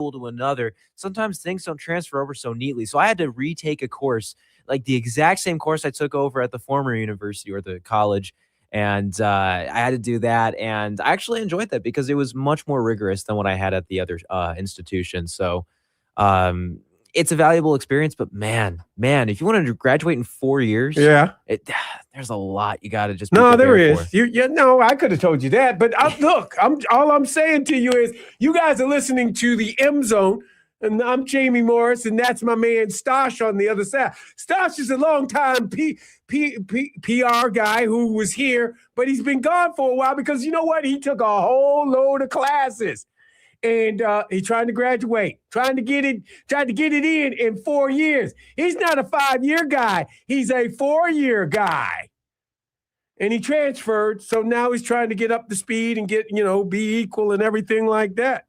school to another, sometimes things don't transfer over so neatly. So I had to retake a course, like the exact same course I took over at the former university or the college. And I had to do that. And I actually enjoyed that because it was much more rigorous than what I had at the other institution. So um, it's a valuable experience. But man, if you wanted to graduate in 4 years, Yeah. there's a lot you got to just be No, there prepared is. for. No, I could have told you that. But look, all I'm saying to you is you guys are listening to the M Zone. And I'm Jamie Morris, and that's my man Stosh on the other side. Stosh is a longtime PR guy who was here, but he's been gone for a while because you know what? He took a whole load of classes, and he's trying to graduate, trying to get it in 4 years. He's not a 5-year guy; he's a 4-year guy, and he transferred. So now he's trying to get up to speed and be equal and everything like that.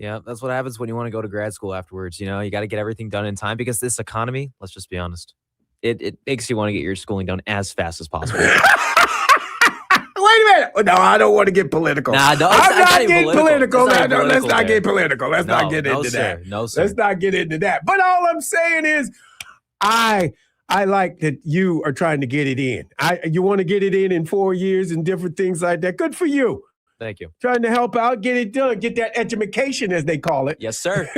Yeah, that's what happens when you want to go to grad school afterwards. You got to get everything done in time because this economy, let's just be honest, it makes you want to get your schooling done as fast as possible. Wait a minute. No, I don't want to get political. Nah, no, I'm not getting political. Let's not get political. Let's not get into that. No, sir. Let's not get into that. But all I'm saying is I like that you are trying to get it in. You want to get it in 4 years and different things like that. Good for you. Thank you. Trying to help out, get it done, get that education, as they call it. Yes, sir.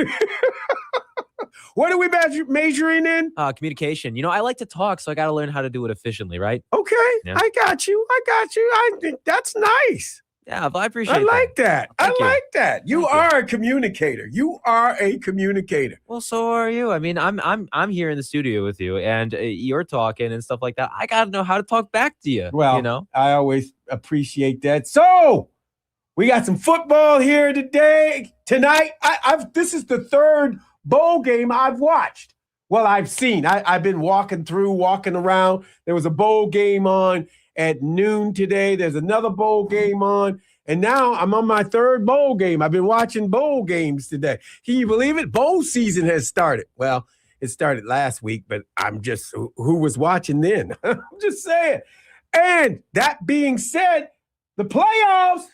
What are we majoring in? Communication. I like to talk, so I got to learn how to do it efficiently, right? Okay, yeah. I got you. I think that's nice. Yeah, I appreciate that. I like that. You are a communicator. You are a communicator. Well, so are you. I mean, I'm here in the studio with you, and you're talking and stuff like that. I got to know how to talk back to you. Well, I always appreciate that. So we got some football here tonight. This is the third bowl game I've watched. Well, I've seen. I've been walking around. There was a bowl game on at noon today. There's another bowl game on. And now I'm on my third bowl game. I've been watching bowl games today. Can you believe it? Bowl season has started. Well, it started last week, but I'm just, who was watching then? I'm just saying. And that being said, the playoffs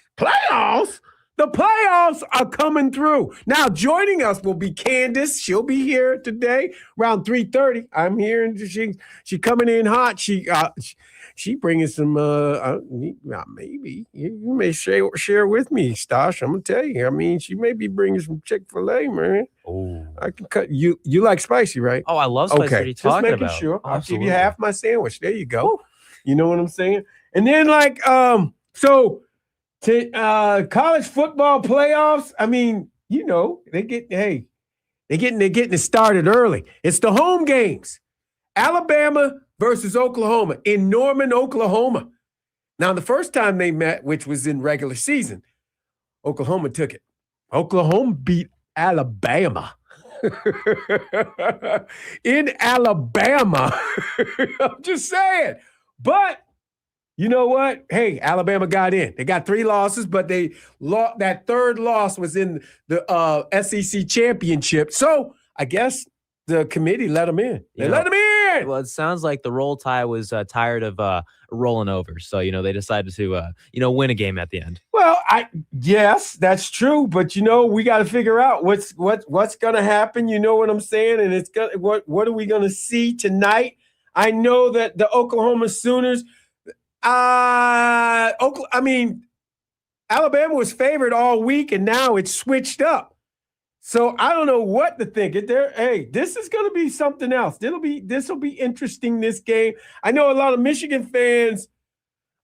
are coming through. Now, joining us will be Candace. She'll be here today around 3:30. I'm here, and she coming in hot. She bringing some, maybe you may share with me, Stosh. I'm going to tell you. I mean, she may be bringing some Chick-fil-A, man. Oh. I can cut you. You like spicy, right? Oh, I love spicy. Okay. What are you talking about? Just making sure. I'll Absolutely. give you half my sandwich. There you go. Woo. You know what I'm saying? And then college football playoffs, I mean, they're getting it started early. It's the home games. Alabama versus Oklahoma in Norman, Oklahoma. Now, the first time they met, which was in regular season, Oklahoma took it. Oklahoma beat Alabama. In Alabama. I'm just saying. But you know what? Hey, Alabama got in. They got 3 losses, but that third loss was in the SEC championship. So I guess the committee let them in. They let them in. Well, it sounds like the Roll Tide was tired of rolling over. So, they decided to, win a game at the end. Well, yes, that's true. But, we got to figure out what's going to happen. You know what I'm saying? And what are we going to see tonight? I know that the Oklahoma Sooners – Alabama was favored all week, and now it's switched up. So I don't know what to think. This is going to be something else. This will be interesting, this game. I know a lot of Michigan fans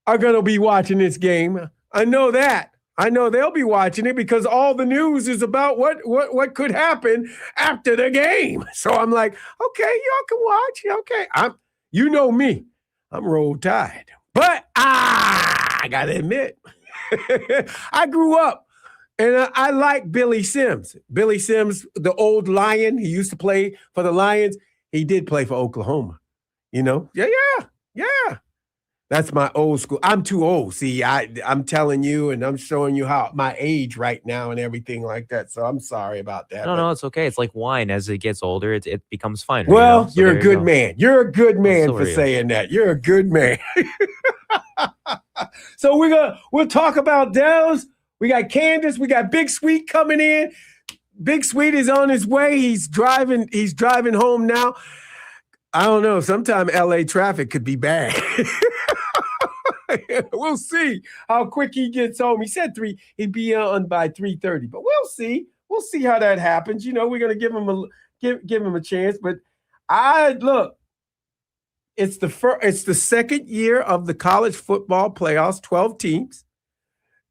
are going to be watching this game. I know that. I know they'll be watching it because all the news is about what could happen after the game. So I'm like, okay, y'all can watch. Okay, you know me. I'm Roll Tide. But I got to admit, I grew up and I like Billy Sims. Billy Sims, the old Lion, he used to play for the Lions. He did play for Oklahoma, Yeah. That's my old school. I'm too old. See, I'm telling you and I'm showing you how my age right now and everything like that. So I'm sorry about that. No, it's okay. It's like wine. As it gets older, it becomes finer. Well, so you're a good man. You're a good man for saying that. You're a good man. So we'll talk about those. We got Candace. We got Big Sweet coming in. Big Sweet is on his way. He's driving home now. I don't know. Sometime LA traffic could be bad. We'll see how quick he gets home. He said he'd be on by 3:30, but we'll see. We'll see how that happens. You know, we're gonna give him a chance. But look, it's the second year of the college football playoffs, 12 teams.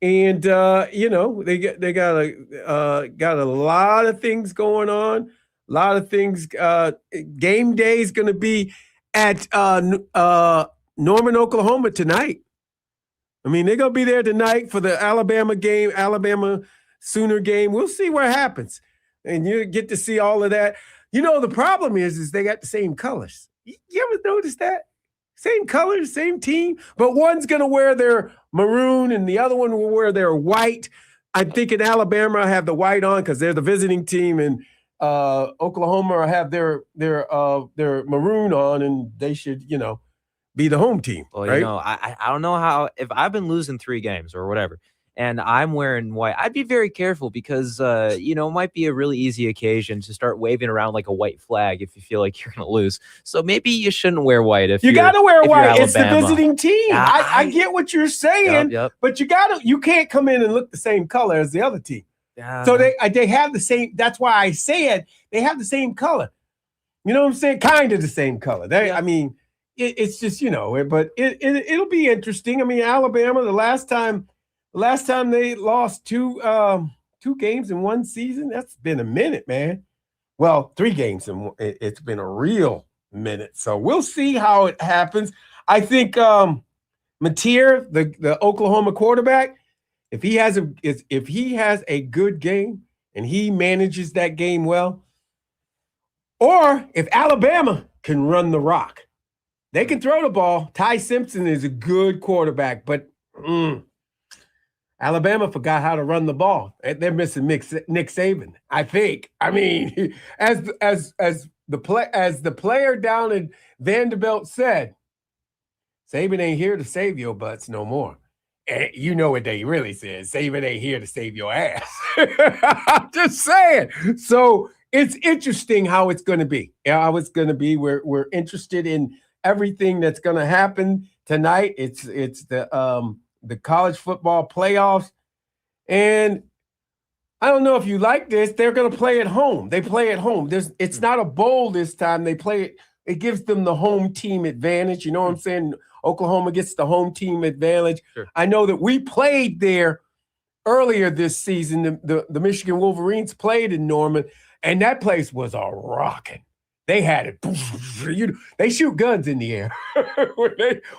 And you know, they got a lot of things going on. A lot of things. Game day is going to be at Norman, Oklahoma tonight. I mean, they're going to be there tonight for the Alabama Sooner game. We'll see what happens, and you get to see all of that. You know, the problem is they got the same colors. You ever notice that? Same colors, same team, but one's going to wear their maroon and the other one will wear their white. I'm thinking Alabama have the white on because they're the visiting team, and Oklahoma have their maroon on, and they should, you know, be the home team. Well, right? you know, I don't know how, if I've been losing 3 games or whatever, and I'm wearing white, I'd be very careful because, you know, it might be a really easy occasion to start waving around like a white flag if you feel like you're going to lose. So maybe you shouldn't wear white if you got to wear white. It's the visiting team. I get what you're saying, but you can't come in and look the same color as the other team. So they have the same. That's why I said they have the same color. You know what I'm saying? Kind of the same color. I mean, it's just, you know, but it'll be interesting. I mean, Alabama, the last time they lost two games in one season, that's been a minute, man. Well, 3 games, and it's been a real minute. So we'll see how it happens. I think Mateer, the Oklahoma quarterback, if he has a good game and he manages that game well, or if Alabama can run the rock, they can throw the ball. Ty Simpson is a good quarterback, but Alabama forgot how to run the ball. They're missing Nick Saban, I think. I mean, as the player down in Vanderbilt said, Saban ain't here to save your butts no more. And you know what they really said. Saban ain't here to save your ass. I'm just saying. So it's interesting how it's going to be. How it's going to be. We're interested in everything that's going to happen tonight. It's the college football playoffs. And I don't know if you like this. They're going to play at home. They play at home. It's not a bowl this time. They play it. It gives them the home team advantage. You know what I'm saying? Oklahoma gets the home team advantage. Sure. I know that we played there earlier this season. The Michigan Wolverines played in Norman, and that place was a rocking. They had it. They shoot guns in the air.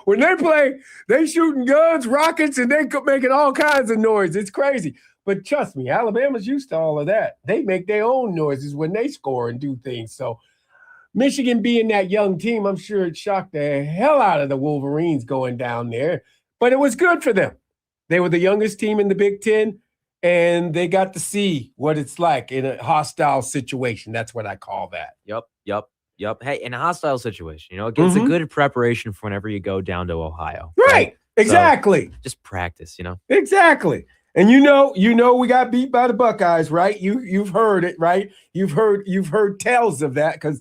when they play, they shooting guns, rockets, and they making all kinds of noise. It's crazy. But trust me, Alabama's used to all of that. They make their own noises when they score and do things. So Michigan being that young team, I'm sure it shocked the hell out of the Wolverines going down there. But it was good for them. They were the youngest team in the Big Ten, and they got to see what it's like in a hostile situation. That's what I call that. Yep. Hey, in a hostile situation, you know, it gets a good preparation for whenever you go down to Ohio. Right? Exactly. So just practice, you know. Exactly. And you know, we got beat by the Buckeyes, right? You've heard it, right? You've heard tales of that because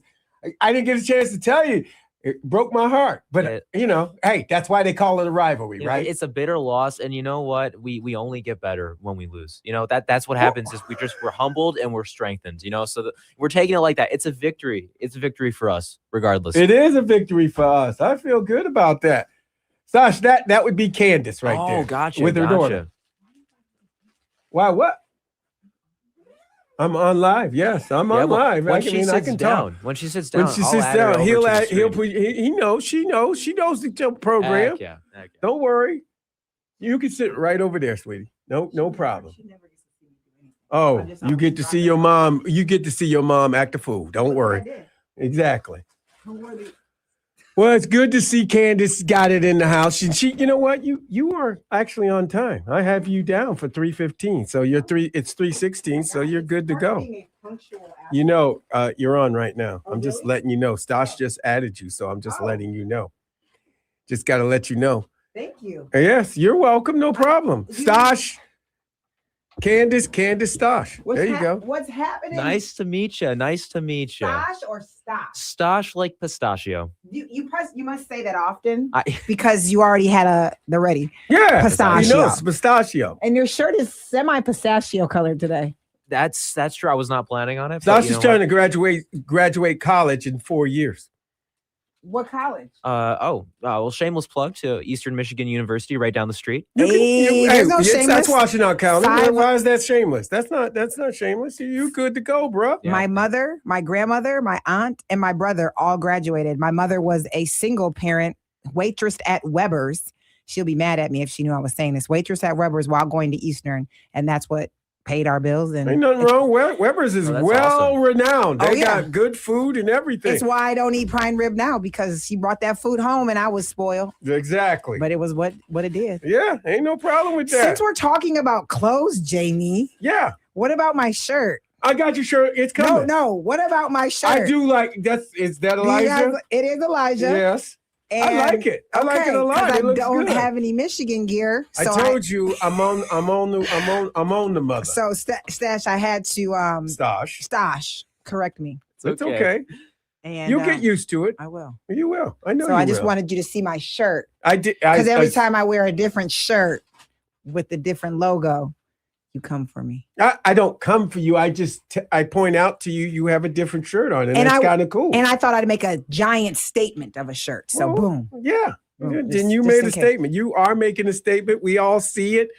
I didn't get a chance to tell you. It broke my heart. But, you know, hey, that's why they call it a rivalry, right? It's a bitter loss. And you know what? We only get better when we lose. You know, that's what happens is we're humbled and we're strengthened, you know? So we're taking it like that. It's a victory. It's a victory for us, regardless. It is a victory for us. I feel good about that. Sash, that would be Candace right there. Oh, gotcha. With her daughter. Why, what? I'm on live. Yes, I'm on live. When she sits down, he'll put. He knows. She knows the program. Heck yeah. Don't worry. You can sit right over there, sweetie. No problem. Oh, you get to see your mom. You get to see your mom act a fool. Don't worry. Exactly. Well, it's good to see Candace got it in the house. And she, you know what? You are actually on time. I have you down for 3:15. So it's 3:16, so you're good to go. You know, you're on right now. I'm just letting you know. Stosh just added you, so I'm just letting you know. Just got to let you know. Thank you. Yes, you're welcome. No problem. Stosh, Candace Stosh. There you go. What's happening? Nice to meet you. Nice to meet you. Stosh or Stosh? Stosh like pistachio. You must say that often I, because you already had the ready. Yeah, Pistachio. You know, it's pistachio. And your shirt is semi pistachio colored today. that's true. I was not planning on it. Stosh is trying to graduate college in 4 years. What college? Well, shameless plug to Eastern Michigan University, right down the street. There's no shameless. That's Washtenaw County. Side- Why is that shameless? That's not shameless. You good to go, bro. Yeah. My mother, my grandmother, my aunt, and my brother all graduated. My mother was a single parent waitress at Weber's. She'll be mad at me if she knew I was saying this. Waitress at Weber's while going to Eastern, and that's what paid our bills. And Ain't nothing wrong. Weber's is that's well renowned. They yeah. got good food and everything. it's why I don't eat prime rib now, because she brought that food home and I was spoiled. Exactly. But it was what it did. Yeah, ain't no problem with that. Since we're talking about clothes, Jamie, Yeah, what about my shirt? I got your shirt. It's coming. No. What about my shirt? I do like is that Elijah? It is Elijah. Yes. I like it. I like it a lot. I It looks don't good. have any Michigan gear. I So told you I'm on the mother. So Stash, I had to Stosh. Correct me. It's okay. And You'll get used to it. I will. You will. I know. So you I just will. wanted you to see my shirt, I did because every time I wear a different shirt with a different logo, you come for me. I don't come for you. I just I point out to you. You have a different shirt on, and And it's kind of cool. And I thought I'd make a giant statement of a shirt. So Well, boom. Yeah. Boom. Then you Just made in a case. statement. You are making a statement. We all see it,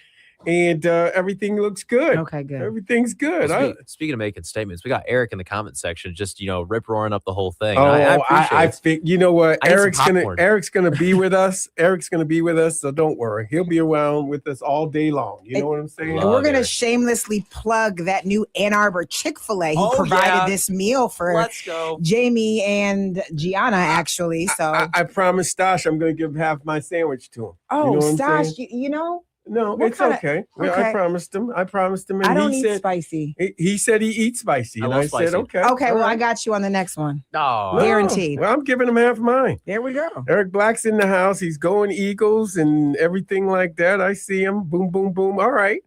and everything looks good. Okay, good. Everything's good. Well, speaking of making statements, we got Eric in the comment section, just rip roaring up the whole thing. Oh, I appreciate I it. think you know what? I need some Eric's popcorn. gonna be with us. Eric's gonna be with us, so don't worry. He'll be around with us all day long. You know what I'm saying? And we're going to Eric. shamelessly plug that new Ann Arbor Chick-fil-A who Oh, provided yeah. this meal for Let's go. Jamie and Gianna, actually. So, I promised Stash I'm going to give half my sandwich to him. oh, you know what I'm Stash, saying? you know, No, what it's kinda- okay. I okay. promised him. And I don't he eat said spicy. he said he eats spicy, I and love I spicy. said okay. Okay, all well, I right. got you on the next one. No. No, guaranteed. Well, I'm giving him half mine. There we go. Eric Black's in the house. He's going Eagles and everything like that. I see him. Boom, boom, boom. All right.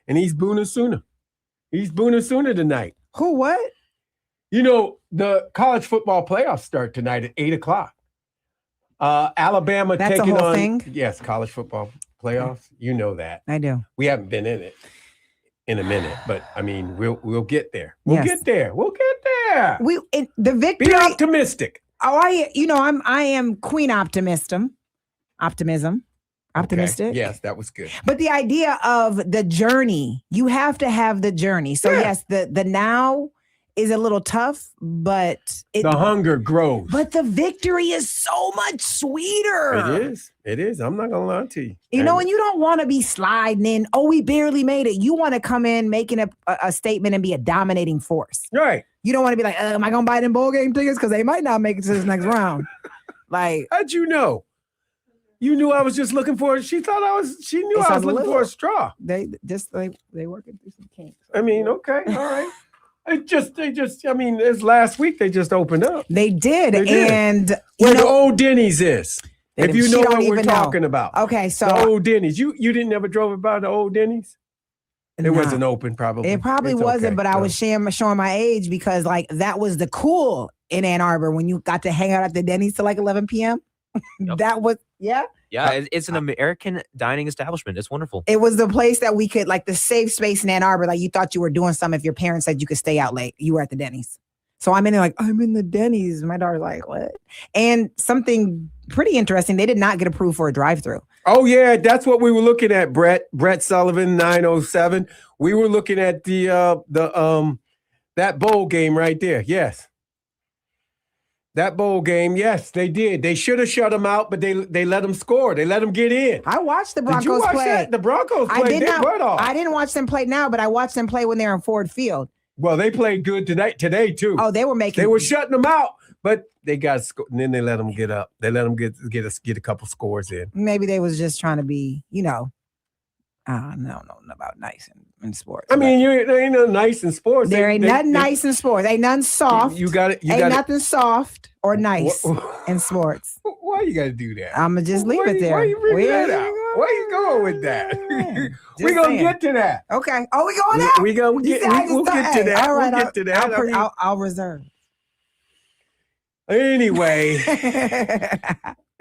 And he's Boona Sooner. He's Boona Sooner tonight. Who, what? You know, the college football playoffs start tonight at 8:00. Alabama That's a taking whole on thing? Yes, college football playoffs. You know that. I do. We haven't been in it in a minute, but I mean, we'll get there. We'll Yes. get there. We'll get there. The victory. Be optimistic. Oh, I am queen optimism. Optimistic. Okay. Yes, that was good. But the idea of the journey, you have to have the journey. So Yeah. yes, the now is a little tough, but The hunger grows. but the victory is so much sweeter. It is. It is. I'm not gonna lie to you. You know, And and you don't want to be sliding in. Oh, we barely made it. You want to come in making a statement and be a dominating force. right. You don't want to be like, am I gonna buy them bowl game tickets? Because they might not make it to this next round. Like, How'd you know? You knew I was just looking for. She thought I was. She knew It's I a was looking for little- a straw. they working through some kinks. I mean, okay, all right. They just. I mean, it's last week they just opened up. They did, They did. and Where you the know, old Denny's is. they If you she know don't what we're even know. talking about. Okay, so The old Denny's. You didn't ever drove by the old Denny's? It nah. wasn't open, probably. It probably It's wasn't, okay. but I No. was showing my age because like that was the cool in Ann Arbor when you got to hang out at the Denny's till like 11 p.m. Yep. That was Yeah, it's an American dining establishment. It's wonderful. it was the place that we could like the safe space in Ann Arbor. Like you thought you were doing something if your parents said you could stay out late. You were at the Denny's. So I'm in there like, I'm in the Denny's. My daughter's like, what? And something pretty interesting, they did not get approved for a drive-through. Oh yeah, that's what we were looking at, Brett Sullivan 907. We were looking at the that bowl game right there. Yes. That bowl game, yes, they did. They should have shut them out, but they let them score. They let them get in. I watched the Did you Broncos watch play. that? The Broncos I played did their butt off. I didn't watch them play now, but I watched them play when they were in Ford Field. Well, they played good today too. Oh, they were making They were shutting them out, but they got and then they let them get up. They let them get a couple scores in. maybe they was just trying to be, I don't know about nice in sports. I mean, there ain't no nice in sports. there ain't nothing nice in sports. Ain't nothing soft. You got it. You ain't got nothing soft or nice it. in sports. Why you got to do that? I'm gonna just leave Why it you- there. why you bring We that ain't out? gonna Where you going with that? Just We're gonna saying. get to that. Okay. Oh, we going out? We gonna You get. see, I just We'll thought- get to hey, that. all right, We'll get to that. I'll reserve.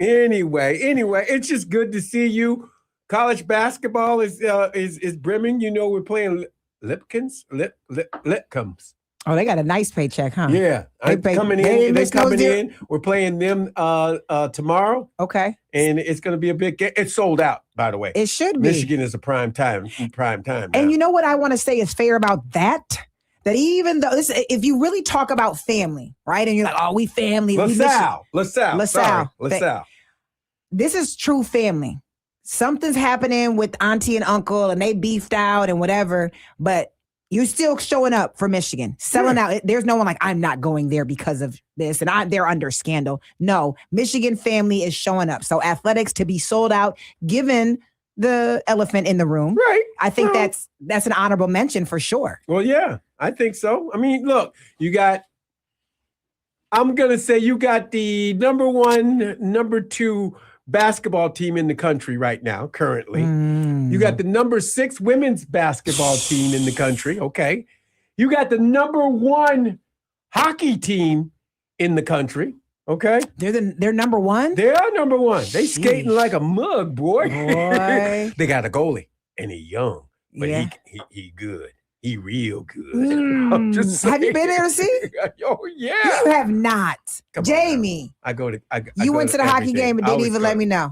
Anyway, it's just good to see you. College basketball is brimming. You know, we're playing Lipcomb. Oh, they got a nice paycheck, huh? Yeah, They I'm pay- coming they didn't in. They're miss no coming zero- in. We're playing them tomorrow, Okay. and it's going to be a big game. It's sold out, by the way. It should be. Michigan is a prime time. Now. And you know what I want to say is fair about that? That even though if you really talk about family, right? And you're like, oh, we family. we LaSalle. LaSalle. Sorry, LaSalle. This is true family. Something's happening with auntie and uncle and they beefed out and whatever, but you're still showing up for Michigan, selling out. There's no one like, I'm not going there because of this and they're under scandal. No, Michigan family is showing up. So athletics to be sold out, given the elephant in the room. Right. I think Well, that's an honorable mention for sure. Well, yeah, I think so. I mean, look, I'm going to say you got the number 1, number 2 basketball team in the country right now, currently. You got the number 6 women's basketball team in the country. Okay. You got the number 1 hockey team in the country. Okay. They're number one. They are number 1. They skating Sheesh. like a mug, boy. Boy. They got a goalie and he young, but Yeah. he good. He real good. I'm just saying. Have you been there to see? Oh yeah. You have not. Come on now. Jamie, I go to. you went to the hockey game and didn't even let me know.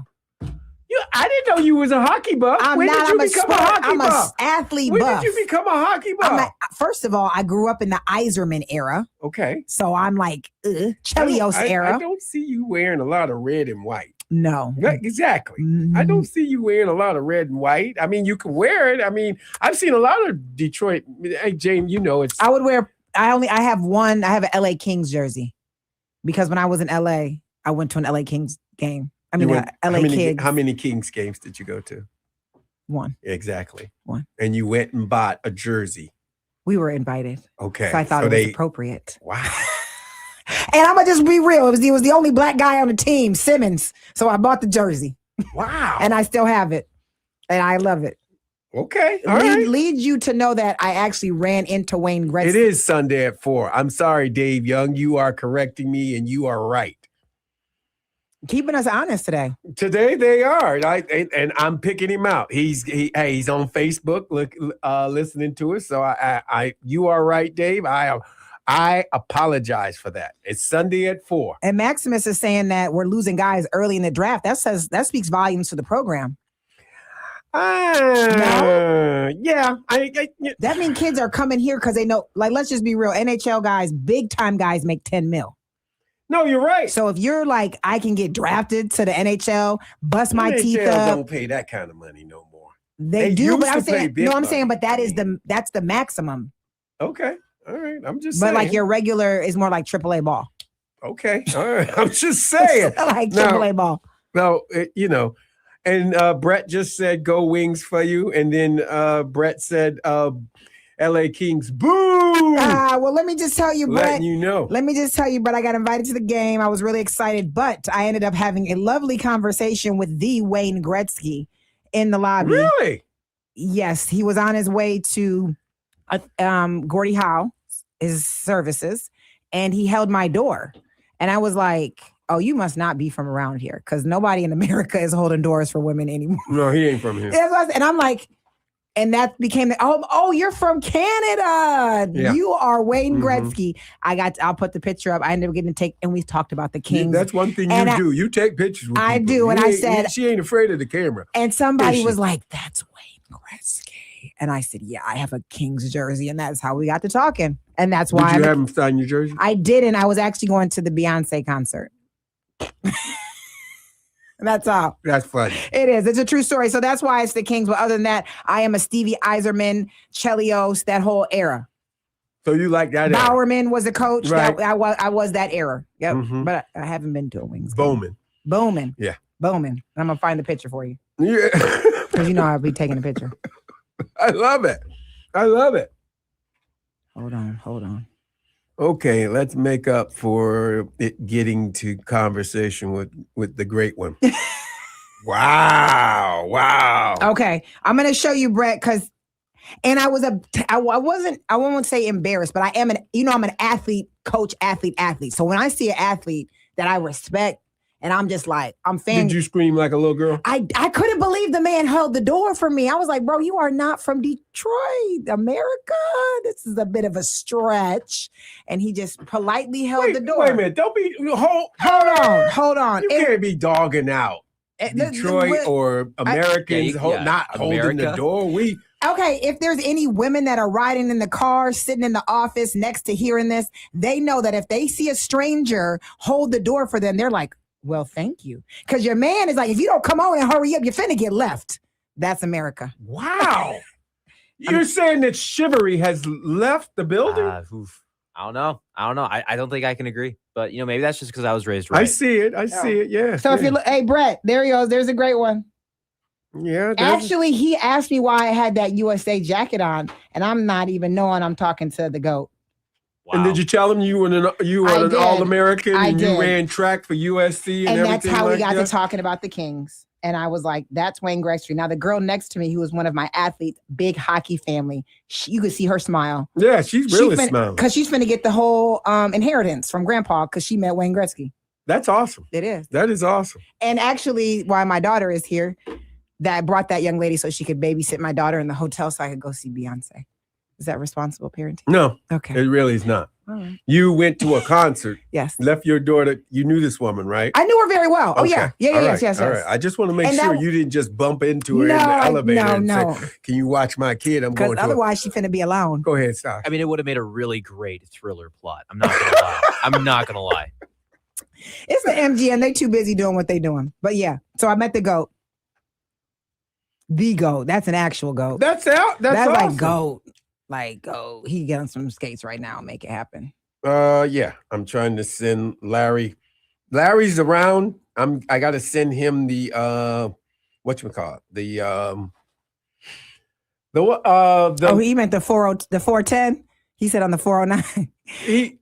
I didn't know you was a hockey buff. I'm When not. did you I'm a become a sport. hockey I'm buff? a athlete When buff. did you become a hockey buff? First of all, I grew up in the Iserman era, Okay. so I'm like Chelios era. I don't see you wearing a lot of red and white. No, Right, exactly. I don't see you wearing a lot of red and white. I mean, you can wear it. I mean, I've seen a lot of Detroit. Hey, James, you know it's. I would wear. I have one. I have an LA Kings jersey because when I was in LA, I went to an LA Kings game. I mean, LA Kings. How many Kings games did you go to? One. Exactly. One. And you went and bought a jersey. We were invited, Okay. so I thought it was appropriate. Wow. And I'm gonna just be real. He was the only black guy on the team, Simmons. So I bought the jersey, Wow. and I still have it, and I love it. Okay. All right. Leads you to know that I actually ran into Wayne Gretzky. It is Sunday at 4. I'm sorry, Dave Young. You are correcting me, and you are right. Keeping us honest today. Today they are, and I'm picking him out. He's on Facebook, listening to us. So you are right, Dave. I apologize for that. It's Sunday at 4. And Maximus is saying that we're losing guys early in the draft. That speaks volumes to the program. Yeah. That means kids are coming here because they know. Like, let's just be real. NHL guys, big time guys, make 10 mil. No, you're right. So if you're like, I can get drafted to the NHL, bust my teeth NHL up. don't pay that kind of money no more. They do, used but I'm to pay saying big no. I'm money. saying, but that's the maximum. Okay. All right. I'm just But saying. like your regular is more like AAA ball. Okay. All right. I'm just saying. Like Now- AAA ball. No, and Brett just said go Wings for you. And then Brett said LA Kings, boo! Well, let me just tell you, Brett. Letting you know. Let me just tell you, Brett, I got invited to the game. I was really excited, but I ended up having a lovely conversation with the Wayne Gretzky in the lobby. Really? Yes, he was on his way to Gordie Howe, his services, and he held my door. And I was like, oh, you must not be from around here because nobody in America is holding doors for women anymore. No, he ain't from here. And I'm like, and that became the, oh, you're from Canada. Yeah. You are Wayne Mhm. Gretzky. I'll put the picture up. I ended up getting to take, and we talked about the Yeah, Kings. that's one thing And you I- do. You take pictures with I people. do, and You I ain't- said- she ain't afraid of the camera. And somebody Is she? was like, that's Wayne Gretzky. And I said, yeah, I have a Kings jersey. And that's how we got to talking. And that's why Did you have him sign your jersey? I didn't. I was actually going to the Beyonce concert. That's all. That's funny. It is. It's a true story. So that's why it's the Kings. But other than that, I am a Stevie Iserman, Chelios, that whole era. So you like that? Bowerman was a coach. Right. I was that era. Yep. Mhm. But I haven't been to a Wings. game. Bowman. Bowman. Yeah. Bowman. I'm gonna find the picture for you Yeah. because you know I'll be taking a picture. I love it. I love it. Hold on. Okay, let's make up for it getting to conversation with the great one. Wow. Wow. Okay, I'm gonna show you, Brett, and I won't say embarrassed, but I am I'm an athlete, coach, athlete. So when I see an athlete that I respect, and I'm just like, I'm fan. Did you scream like a little girl? I couldn't believe the man held the door for me. I was like, bro, you are not from Detroit, America. This is a bit of a stretch. And he just politely held the door. Wait a minute. Don't be Hold on. You can't be dogging out Detroit or Americans not holding the door. Okay, if there's any women that are riding in the car, sitting in the office next to hearing this, they know that if they see a stranger hold the door for them, they're like, well, thank you. Because your man is like, if you don't come on and hurry up, you're finna get left. That's America. Wow. You're saying that chivalry has left the building? I don't know. I don't think I can agree. But, maybe that's just because I was raised right. I see it. Yeah. So if you look, hey, Brett, there he goes. There's a great one. Yeah. Actually, he asked me why I had that USA jacket on, and I'm not even knowing I'm talking to the GOAT. Wow. And did you tell him you were an All-American and you ran track for USC and everything? That's how we got to talking about the Kings. And I was like, that's Wayne Gretzky. Now, the girl next to me, who was one of my athletes, big hockey family, you could see her smile. Yeah, she's really smiling. Because she's finna get the whole inheritance from Grandpa because she met Wayne Gretzky. That's awesome. It is. That is awesome. And actually, why my daughter is here, that I brought that young lady so she could babysit my daughter in the hotel so I could go see Beyonce. Is that responsible parenting? No. Okay. It really is not. All right. You went to a concert. Yes. Left your daughter. You knew this woman, right? I knew her very well. Oh, okay. Yes. All right. I just want to make sure you didn't just bump into her in the elevator and say, can you watch my kid? I'm going to. Because otherwise she's finna be alone. Go ahead, Stock. I mean, it would have made a really great thriller plot. I'm not going to lie. I'm not going to lie. It's the MGM. They too busy doing what they doing. But yeah. So I met the GOAT. The GOAT. That's an actual GOAT. That's awesome. Like GOAT. Like, oh, he get on some skates right now and make it happen. Yeah. I'm trying to send Larry. Larry's around. I gotta send him the whatchamacallit? He meant the 410. He said on the 409.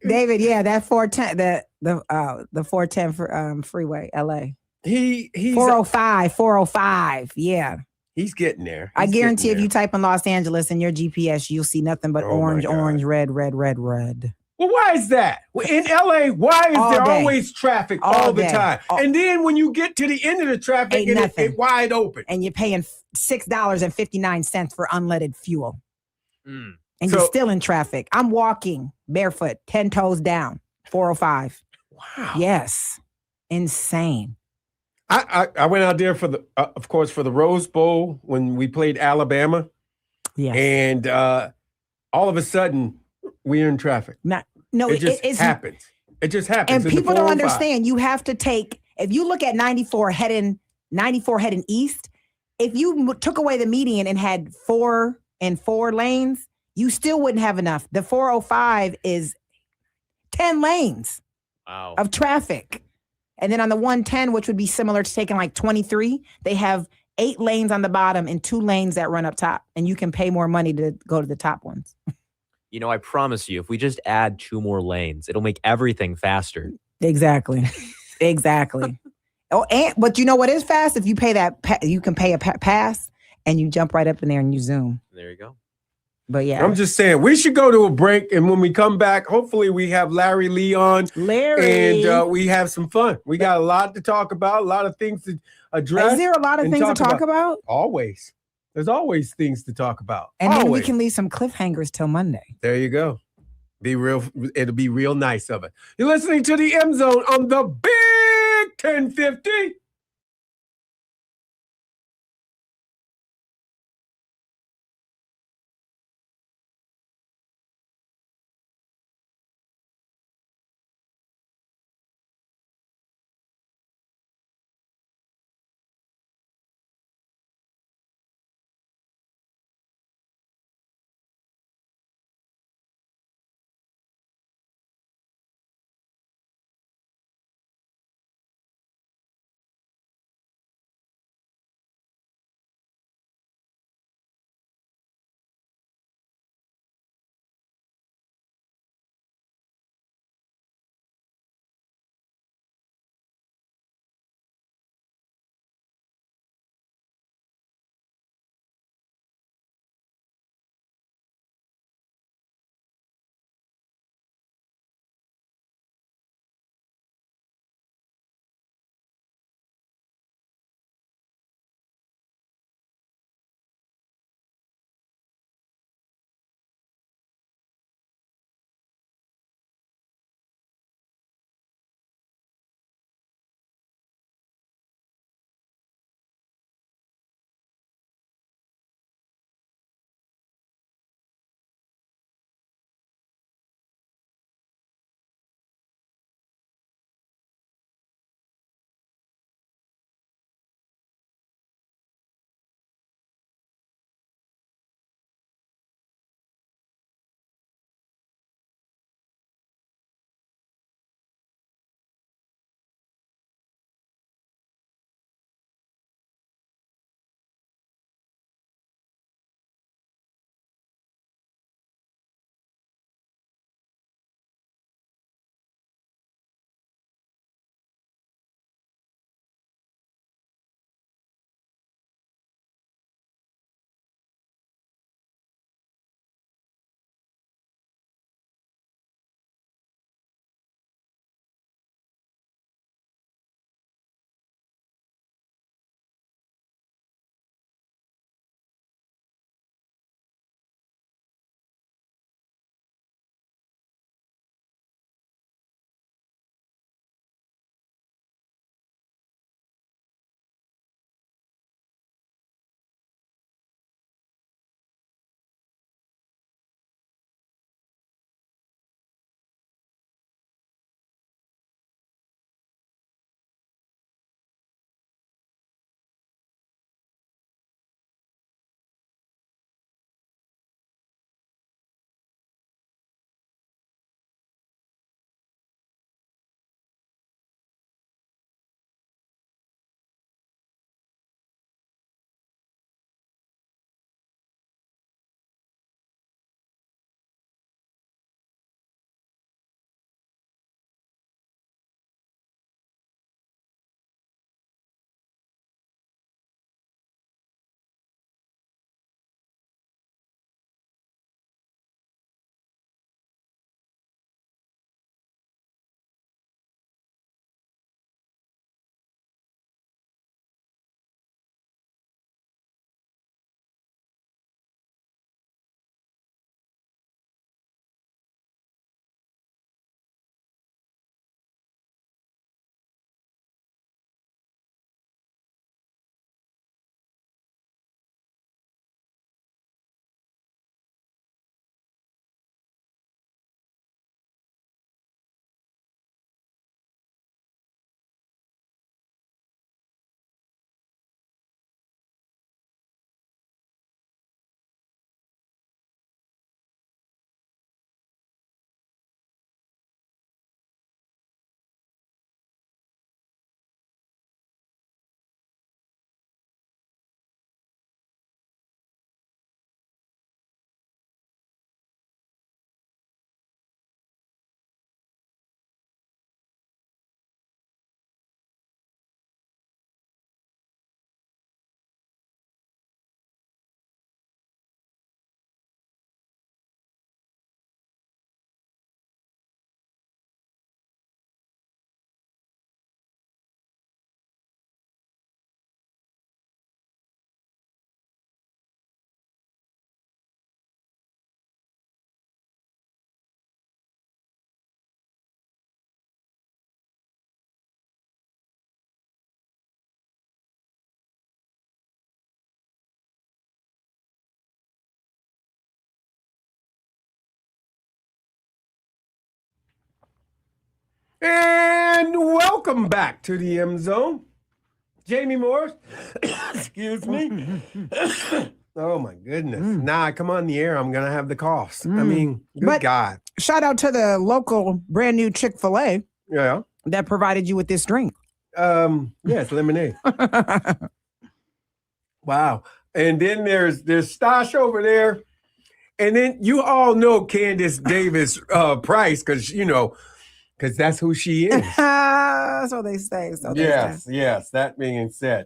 David, yeah, that 410, the 410 for freeway, LA. He's 405, yeah. He's getting there. I guarantee if you type in Los Angeles in your GPS, you'll see nothing but orange, red. Well, why is that? In LA, why is there always traffic all the time? And then when you get to the end of the traffic, it's wide open. And you're paying $6.59 for unleaded fuel. Mm. And you're still in traffic. I'm walking barefoot, 10 toes down, 405. Wow. Yes. Insane. I went out there for the Rose Bowl when we played Alabama. Yeah. And all of a sudden we're in traffic. It just happens. It just happens. And people don't understand. You have to take, if you look at 94 heading east, if you took away the median and had 4 lanes, you still wouldn't have enough. The 405 is 10 lanes of traffic. And then on the 110, which would be similar to taking like 23, they have 8 lanes on the bottom and 2 lanes that run up top. And you can pay more money to go to the top ones. I promise you, if we just add 2 more lanes, it'll make everything faster. Exactly. But you know what is fast? If you pay you can pay a pass and you jump right up in there and you zoom. There you go. But yeah, I'm just saying we should go to a break, and when we come back, hopefully we have Larry Lee on, and we have some fun. We got a lot to talk about, a lot of things to address. Is there a lot of things to talk about? Always. There's always things to talk about. And then we can leave some cliffhangers till Monday. There you go. Be real. It'll be real nice of it. You're listening to the M Zone on the Big 1050. And welcome back to the M Zone. Jamie Morris. Excuse me. Oh my goodness. Now I come on the air, I'm gonna have the coughs. I mean, good But- God. Shout out to the local brand new Chick-fil-A Yeah. that provided you with this drink. Yes, lemonade. Wow. And then there's Stosh over there. And then you all know Candace Davis Price, because that's who she is. So they say. Yes. That being said,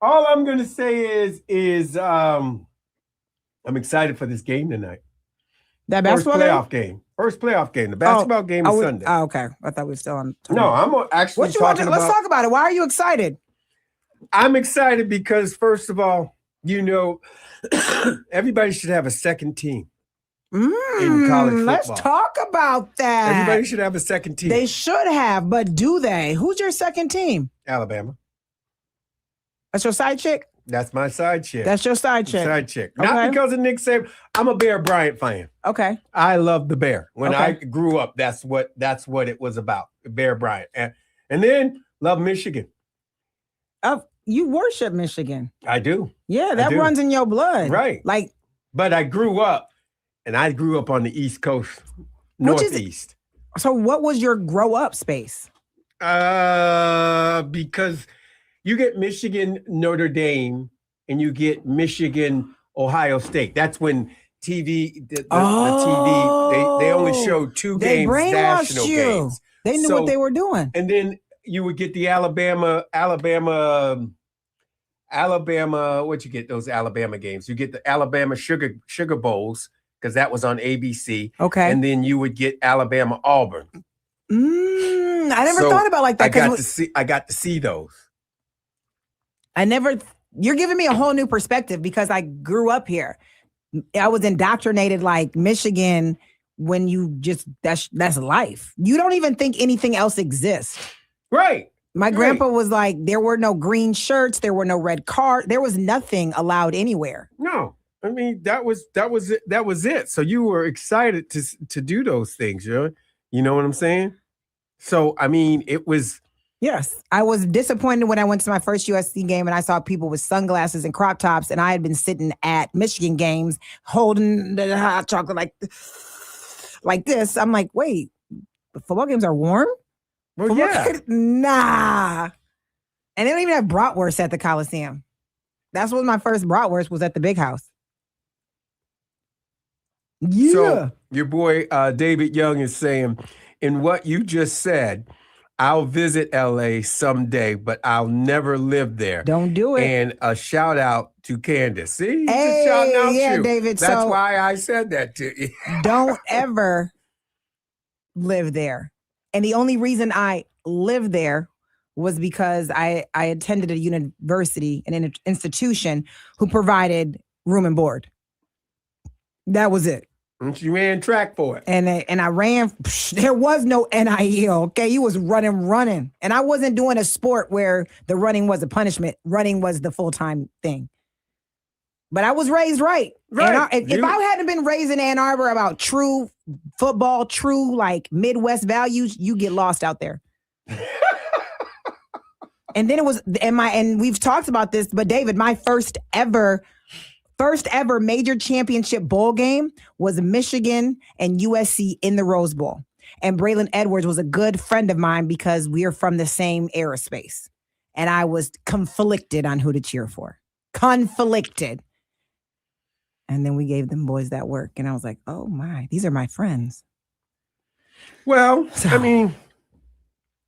all I'm gonna say is I'm excited for this game tonight. That First basketball playoff game. First playoff game. The basketball game is Sunday. Oh, okay. I thought we were still on. No, I'm actually What you want talking to? Let's about. talk about it. Why are you excited? I'm excited because, first of all, everybody should have a second team. In college football. Let's talk about that. Everybody should have a second team. They should have, but do they? Who's your second team? Alabama. That's your side chick? That's my side chick. That's your side chick. Side chick. Okay. Not because of Nick Saban. I'm a Bear Bryant fan. Okay. I love the Bear. When I Okay. grew up, that's what it was about. Bear Bryant. And then love Michigan. You worship Michigan. I do. Yeah, that do. runs in your blood. Right. Like, But I grew up on the East Coast, Which is- Northeast. so what was your grow up space? Because you get Michigan, Notre Dame, and you get Michigan, Ohio State. That's when TV, the TV, they only showed two They games, brainwashed national you. games. They knew So- what they were doing. And then you would get the Alabama, what you get those Alabama games? You get the Alabama Sugar Bowls, because that was on ABC. Okay. And then you would get Alabama Auburn. I never So, thought about it like that. I got to see those. You're giving me a whole new perspective because I grew up here. I was indoctrinated like Michigan when you just, that's life. You don't even think anything else exists. Right. My grandpa was like, there were no green shirts, there were no red cars, there was nothing allowed anywhere. No, I mean that was it. That was it. So you were excited to do those things, you know what I'm saying? So I mean, it was. Yes, I was disappointed when I went to my first USC game and I saw people with sunglasses and crop tops, and I had been sitting at Michigan games holding the hot chocolate like this. I'm like, wait, the football games are warm? Well, yeah. Nah. And they don't even have bratwurst at the Coliseum. That's what my first bratwurst was, at the Big House. Yeah. So your boy David Young is saying, in what you just said, I'll visit LA someday, but I'll never live there. Don't do it. And a shout out to Candace. See, he's Hey, just shouting out yeah, you. David, That's so- why I said that to you. Don't ever live there. And the only reason I lived there was because I attended a university, an institution who provided room and board. That was it. And you ran track for it. And I ran. There was no NIL. Okay, you was running, and I wasn't doing a sport where the running was a punishment. Running was the full-time thing. But I was raised right. Right. And if I hadn't been raised in Ann Arbor about true football, true like Midwest values, you get lost out there. And then it was, and we've talked about this, but David, my first ever major championship bowl game was Michigan and USC in the Rose Bowl. And Braylon Edwards was a good friend of mine because we are from the same aerospace. And I was conflicted on who to cheer for. Conflicted. And then we gave them boys that work. And I was like, oh my, these are my friends. Well, I mean,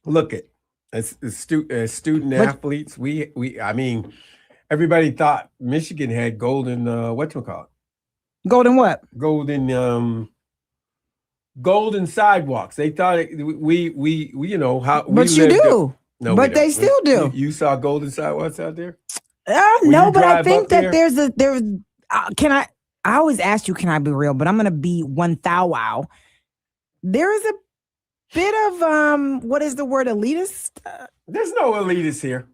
look at as student athletes, I mean, everybody thought Michigan had golden whatchamacallit? Golden what? Golden sidewalks. They thought we you know how we But you lived do. No, But we they don't. still do. You saw golden sidewalks out there? No, you but I drive think up that there? I always ask you, can I be real? But I'm going to be one thou wow. There is a bit of, what is the word, elitist? There's no elitists here.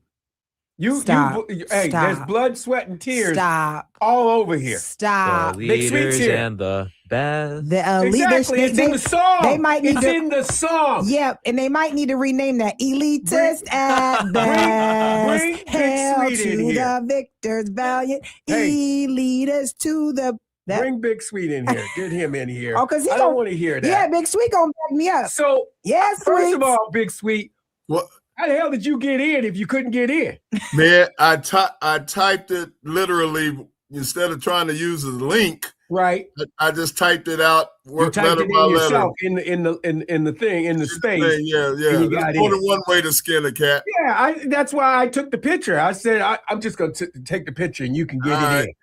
Stop. There's blood, sweat, and tears Stop. all over here. Stop. The Big Sweet's leaders here. and the best. The elite. Exactly. It's in the song. They might need it's to, in the song. Yeah, and they might need to rename that elitist at best. bring Big Hail Sweet to in here. the victors valiant. Hey. Elitist to the. Bring Big Sweet in here. Get him in here. Oh, because I don't want to hear that. Yeah, Big Sweet gonna back me up. So, Yes, first Sweet. of all, Big Sweet, What? how the hell did you get in if you couldn't get in? Man, I typed it literally instead of trying to use a link. Right. I just typed it out. You typed it in yourself in the thing in the space. Yeah. you There's got more in. than one way to skin a cat. Yeah, that's why I took the picture. I said I'm just going to take the picture and you can get it in.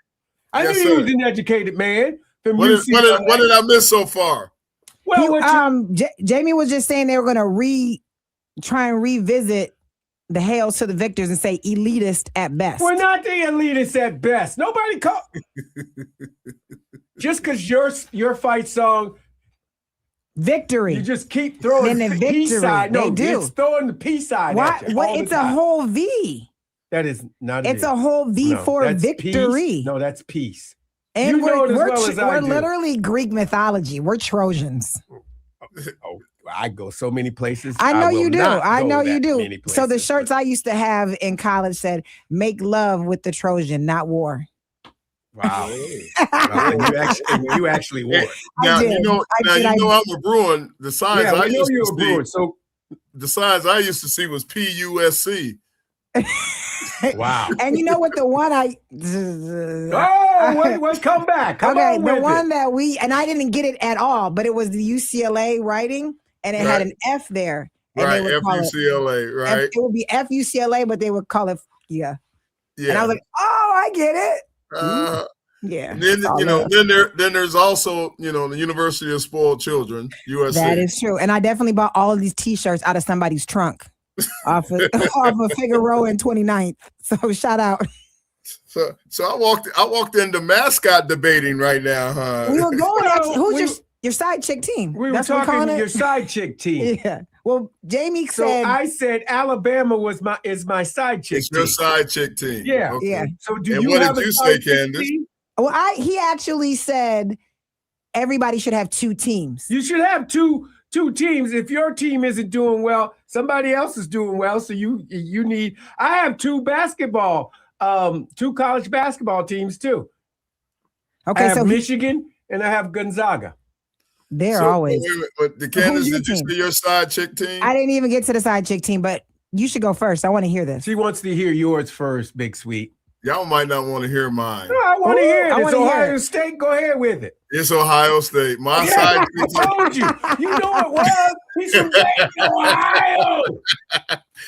I Yes, knew you sir. was an educated man from What UCLA. did I miss so far? Well, Jamie was just saying they were gonna try and revisit the hails to the victors and say elitist at best. we're not the elitists at best. Nobody call. Just because your fight song, Victory. you just keep throwing Then the the peace victory. side. No, They do. it's throwing the peace side. Why? At you What? all the It's a time. whole V. That is not. It's a whole V for that's victory. Peace. No, that's peace. And You know it as we're well as I do. literally Greek mythology. We're Trojans. Oh, I go so many places. I know will you do. not I go know you that do. many So the places, shirts but- I used to have in college said "Make love with the Trojan, not war." Wow. And you actually won. Now did. you know. I did. I'm a Bruin. The signs Yeah, I we know used you're to a Bruin. see. So The signs I used to see was PUSC. wow. And you know what? The one I What's come back? Come okay, on the with one it. that and I didn't get it at all, but it was the UCLA writing, and it had Right. an F there. And Right, they would call FUCLA, right? it would be FUCLA, but they would call it Yeah. And I was like, oh, I get it. Yeah. And then that's all you know, love. then there's also the University of Spoiled Children, USC. That is true. And I definitely bought all of these t-shirts out of somebody's trunk off of Figueroa and 29th. So shout out. So I walked into mascot debating right now, huh? We were going Well, at who's your side chick team? We were That's what we're calling talking it? your side chick team. Yeah. Well, Jamie So said I said Alabama is my side chick It's team. your side chick team. Yeah. Okay. Yeah. So do And you what have did a you side say, chick Candace? team? well, he actually said everybody should have two teams. You should have two teams. If your team isn't doing well, somebody else is doing well. So you need. I have two college basketball teams too. I Okay, have so Michigan and I have Gonzaga. they're So, always. wait a minute, but the Candace, your did you team? see your side chick team? I didn't even get to the side chick team, but you should go first. I want to hear this. She wants to hear yours first, Big Sweet. Y'all might not want to hear mine. No, I want to hear it. I It's wanna hear Ohio it. State. Go ahead with it. It's Ohio State. My Yeah, side I chick team. told you. You know it was. He's from Dayton, Ohio.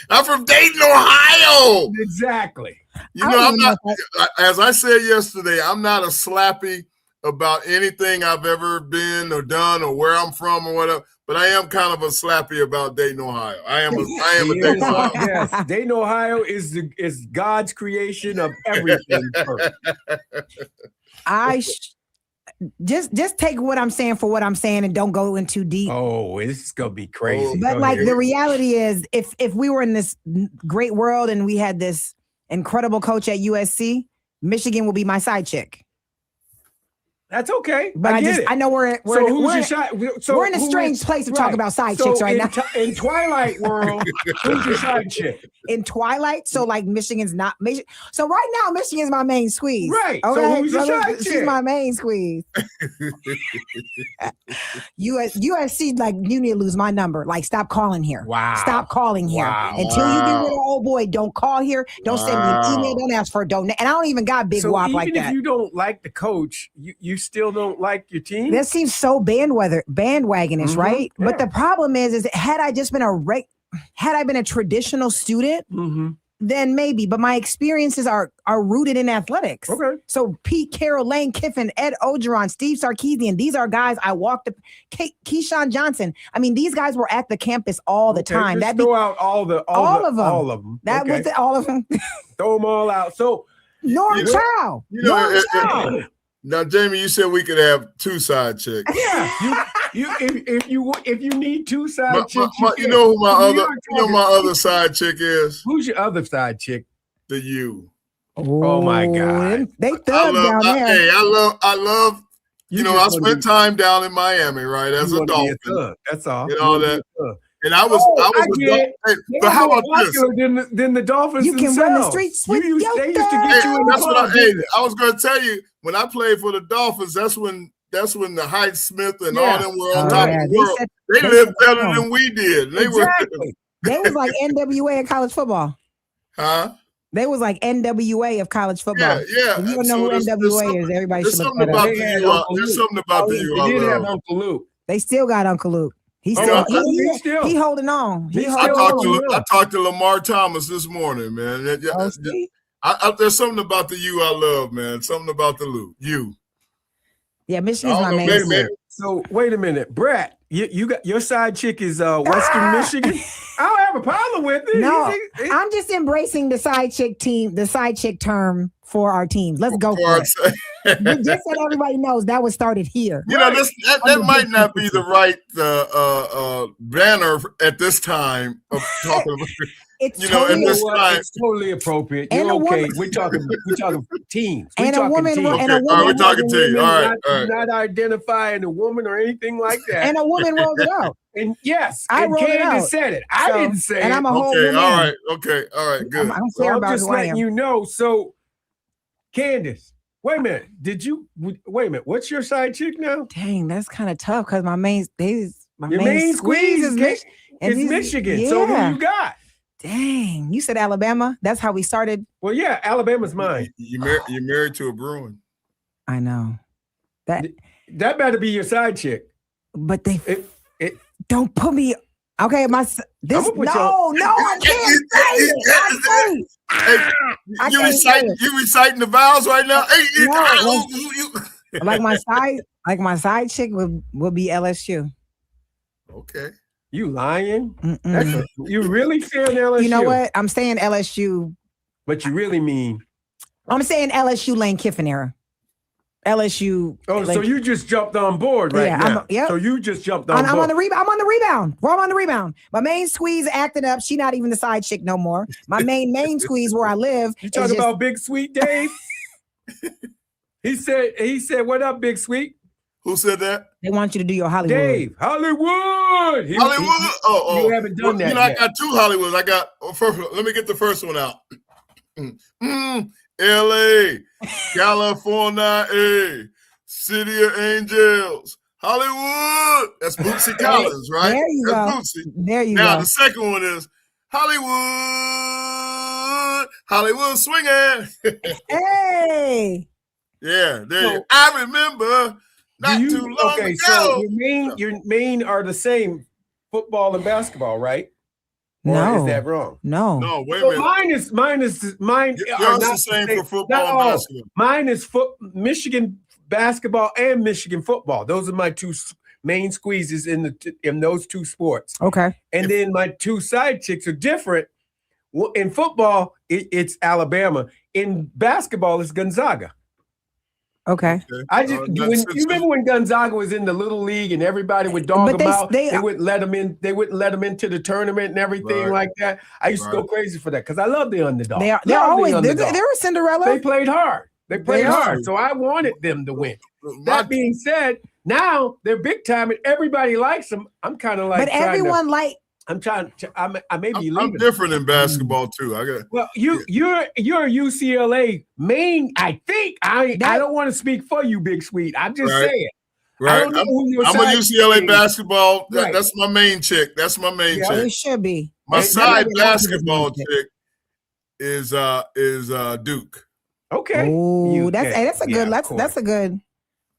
I'm from Dayton, Ohio. Exactly. You I know, don't I'm even not, know as I said yesterday, I'm not a slappy about anything I've ever been or done or where I'm from or whatever, but I am kind of a slappy about Dayton, Ohio. I am a Dayton, Ohio. Yes, Dayton, Ohio is God's creation of everything. First. Just take what I'm saying for what I'm saying and don't go in too deep. Oh, this is gonna be crazy. But Go like ahead. the reality is, if we were in this great world and we had this incredible coach at USC, Michigan will be my side chick. That's okay. But I know we're So who's we're, your side? So we're in a who strange is- place to right. talk about side So chicks right in now. In Twilight World, who's your side chick? In Twilight, so like Michigan's not Michigan. So right now, Michigan's my main squeeze. Right. So Okay. who's your side She's chick? my main squeeze. USC, like you need to lose my number. Like stop calling here. Wow. Stop calling here. Wow. Until you get rid of old boy, don't call here. Don't send me an Wow. email. Don't ask for a donate. And I don't even got big So wop even like if that. you don't like the coach, you still don't like your team. That seems so bandwagonish, Mhm. right? Yeah. But the problem is had I just been had I been a traditional student, Mm-hmm. then maybe. But my experiences are rooted in athletics. Okay. So Pete Carroll, Lane Kiffin, Ed Ogeron, Steve Sarkisian, these are guys I walked up. Keyshawn Johnson. I mean, these guys were at the campus all the time. Just That throw out all of them. all of them. That was it, all of them. throw them all out. So Norm You know- Chow. you know, Norm it- Chow. Now, Jamie, you said we could have two side chicks. yeah, if you need two side chicks, You know who my We other are you know my other side chick is? Who's your other side chick? The U. Oh my God. They thug down there. Hey, I I spent time down in Miami, right, as a Dolphin. That's all. And all that. And I was but how about this? Than the Dolphins You can themselves. run the streets with They used to get you in the That's what club. I was going to tell you. When I played for the Dolphins, that's when the Hyde Smith and all them were on top of the world. They lived better than we did. They They was like NWA of college football. Huh? They was like NWA of college football. Yeah. If you don't know who NWA is, everybody should look that up. There's something about the U. They did have Uncle Luke. They still got Uncle Luke. He holding on. I talked to Lamar Thomas this morning, man. There's something about the U I love, man. Something about the Luke. Yeah, Michigan's my main. So wait a minute, Brett. You got your side chick is Western Michigan. I don't have a problem with it. No, I'm just embracing the side chick term for our teams. Let's go for it. Just so everybody knows that was started here. That might not be the right banner at this time of talking about. It's it's totally appropriate. You're okay. We're talking teams. We're talking teams. We're talking teams. All right. Not identifying a woman or anything like that. And a woman rolled it out. And yes, I rolled it out. Candace said it. I didn't say it. And I'm a whole woman. All right. Okay. All right. Good. I don't care about just who I letting am. you know. So, Candace, wait a minute. Wait a minute. What's your side chick now? Dang, that's kind of tough because my main squeeze is Michigan. Yeah. So who you got? Dang, you said Alabama. That's how we started. Well, yeah, Alabama's mine. You're married to a Bruin. I know that better be your side chick. But they don't put me. Okay, I can't say it. You reciting the vowels right now? My side chick would be LSU. Okay. You lying? You really saying LSU? You know what? I'm saying LSU. But you really mean? I'm saying LSU Lane Kiffin era. LSU. Oh, so you just jumped on board now. So you just jumped on board. I'm on the rebound. I'm on the rebound. We're on the rebound. My main squeeze acting up. She not even the side chick no more. My main squeeze where I live. You talking about Big Sweet Dave? He said, "What up, Big Sweet?" Who said that? They want you to do your Hollywood. Dave, Hollywood. You haven't done that. I got two Hollywoods. Let me get the first one out. L.A., California, City of Angels, Hollywood. That's Bootsy Collins, right? There you go. Bootsy. There you now, go. The second one is Hollywood swinging. Hey. Yeah, there you go. I remember too long ago. So your main are the same, football and basketball, right? Or is that wrong? No. No, wait a minute. Mine is mine. Yours is the same for football and basketball. Mine is Michigan basketball and Michigan football. Those are my two main squeezes in those two sports. Okay. And then my two side chicks are different. In football, it's Alabama. In basketball, it's Gonzaga. Okay. You remember when Gonzaga was in the little league and everybody would dog them out? They wouldn't let them in. They wouldn't let them into the tournament and everything like that. I used to go crazy for that because I love the underdog. They're a Cinderella. They played hard. So I wanted them to win. That being said, now they're big time and everybody likes them. I'm kind of like, but everyone I'm trying to. I may be leaving. I'm different in basketball too. Well, you're a UCLA main. I think I don't want to speak for you, Big Sweet. I'm just saying. Right. I'm a UCLA basketball. That's my main chick. That's my main chick. It should be. My side basketball chick is Duke. Okay. Oh, that's a good. That's a good.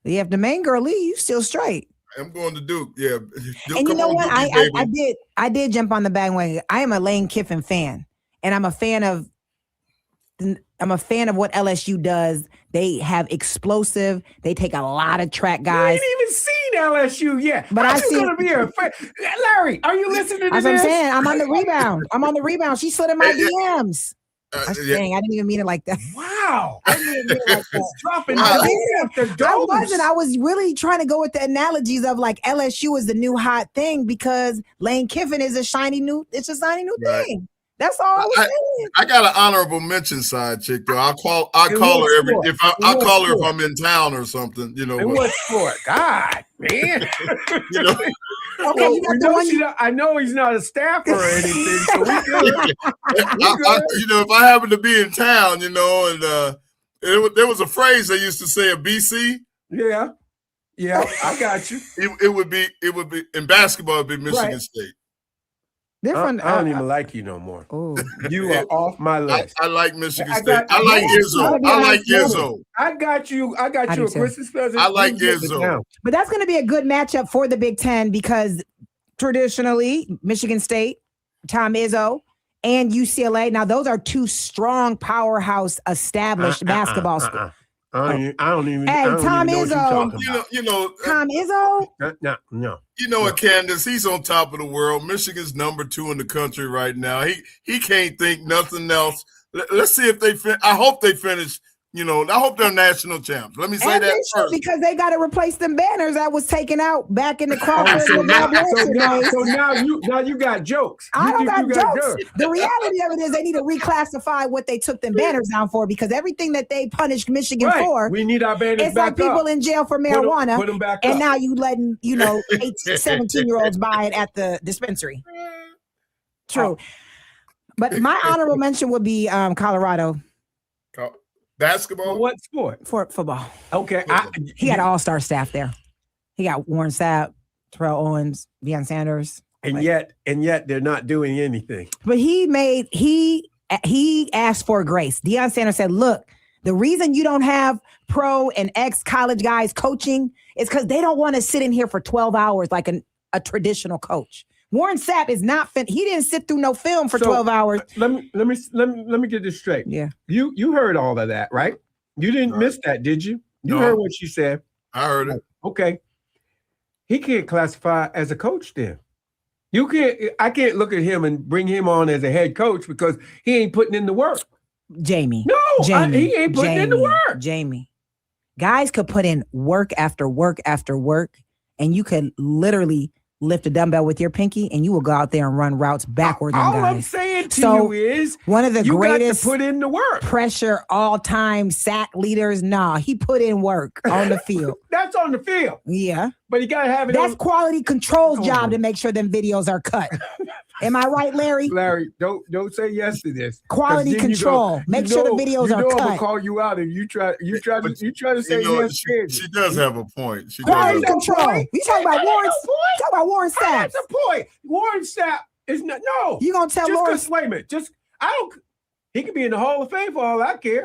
Yeah, if the main girl leave, you still straight. I'm going to Duke. Yeah. Duke, and you know what? I did jump on the bandwagon. I am a Lane Kiffin fan, and I'm a fan of what LSU does. They have explosive. They take a lot of track guys. You ain't even seen LSU yet. But I see. Going to be a fan. Larry, are you listening to this? I'm saying. I'm on the rebound. She slid in my DMs. Dang, I didn't even mean it like that. Wow. I didn't even mean it like that. Dropping I was really trying to go with the analogies of like LSU is the new hot thing because Lane Kiffin is a shiny new thing. That's all I was saying. I got an honorable mention side chick though. I'll call And her what every sport? if And I'll what call her if sport? I'm in town or something, you know. And but, what sport? God, man. you know, Okay, Well, you got we the know one you- I know he's not a staffer or anything, so we good. you know, if I happen to be in town, you know, and there was a phrase they used to say at BC. Yeah, I got you. It would be in basketball. It'd be Michigan Right. State. They're I from. don't even like you no more. Oh, You are off my list. I like Michigan I State. got- I like Yeah, Izzo. yeah, I like yeah. Izzo. I got you I a do too. Christmas present. I like You get it Izzo. now. but that's going to be a good matchup for the Big Ten because traditionally Michigan State, Tom Izzo, and UCLA. Now those are two strong powerhouse established basketball schools. I don't even. Hey, I don't Tom even know what Izzo. you're talking about. You know, Tom Izzo. No. you know what, Candace? He's on top of the world. Michigan's number 2 in the country right now. He can't think nothing else. Let's see if they. I hope they finish. You know, I hope they're national champs. Let me say And that they should first. because they got to replace them banners that was taken out back in the Oh, Crawford so and now, Bob Wilson days. now you got jokes. I You don't think got you jokes. The reality of it is they need to reclassify what they took them banners down for because everything that they punished Michigan Right. for, We need our banners it's back like people up. in jail for Put 'em- marijuana. Put them back And up. now you letting, 17-year-olds buy it at the dispensary. True. But my honorable mention would be Colorado Basketball. What sport? for football. Okay. He had an all-star staff there. He got Warren Sapp, Terrell Owens, Deion Sanders. and yet they're not doing anything. But he asked for grace. Deion Sanders said, look, the reason you don't have pro and ex-college guys coaching is because they don't want to sit in here for 12 hours like a traditional coach. Warren Sapp is not he didn't sit through no film for So, 12 hours. Let me get this straight. Yeah. You heard all of that, right? You didn't Right. miss that, did you? You No. heard what she said. I heard it. Okay. He can't classify as a coach then. I can't look at him and bring him on as a head coach because he ain't putting in the work. Jamie. No, Jamie. he ain't putting in the work. Jamie. Guys could put in work after work after work, and you could literally lift a dumbbell with your pinky, and you will go out there and run routes backwards on All I'm guys. saying to So, you is One of the you greatest got to put in the work. pressure all-time sack leaders. Nah, he put in work on the field. That's on the field, Yeah. but you got to have it That's on. quality control's Oh. job to make sure them videos are cut. Am I right, Larry? Larry, don't say yes to this. 'Cause Quality then you control. Make sure the videos you are know I'm gonna cut. call you out if you try But to say You know, yes. she does have a point. She does Quality have a control. point. You talking about Warren? Talk about Warren Sapp. That's the point. Warren Sapp is not. No, You gonna tell just Warren? 'cause- wait a minute. I don't. He could be in the Hall of Fame for all I care.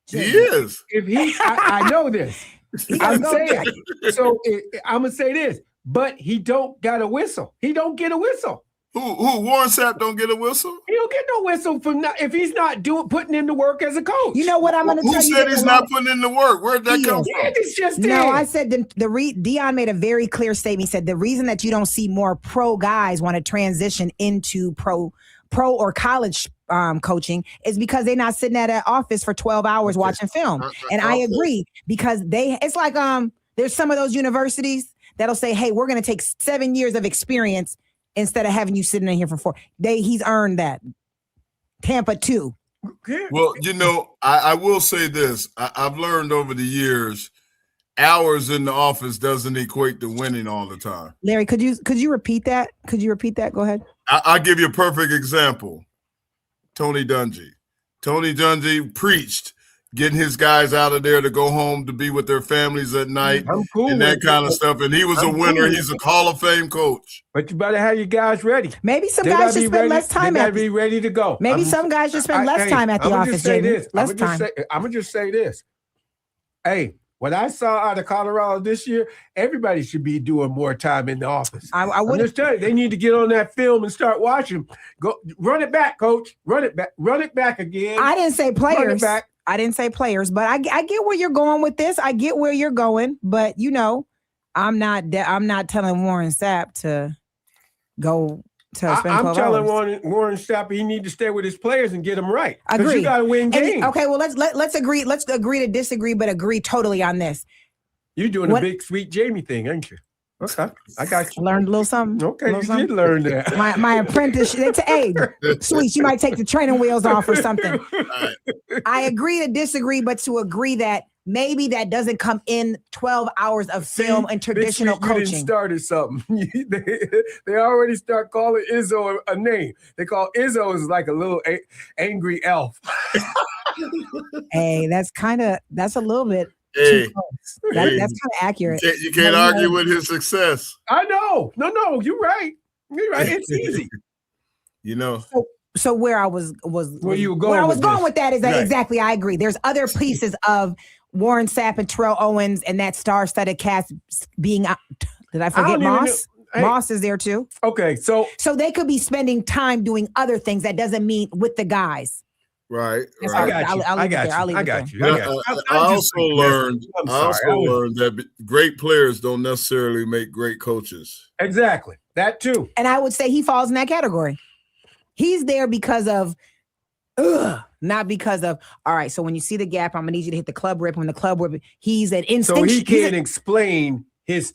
He is. If I know this. He I'm gonna go saying. So I'm gonna say this, but he don't got a whistle. He don't get a whistle. Who? Warren Sapp don't get a whistle? He don't get no whistle from if he's not putting in the work as a coach. You know what I'm gonna Who tell you? said he's not putting in the work? Where'd that He come is. from? Yeah, it's just No, it. I said Deion made a very clear statement. He said the reason that you don't see more pro guys want to transition into pro or college coaching is because they're not sitting at an office for 12 hours watching film. And I agree because it's like there's some of those universities that'll say, hey, we're going to take 7 years of experience instead of having you sitting in here for 4. He's earned that. Tampa too. Well, you know, I will say this. I've learned over the years, hours in the office doesn't equate to winning all the time. Larry, could you repeat that? Could you repeat that? Go ahead. I'll give you a perfect example. Tony Dungy. Tony Dungy preached getting his guys out of there to go home to be with their families at night I'm cool and that with kind it. of stuff. And he was I'm a winner. cool. He's a Hall of Fame coach. But you better have your guys ready. Maybe some They guys gotta should be spend ready. less time They at gotta be ready to go. Maybe some guys should spend less time at the I'ma office, just say Jamie. this. Less I'm time. gonna just say this. Hey, what I saw out of Colorado this year, everybody should be doing more time in the office. I I'm would. just telling you, they need to get on that film and start watching. Go run it back, coach. Run it back again. I didn't say Run it players. back. I didn't say players, but I get where you're going with this. I get where you're going, but I'm not telling Warren Sapp to go to spend I'm 12 telling hours. Warren Sapp he need to stay with his players and get them right. 'Cause Agree. you got to win games. Okay, well let's agree. Let's agree to disagree, but agree totally on this. You're doing What- a big sweet Jamie thing, ain't you? Okay, I got you. Learned a little something. Okay, little you something. did learn that. My apprentice, they say, hey, sweet, you might take the training wheels off or something. I agree to disagree, but to agree that maybe that doesn't come in 12 hours of film and traditional Big Sweet, you didn't coaching. started something. they already start calling Izzo a name. They call Izzo is like a little angry elf. Hey, that's a little bit Hey, too close. That's kind of accurate. you can't argue with his success. I know. No, you're right. You're right. It's easy. You know. So where I was Where you were going where I was with going this. with that is that Right. exactly I agree. There's other pieces of Warren Sapp and Terrell Owens and that star-studded cast being out. Did I forget don't even Moss? know. Hey. Moss is there too. Okay, so So they could be spending time doing other things that doesn't mean with the guys. Right. That's I all. got you. I'll I leave it got there. I'll you. leave I it got there. you. I got you. I also learned. I'm I sorry. also learned that great players don't necessarily make great coaches. Exactly. That too. And I would say he falls in that category. He's there because of, not because of, all right, so when you see the gap, I'm going to need you to hit the club rip. When the club rip, he's an instinct. So he can't explain his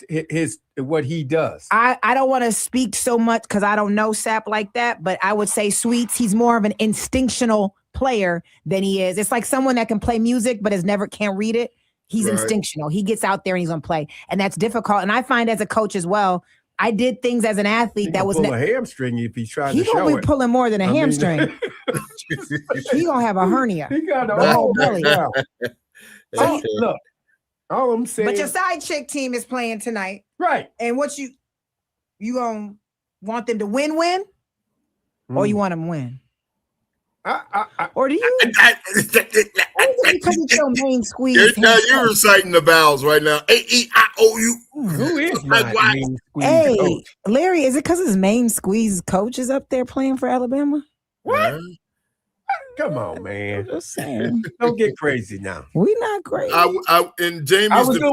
what he does. I don't want to speak so much because I don't know Sapp like that, but I would say Sweets, he's more of an instinctual player than he is. It's like someone that can play music but can't read it. He's Right. instinctual. He gets out there and he's gonna play, and that's difficult. And I find as a coach as well, I did things as an athlete that was pull a hamstring if he's trying he to show gonna be it. pulling more than a I mean- hamstring. He gonna have a hernia. He got The a whole whole belly. belly. Okay. Look, all I'm saying. But your side chick team is playing tonight, right. and what you gonna want them to win, or you want them to win, or do you? Because it's your main squeeze. Now you're reciting the vowels right now. A-E-I-O-U. Who is my main squeeze Hey, coach? Larry, is it because his main squeeze coach is up there playing for Alabama? What? Come on, man. Just saying. Don't get crazy now. We not great. In Jamie's I was gonna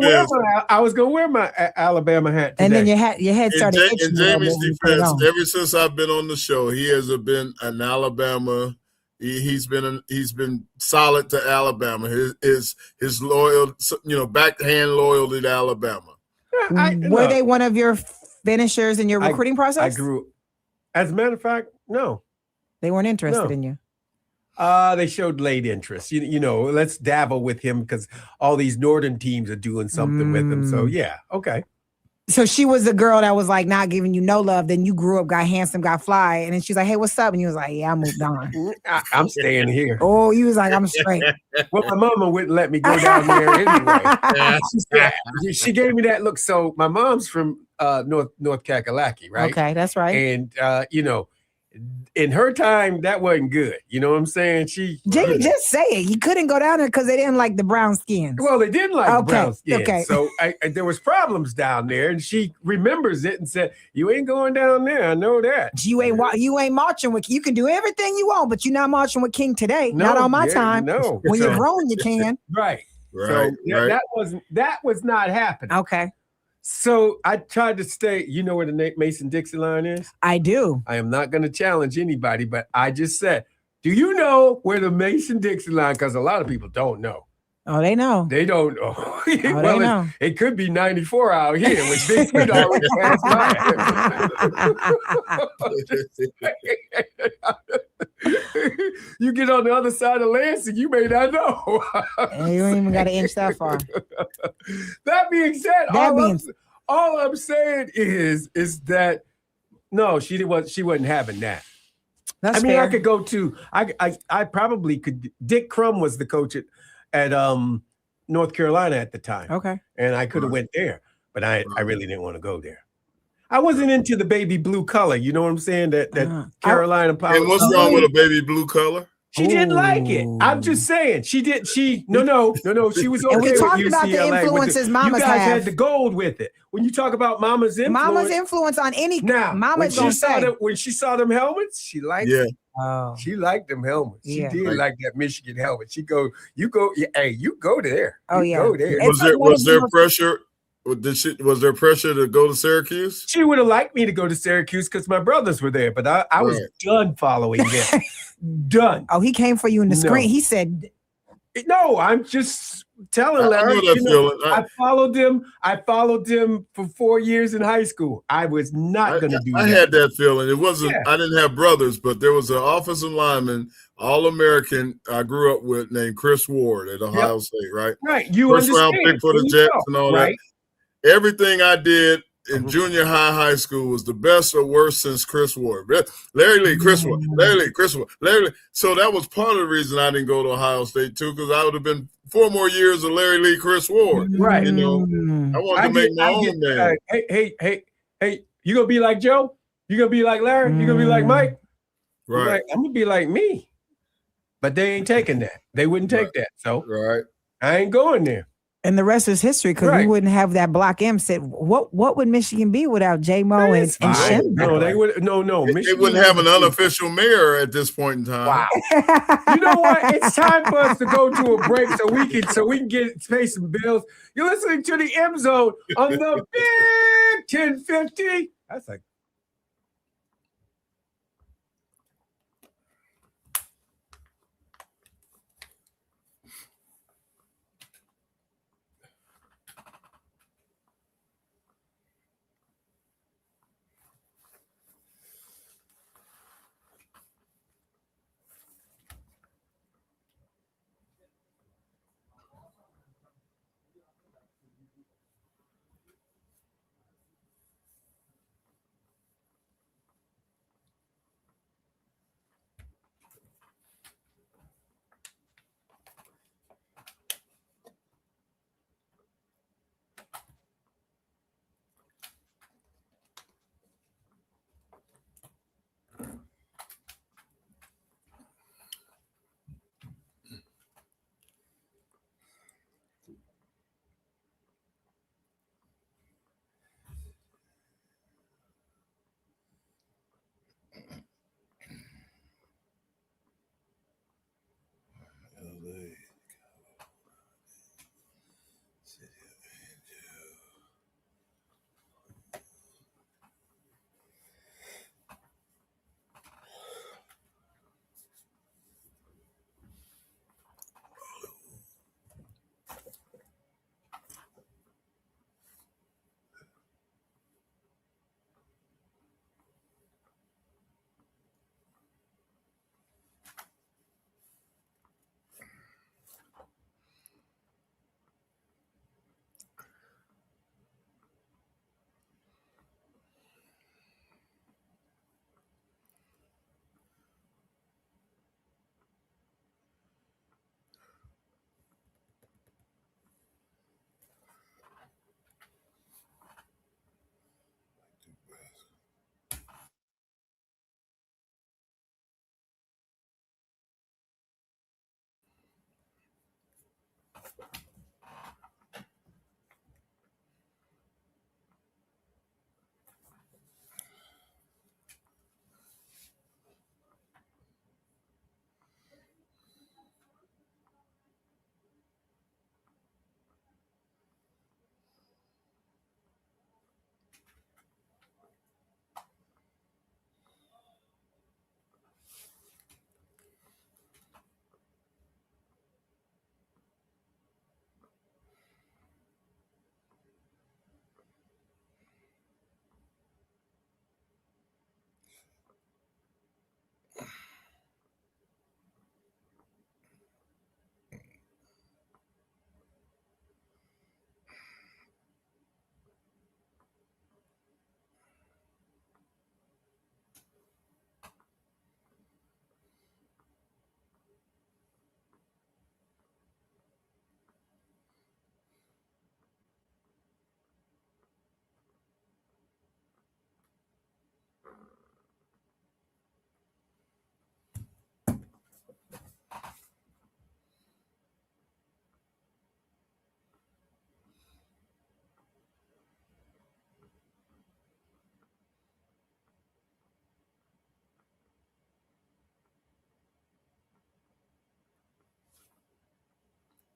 wear defense, my Alabama hat today. And then your head started in itching. a little Jamie's bit when you put it defense, on. ever since I've been on the show, he has been an Alabama. He's been solid to Alabama. His loyal, backhand loyalty to Alabama. Were they one of your finishers in your I- recruiting process? I grew. As a matter of fact, no. They weren't interested No. in you. They showed late interest. You know, let's dabble with him because all these northern teams are doing something with him. So yeah, okay. So she was the girl that was like not giving you no love. Then you grew up, got handsome, got fly, and then she's like, "Hey, what's up?" And you was like, "Yeah, I moved on." I'm staying here. Oh, you was like, "I'm straight." Well, my mama wouldn't let me go down there anyway. She gave me that look. So my mom's from North Kakalaki, right? Okay, that's right. And in her time, that wasn't good. You know what I'm saying? Jamie, just say it. You couldn't go down there because they didn't like the brown skins. Well, they didn't like the Okay, brown skin. okay. So there was problems down there, and she remembers it and said, "You ain't going down there. I know that. You ain't marching with. You can do everything you want, but you're not marching with King today. Not on my time. No. When you're So- grown, you can. right. Right, So right. that was not happening. Okay, So I tried to stay. You know where the Mason-Dixon line is? I do. I am not going to challenge anybody, but I just said, do you know where the Mason-Dixon line? Because a lot of people don't know. Oh, they know. They don't know. Oh, they know. It could be 94 out here, which Big Sweet already passed by. You get on the other side of Lansing, you may not know. You don't even got to inch that far. That being said, all I'm saying is that no, she wasn't having that. That's I mean, fair. I could go to. I probably could. Dick Crum was the coach at North Carolina at the time, Okay. and I could have went there, but I really didn't want to go there. I wasn't into the baby blue color. You know what I'm saying? That Carolina power. And what's wrong with a baby blue color? She didn't like it. I'm just saying. She did. No. She was okay And we with talked UCLA. about the influences mamas you guys have. had the gold with it. When you talk about mama's influence. Mama's influence on any. Now, Mama's gonna say. when she saw them helmets, she liked Yeah. Oh. She liked them helmets. Yeah. She did like that Michigan helmet. You go there. Oh, You yeah. go there. It's Was there like pressure? Was there pressure to go to Syracuse? She would have liked me to go to Syracuse because my brothers were there, but I was Right. done following them. Done. Oh, he came for you in the No. screen. He said, No, I'm just telling I Larry. know that feeling. I followed them for 4 years in high school. I was not going to do that. I had that feeling. It wasn't. Yeah. I didn't have brothers, but there was an offensive lineman, All-American, I grew up with named Chris Ward at Ohio State. Right. Right. You First understand. round pick for the Jets and all right? that. Everything I did in junior high school was the best or worst since Chris Ward. Larry Lee, Chris Ward, Larry Lee, Chris Ward, Larry Lee. So that was part of the reason I didn't go to Ohio State too, because I would have been 4 more years of Larry Lee, Chris Ward. Right. You know, I wanted to make my own name. Hey, you gonna be like Joe? You gonna be like Larry? You gonna be like Mike? Right. Like, I'm gonna be like me. But they ain't taking that. They wouldn't take that. So I ain't going there. And the rest is history, because we wouldn't have that Block M set. What would Michigan be without J-Mo and Shem? No, they would. No. They wouldn't have an unofficial mayor at this point in time. Wow. You know what? It's time for us to go to a break so we can pay some bills. You're listening to the M Zone on the Big 1050. That's like.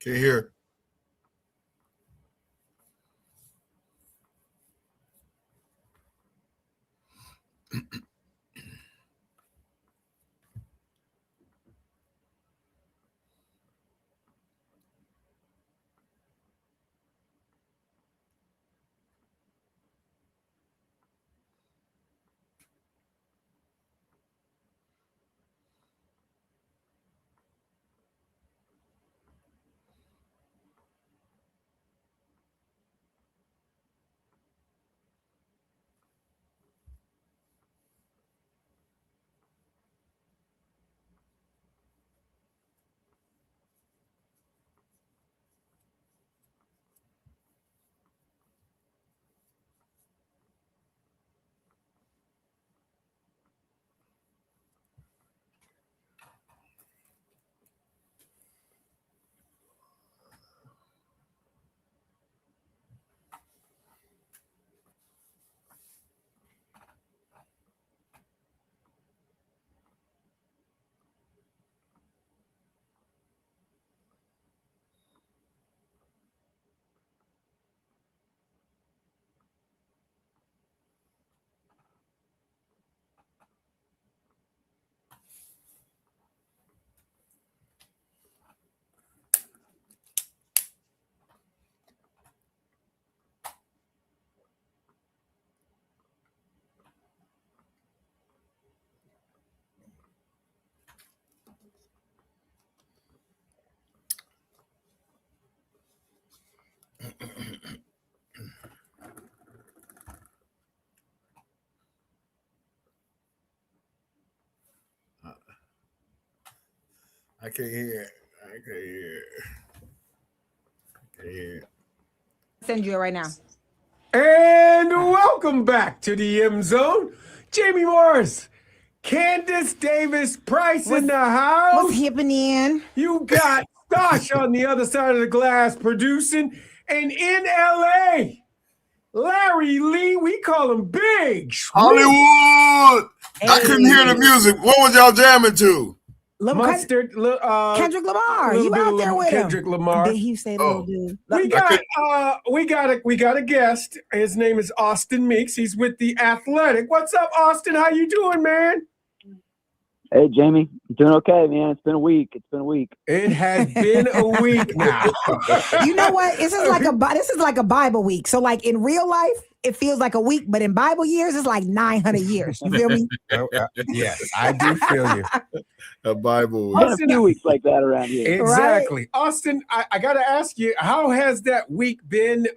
Can't hear. I can't hear it. I can't hear it. I can't hear it. Send you it right now. And welcome back to the M Zone. Jamie Morris, Candace Davis Price in the house. What's happening? You got Stosh on the other side of the glass producing. And in LA, Larry Lee, we call him Big Hollywood. I couldn't hear the music. What was y'all jamming to? Mustard. Kendrick Lamar. You out there with Kendrick him? Lamar. Did he say little dude? We got a guest. His name is Austin Meeks. He's with The Athletic. What's up, Austin? How you doing, man? Hey, Jamie. Doing okay, man. It's been a week. It has been a week now. You know what? This is like a Bible week. So like in real life, it feels like a week, but in Bible years, it's like 900 years. You feel me? Yes, I do feel you. A Bible. Been a few weeks like that around here. Exactly. Right? Austin, I got to ask you, how has that week been?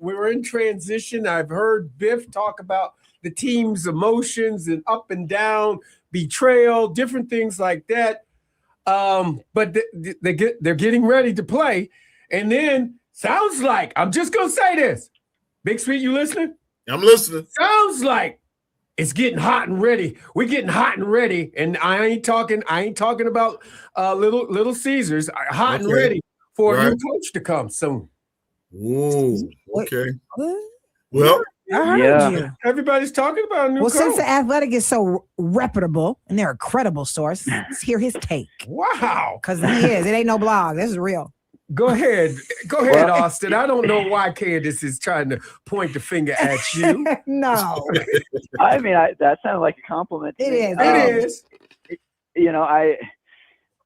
We're in transition. I've heard Biff talk about the team's emotions and up and down, betrayal, different things like that. But they're getting ready to play. And then sounds like, I'm just going to say this. Big Sweet, you listening? I'm listening. Sounds like it's getting hot and ready. We're getting hot and ready. And I ain't talking about little Caesars. Hot and ready for a new coach to come soon. Whoa. Okay. What? Well, I heard you. Everybody's talking about a new coach. Since The Athletic is so reputable and they're a credible source, let's hear his take. Wow. Because he is. It ain't no blog. This is real. Go ahead, Austin. I don't know why Candace is trying to point the finger at you. No. I mean, that sounds like a compliment. It is. It is. You know,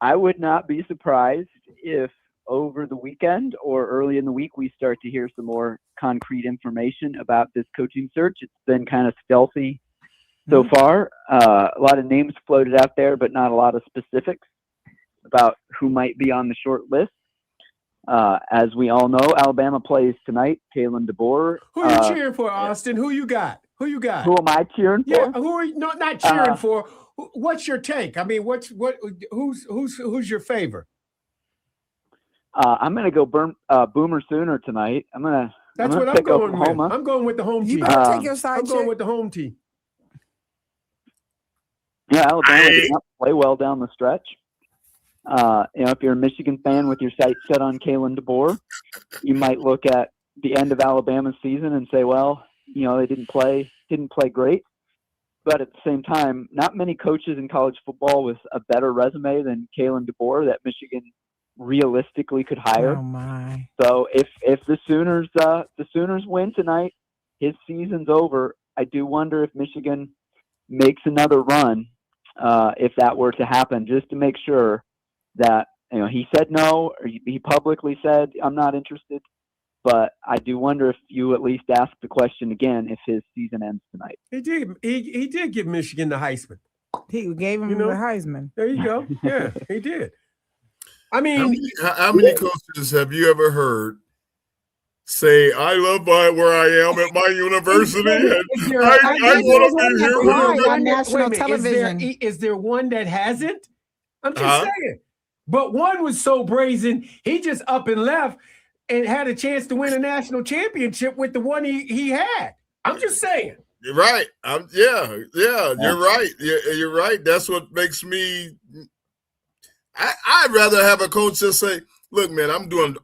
I would not be surprised if over the weekend or early in the week we start to hear some more concrete information about this coaching search. It's been kind of stealthy so far. A lot of names floated out there, but not a lot of specifics about who might be on the short list. As we all know, Alabama plays tonight. Kalen DeBoer. Who are you cheering for, Austin? Who you got? Who am I cheering for? Yeah, who are you? No, not cheering for. What's your take? I mean, who's your favorite? I'm gonna go Boomer Sooner tonight. That's what I'm going with. I'm going with the home team. You better take your side. I'm going with the home team. Yeah, Alabama did not play well down the stretch. If you're a Michigan fan with your sights set on Kalen DeBoer, you might look at the end of Alabama's season and say, well, they didn't play great. But at the same time, not many coaches in college football with a better resume than Kalen DeBoer that Michigan realistically could hire. Oh my! So if the Sooners win tonight, his season's over. I do wonder if Michigan makes another run, if that were to happen, just to make sure that he said no, or he publicly said I'm not interested. But I do wonder if you at least ask the question again if his season ends tonight. He did. He did give Michigan the Heisman. He gave him the Heisman. There you go. Yeah, he did. I mean, how many coaches have you ever heard say, "I love where I am at my university, and I want to be here"? On national television. Is there one that hasn't? I'm just saying. But one was so brazen, he just up and left and had a chance to win a national championship with the one he had. I'm just saying. You're right. You're right. You're right. That's what makes me. I'd rather have a coach just say, "Look, man,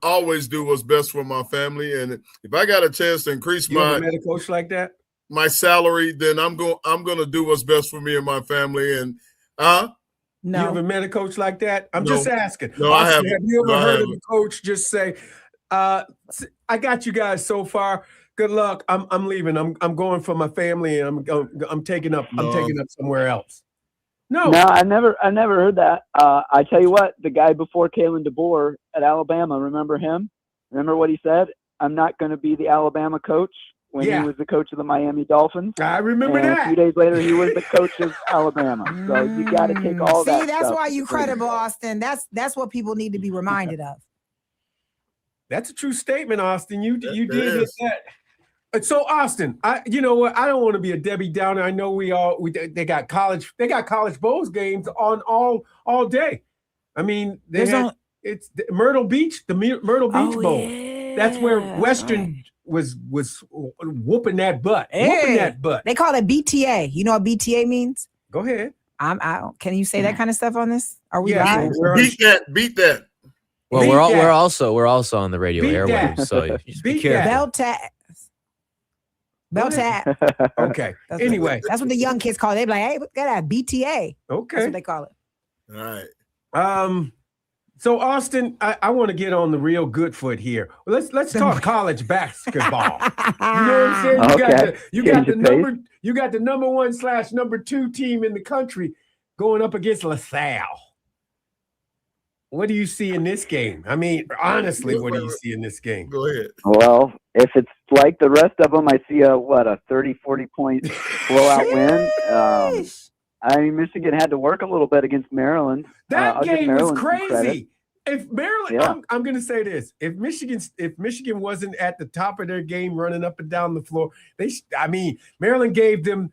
always do what's best for my family, and if I got a chance to increase you ever met a coach like that? My salary, then I'm going to do what's best for me and my family." And no, you ever met a coach like that? I'm just asking. No, I haven't. Have you ever heard of a coach just say, "I got you guys so far. Good luck. I'm leaving. I'm going for my family, and I'm taking up somewhere else." No, I never heard that. I tell you what, the guy before Kalen DeBoer at Alabama, remember him? Remember what he said? "I'm not going to be the Alabama coach." When he was the coach of the Miami Dolphins. I remember that. A few days later, he was the coach of Alabama. So you got to take all that. See, that's why you credible, Austin. That's what people need to be reminded of. That's a true statement, Austin. You did hit that. So, Austin, you know what? I don't want to be a Debbie Downer. I know they got college Bowls games on all day. I mean, There's only- it's the Myrtle Beach, the Myrtle Beach Bowl. yeah. That's where Western was whooping that butt. Whooping Hey. that butt. They call it BTA. You know what BTA means? Go ahead. Can you say that kind of stuff on this? Are we Yeah, live? we're on- Beat that. Well, Beat we're that. also on the radio Beat airwaves, that. so you just be Beat careful. that. Bell tap. Okay. That's Anyway. that's what the young kids call it. They be like, hey, we got a BTA. That's Okay. what they call it. All right. So Austin, I want to get on the real good foot here. Let's talk college basketball. You know what I'm saying? Okay. You got Change the number 1/number 2 team in the country going up against LaSalle. What do you see in this game? I mean, honestly, what do you see in this game? Go ahead. Well, if it's like the rest of them, I see a 30, 40 point blowout win. Sheesh. I mean, Michigan had to work a little bit against Maryland. That I'll give game was Maryland some credit. crazy. If Maryland, Yeah. I'm going to say this: if Michigan wasn't at the top of their game, running up and down the floor, Maryland gave them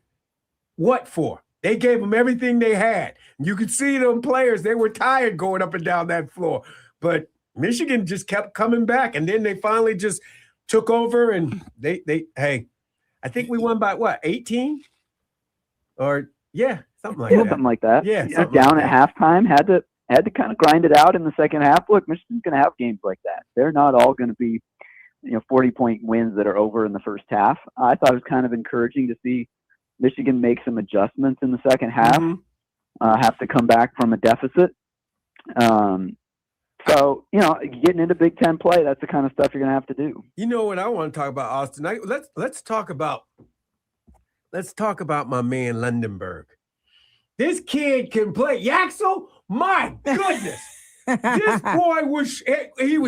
what for? They gave them everything they had. You could see them players; they were tired going up and down that floor. But Michigan just kept coming back, and then they finally just took over. And they hey, I think we won by what, 18? Or something like that. Something like that. Yeah, You know, something down like at halftime, had to kind of grind it out in the second half. Look, Michigan's going to have games like that. They're not all going to be, 40-point wins that are over in the first half. I thought it was kind of encouraging to see Michigan make some adjustments in the second half. Mhm. Have to come back from a deficit. So getting into Big Ten play, that's the kind of stuff you're going to have to do. You know what I want to talk about, Austin? Let's talk about my man Lundenberg. This kid can play. Yaxel, my goodness. This boy was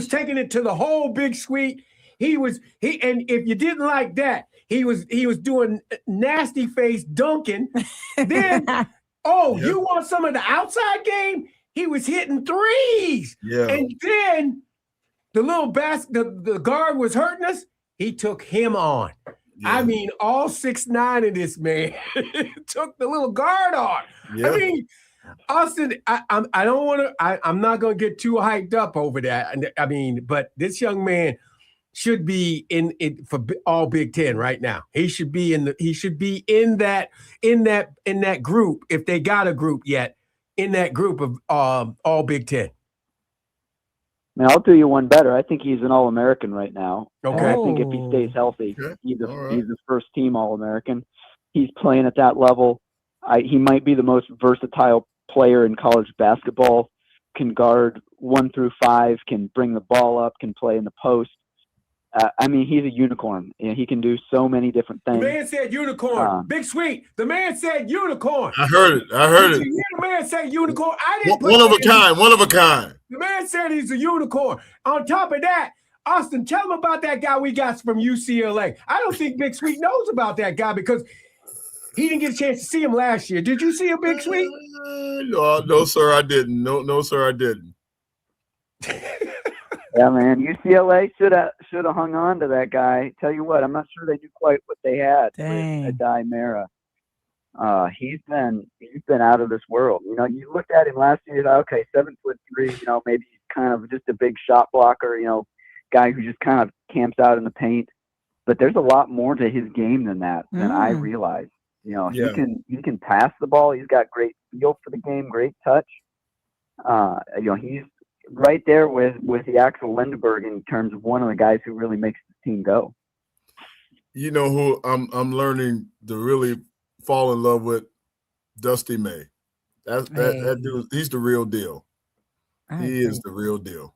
taking it to the whole big suite. And if you didn't like that, he was doing nasty face dunking. Then you want some of the outside game? He was hitting threes. Yeah. And then the little the guard was hurting us. He took him on. Yeah. I mean, all 6'9" of this man took the little guard on. Yeah. I mean, Austin, I'm not gonna get too hyped up over that. I mean, but this young man should be in it for all Big Ten right now. He should be in that group, if they got a group yet, in that group of all Big Ten. Now, I'll do you one better. I think he's an All-American right now. Okay. I think if he stays healthy, Okay. he's All right. a first-team All-American. He's playing at that level. He might be the most versatile player in college basketball. Can guard 1 through 5, can bring the ball up, can play in the post. He's a unicorn. He can do so many different The things. man said unicorn. Big Sweet. The man said unicorn. I heard it. Did you hear the man say unicorn? I didn't put One of a that in. kind. One of a kind. The man said he's a unicorn. On top of that, Austin, tell him about that guy we got from UCLA. I don't think Big Sweet knows about that guy because he didn't get a chance to see him last year. Did you see him, Big Sweet? No, sir, I didn't. No, sir, I didn't. Yeah, man. UCLA should have hung on to that guy. Tell you what, I'm not sure they knew quite what they had Dang. with Adai Mera. He's been out of this world. You looked at him last year. Okay, 7'3". Maybe he's kind of just a big shot blocker. Guy who just kind of camps out in the paint. But there's a lot more to his game than that than I realized. Yeah. He can pass the ball. He's got great feel for the game, great touch. He's right there with the Axel Lindenberg in terms of one of the guys who really makes the team go. You know who I'm learning to really fall in love with? Dusty May. That dude, he's the real deal. He is the real deal.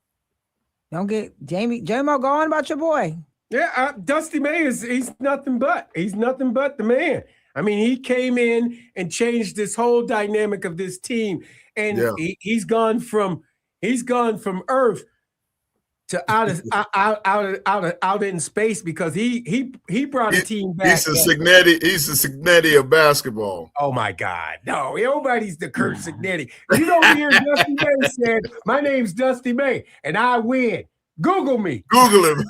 Don't get Jamie. Go on about your boy. Yeah, Dusty May he's nothing but the man. I mean, he came in and changed this whole dynamic of this team, and he's gone from Earth to out in space because he brought a team back. He's a Signetti of basketball. Oh my God, no! Nobody's the Kurt Signetti. You don't hear Dusty May said, "My name's Dusty May, and I win." Google me. Google him.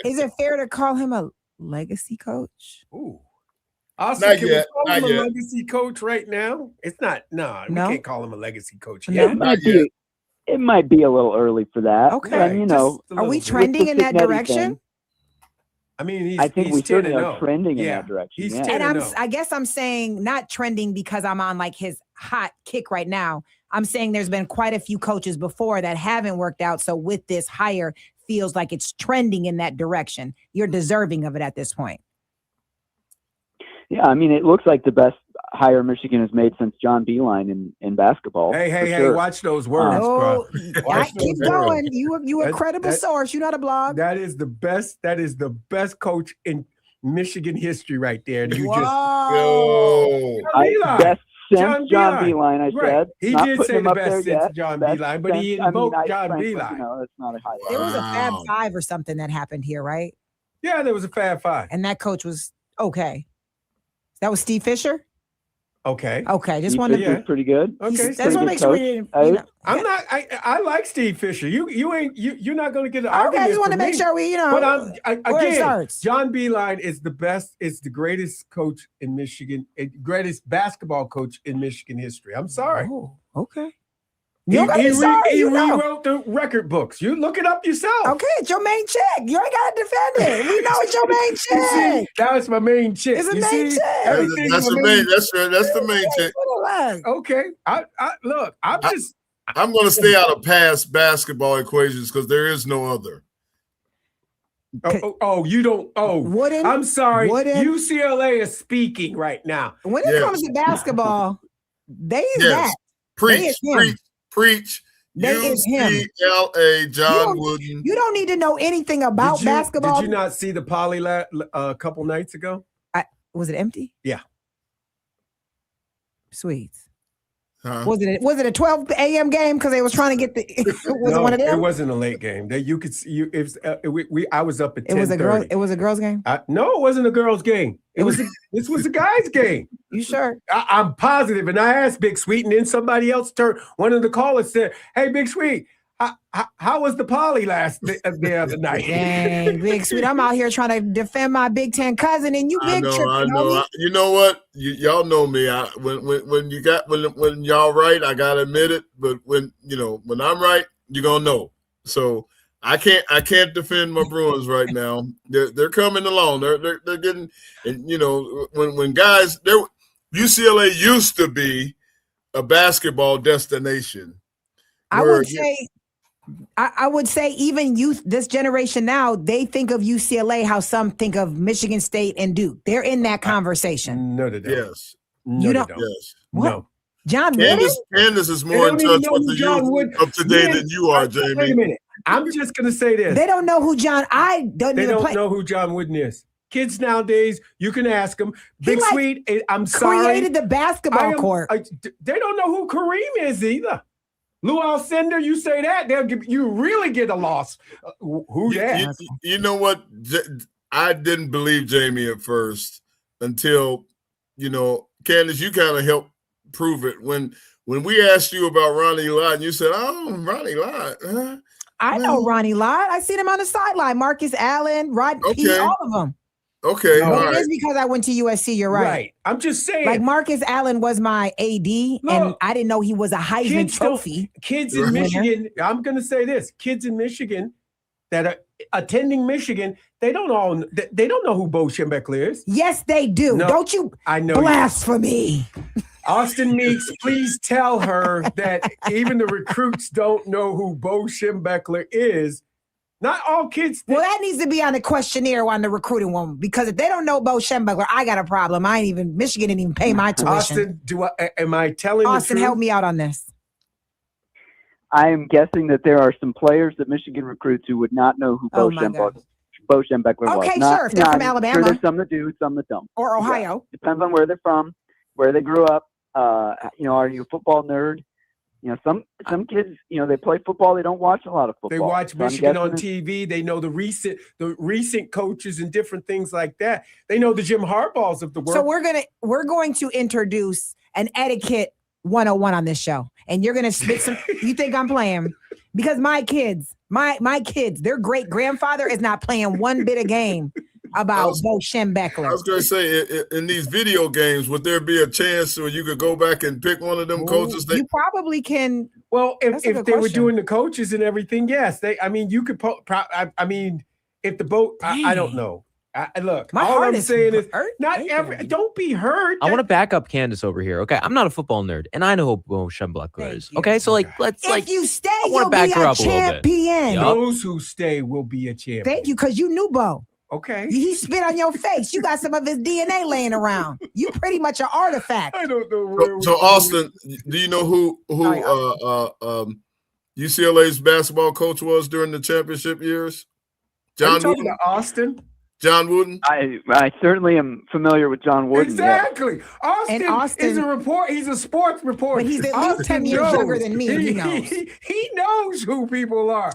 Is it fair to call him a legacy coach? Ooh. Also, Not can yet, we call him not a yet. legacy coach right now? It's not. No, No? we can't call him a legacy coach No? yet. It Not might yet. be. It might be a little early for that. Okay. And you know, just a Are we little bit. trending in that Signetti direction? thing, I mean, I think we he's 10 certainly and are 0. trending in Yeah, that direction. he's Yeah. 10 And and 0. I guess I'm saying not trending because I'm on like his hot kick right now. I'm saying there's been quite a few coaches before that haven't worked out. So with this hire, feels like it's trending in that direction. You're deserving of it at this point. Yeah, I mean, it looks like the best hire Michigan has made since John Beilein in basketball. Hey, for hey, hey! sure. Watch those words, bro. Oh, Watch keep those going. words. You a That- credible that- source. You're not a blog. That is the best. That is the best coach in Michigan history, right there. You Whoa. Yo. Beilein. Best since John John Beilein. Beilein, I Right. said. He Not did putting say him the up there best since yet. John Best Beilein, but he since- I mean, invoked John frankly, Beilein. You know, that's not a high. There was a Fab Wow. Five or something that happened here, right? Yeah, there was a Fab Five. And that coach was okay. That was Steve Fisher. Okay. Okay, just Steve wanted Fisher to. yeah. was pretty good. Okay. That's pretty what good makes sure we coach. didn't. I- You know, I'm not. I like Steve Fisher. You're not going to get an okay, argument. I just want to from make me. sure we, But where it again, starts. John Beilein is the best. Is the greatest coach in Michigan. Greatest basketball coach in Michigan history. I'm sorry. Oh, okay. You don't gotta be He sorry. You know. rewrote the record books. You look it up yourself. Okay, it's your main check. You ain't gotta defend it. We know it's your main You see, check. that was my main chick. It's a You main see? check. Everything's That's my the main. That's the main check. Okay. I look. I'm just. I'm going to stay out of past basketball equations because there is no other. Oh, you don't. Oh, Wooden. I'm sorry. Wooden. UCLA is speaking right now. When it Yes. comes to basketball, they is Yes. that. Preach, is him. preach. They is him. UCLA, John don't- Wooden. You don't need to know anything about Did you, basketball. Did you not see the Poly a couple nights ago? Was it empty? Yeah. Sweet. Huh? Was it a 12 a.m. game because they was trying to get the? Was it one of them? It wasn't a late game. That you could see. I was up at 10:30. It was a girl. It was a girls' game. No, it wasn't a girls' game. This was a guys' game. You sure? I'm positive. And I asked Big Sweet, and then somebody else turned. One of the callers said, "Hey, Big Sweet, how was the Poly the other night?" Dang, Big Sweet. I'm out here trying to defend my Big Ten cousin, and you I big know. tripping I on know. me. You know what? Y'all know me. When y'all right, I gotta admit it. But when I'm right, you're gonna know. So I can't defend my Bruins right now. They're coming along. They're getting, and when guys, UCLA used to be a basketball destination. I would say even youth, this generation now, they think of UCLA how some think of Michigan State and Duke. They're in that conversation. No, they don't. Yes. No, You they don't- Yes. What? No. John Wooden? Candace is They more in don't even touch know with who the John youth Wood- of today Man, than you are, Wait a Jamie. minute. I'm just gonna say this. They don't know who John. I don't They even don't play. know who John Wooden is. Kids nowadays, you can ask them. Big like, Sweet, I'm sorry. Created the basketball court. They don't know who Kareem is either. Lou Alcindor, you say that, you really get a loss. Who that? You know what? I didn't believe Jamie at first until, Candace, you kind of helped prove it. When we asked you about Ronnie Lott, and you said, "Oh, Ronnie Lott." Huh? I know Ronnie Lott. I seen him on the sideline. Marcus Allen, Rod P, Okay. all of them. Okay, No. all It right. is because I went to USC. You're right. I'm just saying. Like Marcus Allen was my AD, and Look, I didn't know he was a Heisman kids don't- Trophy. kids in Right. Michigan, I'm going to say this: kids in Michigan that are attending Michigan, they don't know who Bo Schembechler is. Yes, they do. No, Don't you I know. blasphemy? Austin Meeks, please tell her that even the recruits don't know who Bo Schembechler is. Not all kids. Well, that needs to be on the questionnaire on the recruiting one because if they don't know Bo Schembechler, I got a problem. Michigan didn't even pay my tuition. Austin, am I telling Austin, the truth? help me out on this. I am guessing that there are some players that Michigan recruits who would not know who Oh Bo my God. Schembechler was. Okay, Not- sure, if they're from I'm sure Alabama. there's some that do, some that don't. Or Ohio. Depends on where they're from, where they grew up. Are you a football nerd? Some kids, they play football. They don't watch a lot of football. They watch So I'm Michigan on guessing TV. They know the recent coaches and different things like that. They know the Jim Harbaughs of the world. So we're going to introduce an etiquette 101 on this show. And you're gonna spit some you think I'm playing? Because my kids, their great grandfather is not playing one bit of game about was- Bo I Schembechler. was going to say, in these video games, would there be a chance where you could go back and pick one of them coaches? You probably can. Well, That's a if good they were question. doing the coaches and everything, yes. I mean, you could. I mean, if the boat, I don't Dang. know. Look, My all heart I'm is saying is, hurt. not every. Don't be hurt. I want to back up Candace over here. Okay, I'm not a football nerd, and I know who Bo Schembechler Thank is. you. Okay, so like, let's If like, you stay, I wanna you'll back be her a up a little bit. champion. Yup. Those who stay will be a champion. Thank you, because you knew Bo. Okay. He spit on your face. You got some of his DNA laying around. You pretty much an artifact. I don't know where. So Austin, do you know who UCLA's basketball coach was during the championship years? Are you John talking Wooden. to Austin? John Wooden. I certainly am familiar with John Wooden. yeah. Exactly. Austin, Austin- is a report. He's a sports reporter. But he's at least Austin 10 years knows. younger than me. He knows. He knows who people are.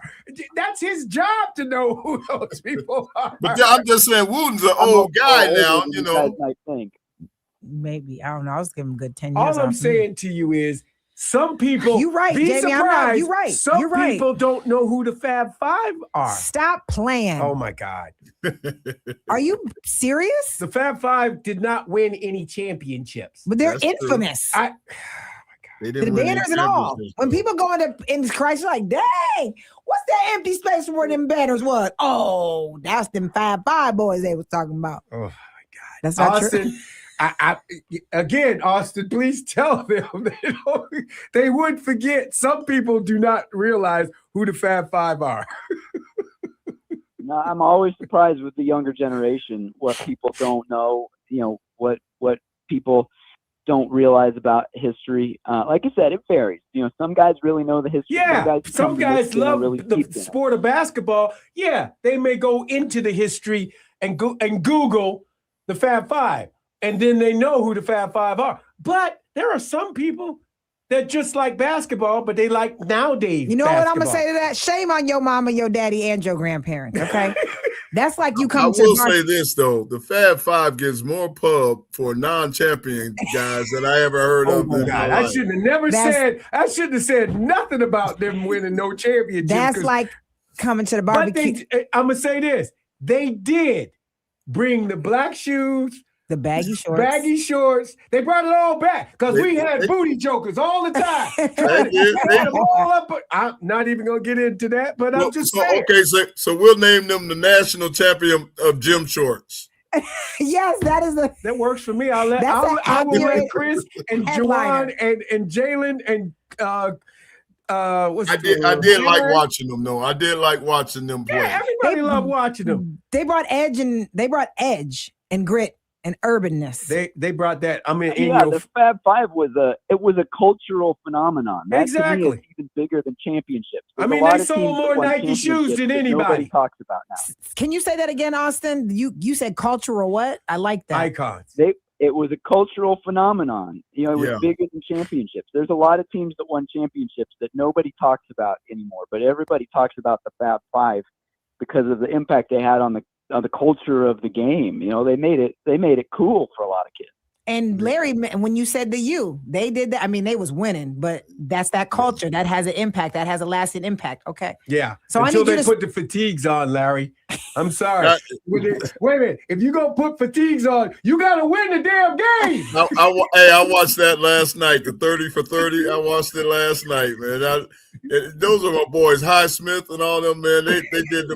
That's his job to know who those people are. But I'm just saying, Wooden's an I'm old guy older now. than You guys know, might think. Maybe. I don't know. I was giving him a good 10 years. All I'm off me. saying to you is, some people. You right, be Jamie, I'm not- surprised. you right, Some you're right. people don't know who the Fab Five are. Stop playing. Oh my God. Are you serious? The Fab Five did not win any championships. But they're That's true. infamous. they The didn't win any banners and all. championships, When though. people go into Christ, you're like, dang, what's that empty space where them banners was? Oh, that's them 5-5 boys they was talking about. Oh my God. That's not true. Austin, again, Austin, please tell them they would forget. Some people do not realize who the Fab Five are. No, I'm always surprised with the younger generation what people don't know. You know what people don't realize about history. Like I said, it varies. You know, some guys really know the history. Yeah, some come to guys Michigan and love really the deep in it. sport of basketball. Yeah, they may go into the history and go and Google the Fab Five, and then they know who the Fab Five are. But there are some people that just like basketball, but they like nowadays. You know what I'm gonna basketball. say to that? Shame on your mama, your daddy, and your grandparents. Okay, that's like you I come will to. say this though: the Fab Five gives more pub for non-champion guys than I ever heard Oh of. my in God! my I life. shouldn't have never That's- said. I shouldn't have said nothing about them winning no championships. That's 'cause- like coming to the But barbecue. I'm gonna say this: they did bring the black shoes, The baggy shorts. baggy shorts. They brought it all back because we had They- booty jokers all the time. They did. They had them all up. I'm not even gonna get into that, but I'm Well, just so, saying. okay, so we'll name them the national champion of gym shorts. Yes, that is the. That works for me. I will an let accurate Chris and headliner. Juwan and Jalen and what's I did like watching them though. I did like watching them play. Yeah, everybody They- loved watching them. They brought edge and grit and urbanness. They brought that. I mean, in Yeah, your the Fab Five was a cultural phenomenon. That to me Exactly. is even bigger than championships. I There's a mean, lot they of sold teams that more won Nike shoes championships than that anybody. Nobody talks about now. Can you say that again, Austin? You said cultural what? I like that. icons. It was a cultural phenomenon. You know, it was Yeah. bigger than championships. There's a lot of teams that won championships that nobody talks about anymore, but everybody talks about the Fab Five because of the impact they had on the culture of the game. You know, they made it cool for a lot of kids. And Larry, when you said the U, they did that. I mean, they was winning, but that's that culture that has an impact, that has a lasting impact. Okay. Yeah. So I Until need you they to- put the fatigues on, Larry. I'm sorry. Right. Wait a minute. If you gonna put fatigues on, you gotta win the damn game. I watched that last night, the 30 for 30. I watched it last night, man. Those are my boys, Highsmith and all them, man. They did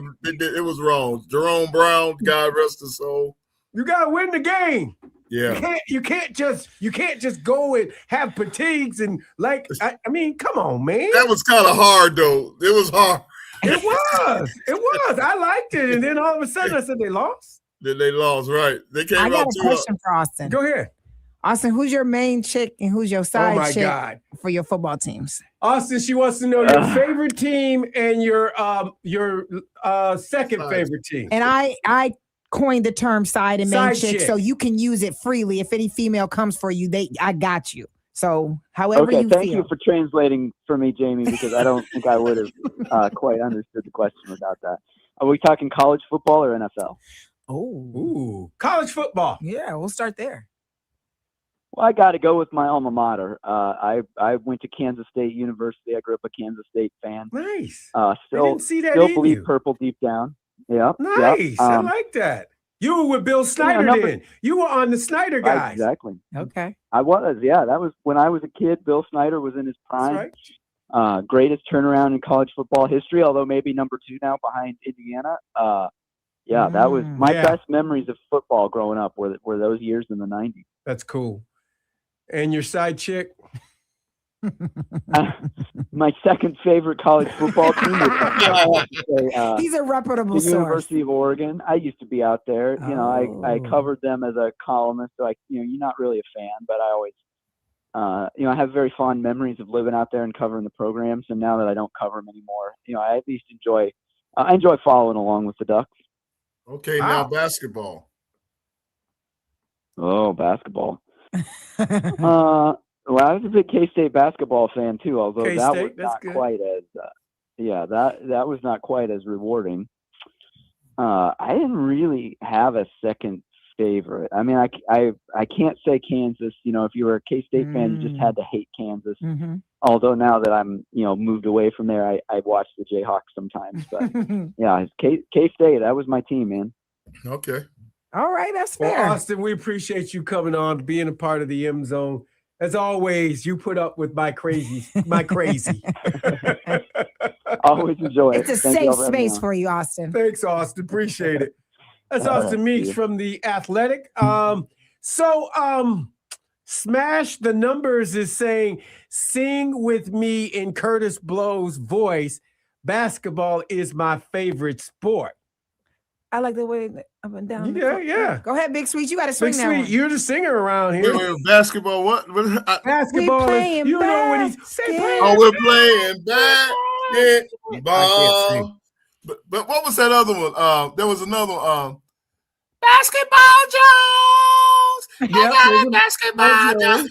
it was wrong. Jerome Brown, God rest his soul. You gotta win the game. Yeah. You can't just go and have fatigues and I mean, come on, man. That was kind of hard though. It was hard. It was. I liked it, and then all of a sudden I said they lost. Then they lost, right? They came I got out a 2-0. question for Austin. Go ahead. Austin, who's your main chick and who's your side Oh my chick God. for your football teams? Austin, she wants to know your favorite team and your second Side. favorite team. And I coined the term side and main Side chick, chick. so you can use it freely. If any female comes for you, I got you. So however Okay, you thank feel. you for translating for me, Jamie, because I don't think I would have quite understood the question without that. Are we talking college football or NFL? Oh, Ooh, college football. yeah, we'll start there. Well, I got to go with my alma mater. I went to Kansas State University. I grew up a Kansas State fan. Nice. Still I didn't see that still in believe you. purple deep down. Yep. Nice. Yep. I like that. You were with Bill Snyder number- then. You were on the Snyder guys. Exactly. Okay. I was. Yeah, that was when I was a kid. Bill Snyder was in his That's prime. right. Greatest turnaround in college football history, although maybe number 2 now behind Indiana. Yeah, that was my Yeah. best memories of football growing up were those years in the 90s. That's cool. And your side chick? My second favorite college football team was I have to say, He's a reputable the source. University of Oregon. I used to be out there. You know, I Oh. covered them as a columnist, so you're not really a fan, but I always, I have very fond memories of living out there and covering the programs. And now that I don't cover them anymore, I at least enjoy following along with the Ducks. Okay, Wow. now basketball. Oh, basketball. Well, I was a big K-State basketball fan too, although that was K-State, that's not good. quite as, that was not quite as rewarding. I didn't really have a second favorite. I mean, I can't say Kansas. If you were a K-State fan, you just had to hate Kansas. Mhm. Although now that I'm, moved away from there, I watch the Jayhawks sometimes. But yeah, K-State, that was my team, man. Okay. All right, that's Well, fair. Austin, we appreciate you coming on, being a part of the M Zone. As always, you put up with my crazy. Always enjoy it. It's a Thank you all safe for having me space on. for you, Austin. Thanks, Austin. Appreciate it. That's All Austin right, Meeks see ya. from The Athletic. Smash the Numbers is saying, sing with me in Curtis Blow's voice. Basketball is my favorite sport. I like the way up and down. the Yeah, court. yeah. Go ahead, Big Sweet. You got to swing Big that Sweet, one. you're the singer around Wait, here. wait, basketball. What? Basketball is, playing you know when he's Oh, we're playing basketball. But what was that other one? There was another one. Basketball Jones. Yeah, I got it, basketball Jones.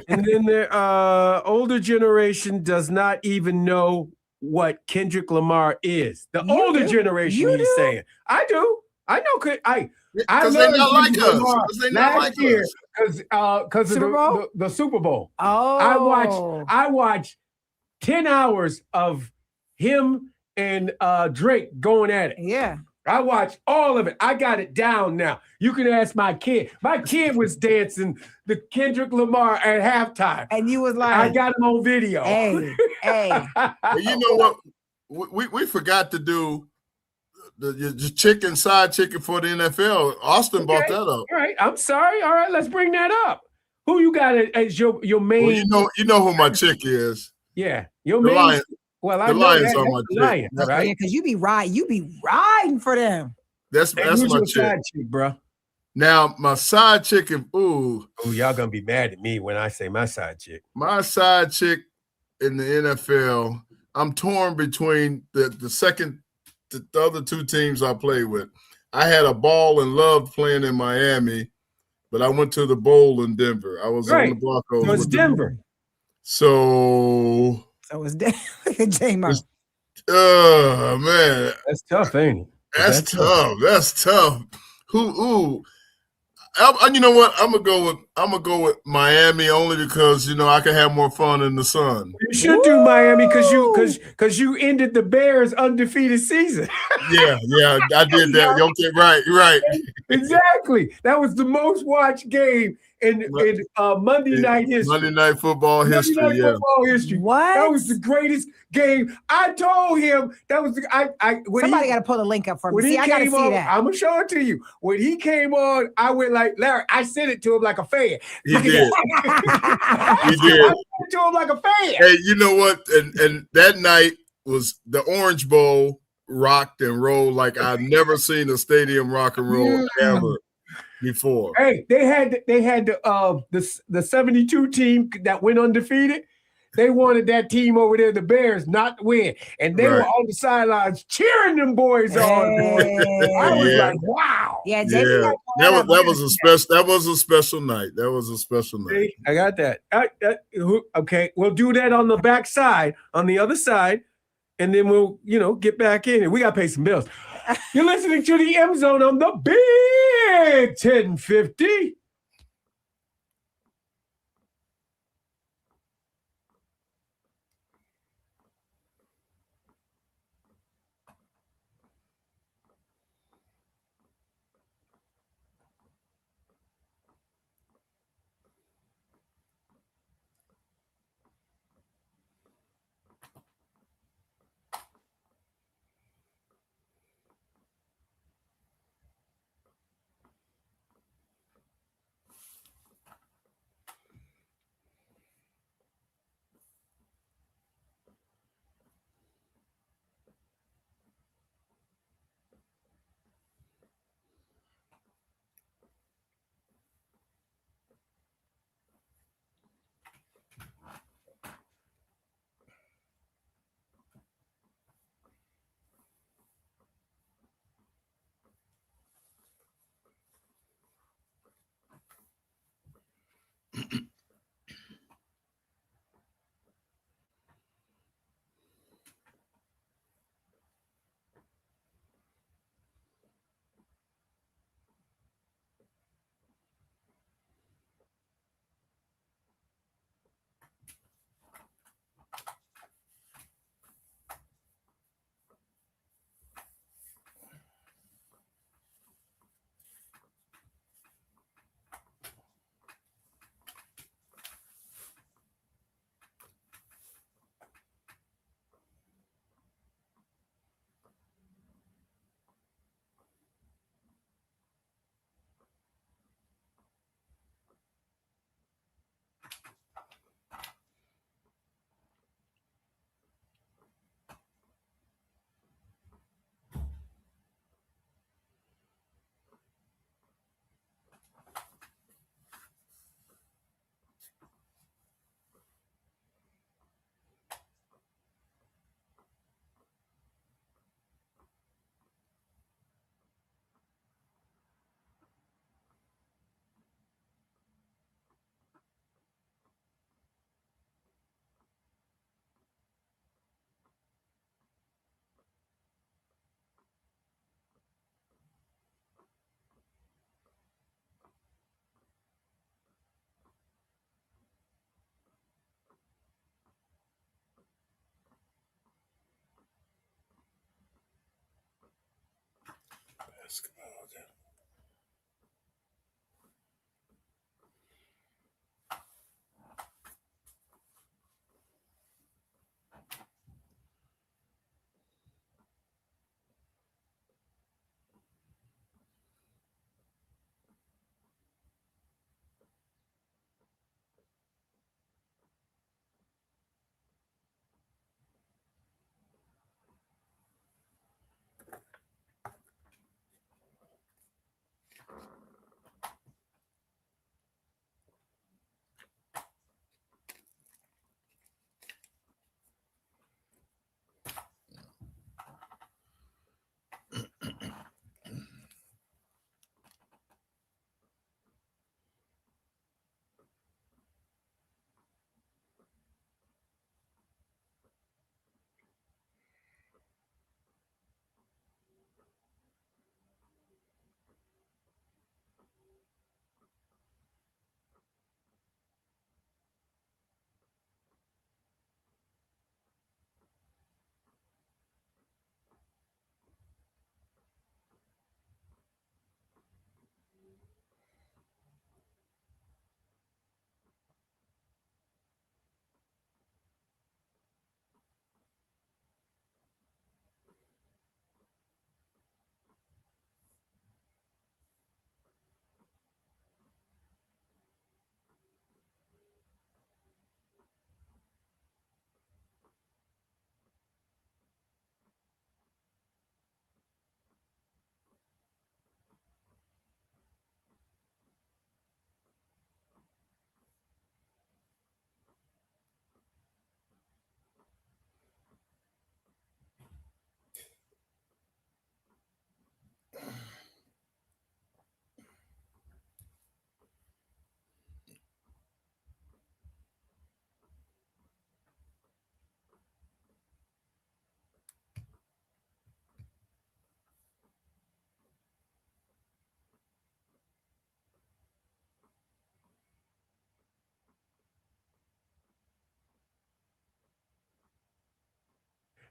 And then the older generation does not even know what Kendrick Lamar is. The You older do. generation, You he's do. saying. I do. I know. I Because they learned not like Kendrick us. Lamar 'Cause they not last like year us. because of Super Bowl? the Super Bowl. Oh. I watched 10 hours of him and Drake going at it. Yeah. I watched all of it. I got it down now. You can ask my kid. My kid was dancing the Kendrick Lamar at halftime. And you was like, I got him on video. hey. Well, you know what? We forgot to do the side chicken for the NFL. Austin brought Okay. that up. All right. I'm sorry. All right. Let's bring that up. Who you got as your main? Well, you know who my chick is. Yeah. Your The main. Lions. Well, I The know Lions that. are That's my the chick. Lions, That's- right? Yeah, because you be riding for them. That's And who's my your chick. side chick, bro? Now my side chicken. Ooh, Oh, y'all gonna be mad at me when I say my side chick. my side chick in the NFL. I'm torn between the other two teams I play with. I had a ball and loved playing in Miami, but I went to the bowl in Denver. I was Right. on the Broncos. So it's with the- Denver. So, So it's look at J-Mo. man, That's tough, ain't it? that's tough. That's tough. You know what? I'm gonna go with Miami only because I can have more fun in the sun. You should do Miami because you ended the Bears' undefeated season. Yeah, I did that. Okay, right. Exactly. That was the most watched game in Monday night history. Monday Night Football history. Monday Night Yeah. Football history. What? That was the greatest game. I told him that was Somebody got to pull the link up for me. when See, he I got to came see on, that. I'm gonna show it to you. When he came on, I went like Larry. I sent it to him like a fan. He did. He did. I sent it to him like a fan. Hey, you know what? And that night was the Orange Bowl rocked and rolled like I've never seen a stadium rock and roll ever before. Hey, they had the 72 team that went undefeated. They wanted that team over there, the Bears, not to win, and they were Right. on the sidelines cheering them boys on. Boy. I was Yeah. like, wow. Yeah, Yeah, JP. that was a special. That was a special night. That was a special night. See, I got that. Okay, we'll do that on the back side, on the other side, and then we'll get back in. And we got to pay some bills. You're listening to the M Zone on the Big 1050.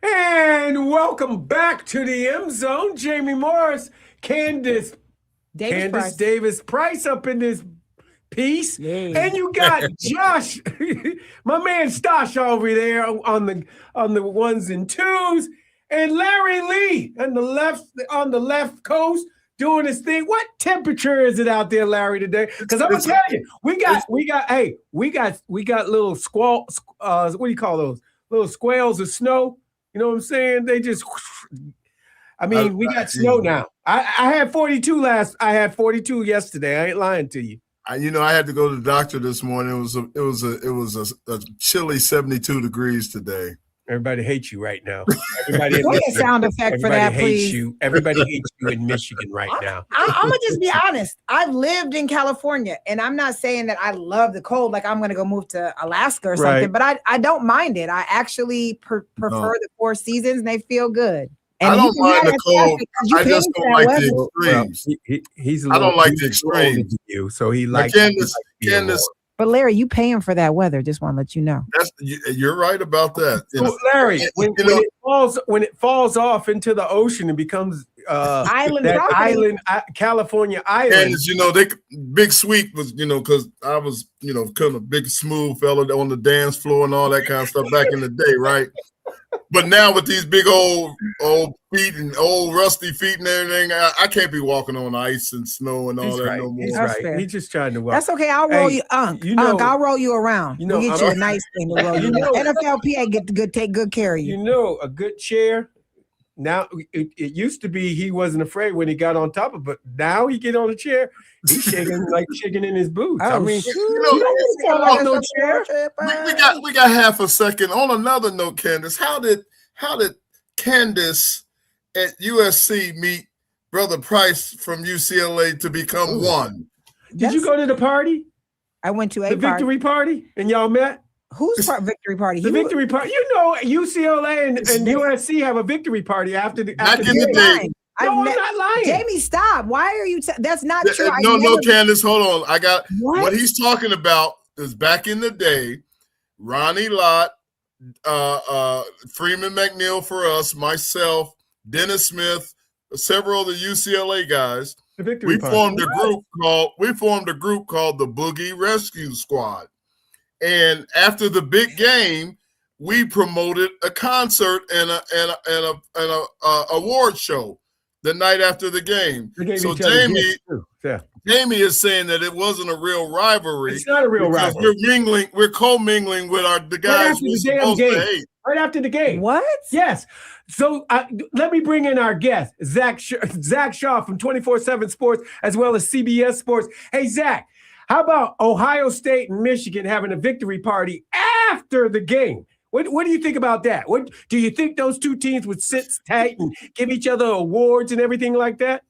And welcome back to the M Zone. Jamie Morris, Candace Davis Price up in this piece. Yay. And you got Josh, my man Stosh over there on the ones and twos, and Larry Lee on the left coast doing his thing. What temperature is it out there, Larry, today? Because I'm gonna tell you, we got little squall. What do you call those? Little squalls of snow. You know what I'm saying? They just. I mean, we got snow now. I had 42 I had 42 yesterday. I ain't lying to you. I had to go to the doctor this morning. It was a chilly 72 degrees today. Everybody hates you right now. Everybody Play a sound effect for that, hates please. you. Everybody hates you in Michigan right now. I'm gonna just be honest. I've lived in California, and I'm not saying that I love the cold, like I'm gonna go move to Alaska or something. Right. But I don't mind it. I actually prefer the 4 seasons, and they feel good. And I don't mind the cold. I just don't like weather. the extremes. He's a I don't little- like he's the a little older extremes. than you, so he But likes. Candace, But Larry, you paying for that weather? Just want to let you know. you're right about that. So, Larry, when it falls off into the ocean and becomes Island that property. island, California island. Candace, they Big Sweet was, because I was, kind of big smooth fella on the dance floor and all that kind of stuff back in the day, right? But now with these big old feet and old rusty feet and everything, I can't be walking on ice and snow and all He's that right. no more. He's That's right. fair. He's just trying to. That's okay. I'll roll you, Unc. I'll roll you around. You know, we'll get you a nice thing to roll you. NFLPA take good care of you. A good chair. Now it used to be he wasn't afraid when he got on top of it, but now he get on a chair, he's shaking in his boots. I mean, no chair. We got half a second. On another note, Candace, how did Candace at USC meet Brother Price from UCLA to become one? Did you go to the party? I went to the victory party, and y'all met. Whose victory party? The victory party. UCLA and USC have a victory party after the. Back in the day. I'm not lying. Jamie, stop. Why are you? That's not true. No, Candace, hold on. I got what he's talking about is back in the day. Ronnie Lott, Freeman McNeil for us, myself, Dennis Smith, several of the UCLA guys. The victory We party. formed a group called the Boogie Rescue Squad. And after the big game, we promoted a concert and a award show the night after the game. They gave So each other gifts, too. Yeah. Jamie is saying that it wasn't a real rivalry. It's not a real because rivalry. we're co-mingling with the guys we're supposed to hate. Right after the game. What? Yes. So let me bring in our guest, Zach Shaw from 24/7 Sports, as well as CBS Sports. Hey, Zach, how about Ohio State and Michigan having a victory party after the game? What do you think about that? What do you think those two teams would sit tight and give each other awards and everything like that?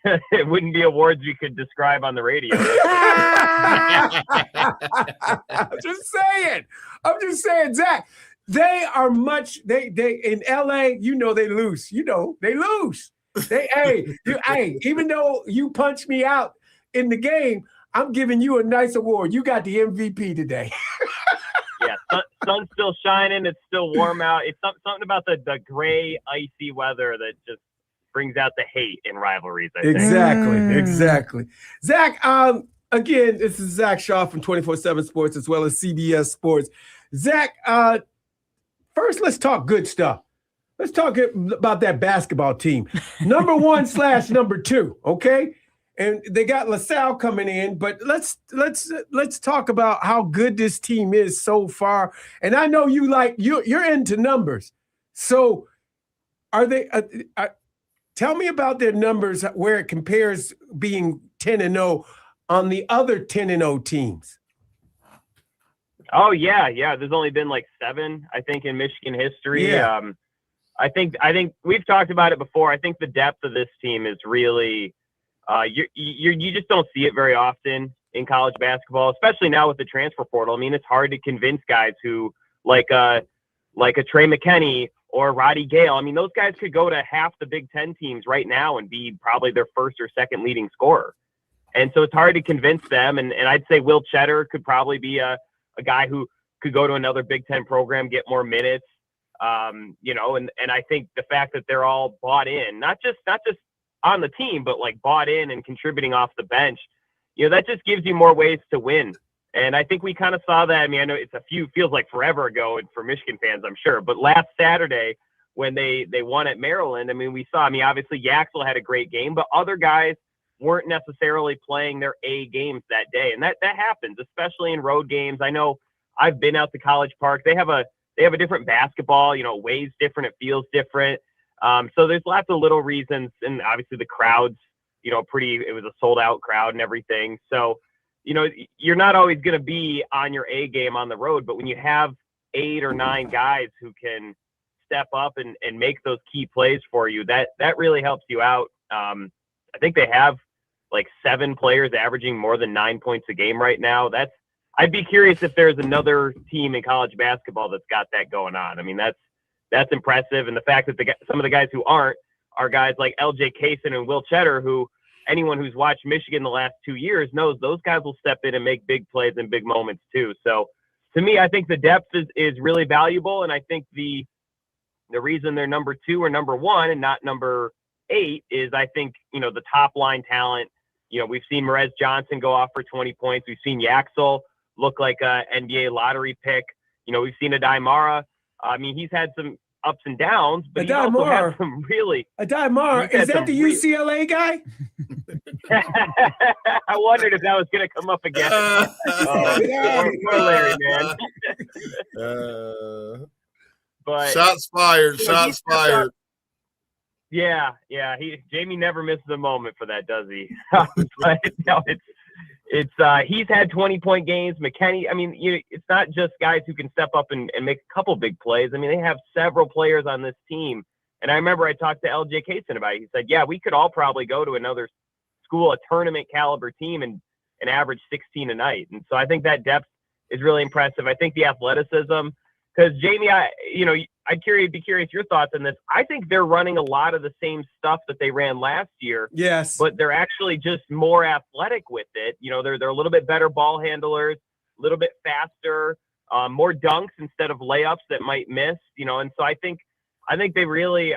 It wouldn't be awards you could describe on the radio. I'm just saying, Zach. They are they in LA, they lose. They lose. Hey, even though you punched me out in the game, I'm giving you a nice award. You got the MVP today. Yeah, sun's still shining. It's still warm out. It's something about the gray, icy weather that just brings out the hate in rivalries. I think. Exactly. Zach, again, this is Zach Shaw from 24/7 Sports, as well as CBS Sports. Zach, first, let's talk good stuff. Let's talk about that basketball team. Number 1 / number 2, okay? And they got LaSalle coming in, but let's talk about how good this team is so far. And I know you're into numbers. So are they tell me about their numbers, where it compares being 10-0 on the other 10-0 teams. Oh yeah. There's only been like 7, I think, in Michigan history. Yeah. I think we've talked about it before. I think the depth of this team is really, you just don't see it very often in college basketball, especially now with the transfer portal. I mean, it's hard to convince guys who like a Trey McKinney or Roddy Gale. I mean, those guys could go to half the Big Ten teams right now and be probably their first or second leading scorer. And so it's hard to convince them. And I'd say Will Cheddar could probably be a guy who could go to another Big Ten program, get more minutes. And I think the fact that they're all bought in, not just on the team, but like bought in and contributing off the bench, that just gives you more ways to win. And I think we kind of saw that. I mean, I know feels like forever ago for Michigan fans, I'm sure, but last Saturday when they won at Maryland, I mean, obviously Yaxel had a great game, but other guys weren't necessarily playing their A games that day. And that happens, especially in road games. I know I've been out to College Park. They have a different basketball, weighs different. It feels different. So there's lots of little reasons. And obviously the crowds, it was a sold out crowd and everything. So, you're not always going to be on your A game on the road, but when you have 8 or 9 guys who can step up and make those key plays for you, that really helps you out. I think they have like 7 players averaging more than 9 points a game right now. I'd be curious if there's another team in college basketball that's got that going on. I mean, that's impressive. And the fact that some of the guys who aren't are guys like LJ Kaysen and Will Cheddar, who anyone who's watched Michigan the last 2 years knows those guys will step in and make big plays in big moments too. So to me, I think the depth is really valuable. And I think the reason they're number 2 or number 1 and not number 8 is I think, the top line talent. We've seen Merez Johnson go off for 20 points. We've seen Yaxel look like a NBA lottery pick. We've seen Adai Mara. I mean, he's had some ups and downs, but he's also had some really. Adai Mara, is that the UCLA guy? I wondered if that was going to come up again. Poor Larry, man. But shots fired. Yeah. Jamie never misses a moment for that, does he? But he's had 20-point games. McKinney, I mean, it's not just guys who can step up and make a couple big plays. I mean, they have several players on this team. And I remember I talked to LJ Kaysen about it. He said, yeah, we could all probably go to another school, a tournament caliber team, and average 16 a night. And so I think that depth is really impressive. I think the athleticism, because Jamie, I'd be curious your thoughts on this. I think they're running a lot of the same stuff that they ran last year. Yes. But they're actually just more athletic with it. They're a little bit better ball handlers, a little bit faster, more dunks instead of layups that might miss, and so I think I think they really,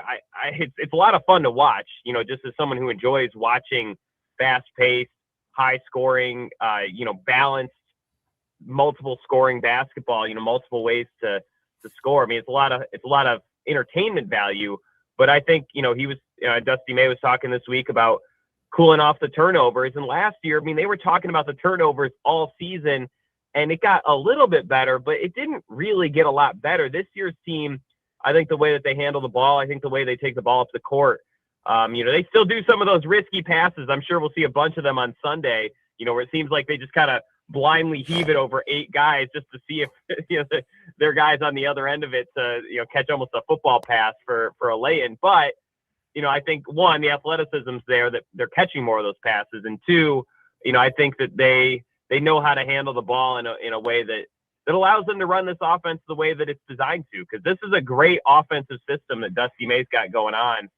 it's a lot of fun to watch, just as someone who enjoys watching fast-paced, high-scoring, balanced, multiple scoring basketball, multiple ways to score. I mean, it's a lot of entertainment value, but I think, Dusty May was talking this week about cooling off the turnovers. And last year, I mean, they were talking about the turnovers all season, and it got a little bit better, but it didn't really get a lot better. This year's team, I think the way that they handle the ball, I think the way they take the ball up the court, they still do some of those risky passes. I'm sure we'll see a bunch of them on Sunday, where it seems like they just kind of blindly heave it over 8 guys just to see if their guys on the other end of it to catch almost a football pass for a lay-in. But I think, one, the athleticism's there, that they're catching more of those passes, and 2, I think that they know how to handle the ball in a way that allows them to run this offense the way that it's designed to, because this is a great offensive system that Dusty May's got going on.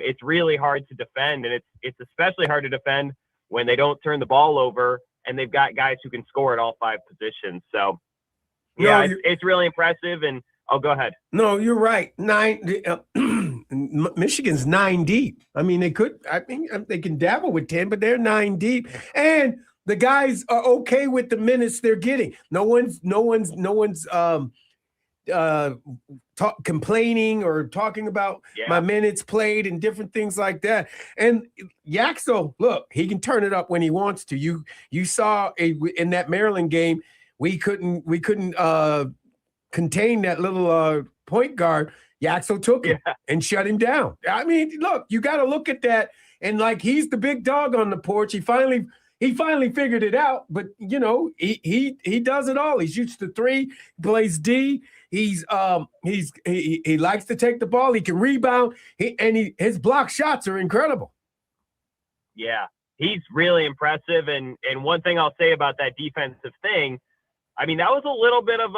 It's really hard to defend, and it's especially hard to defend when they don't turn the ball over and they've got guys who can score at all 5 positions. So, yeah, it's really impressive. And go ahead. No, you're right. Michigan's 9 deep. I mean, they can dabble with 10, but they're 9 deep, and the guys are okay with the minutes they're getting. No one's complaining or talking about my minutes played and different things like that. And Yaxel, look, he can turn it up when he wants to. You saw in that Maryland game, we couldn't contain that little point guard. Yaxel took him and shut him down. I mean, look, you got to look at that, and like, he's the big dog on the porch. He finally figured it out, but he does it all. He shoots the 3, plays D. He likes to take the ball. He can rebound. His block shots are incredible. Yeah, he's really impressive. And one thing I'll say about that defensive thing, I mean, that was a little bit of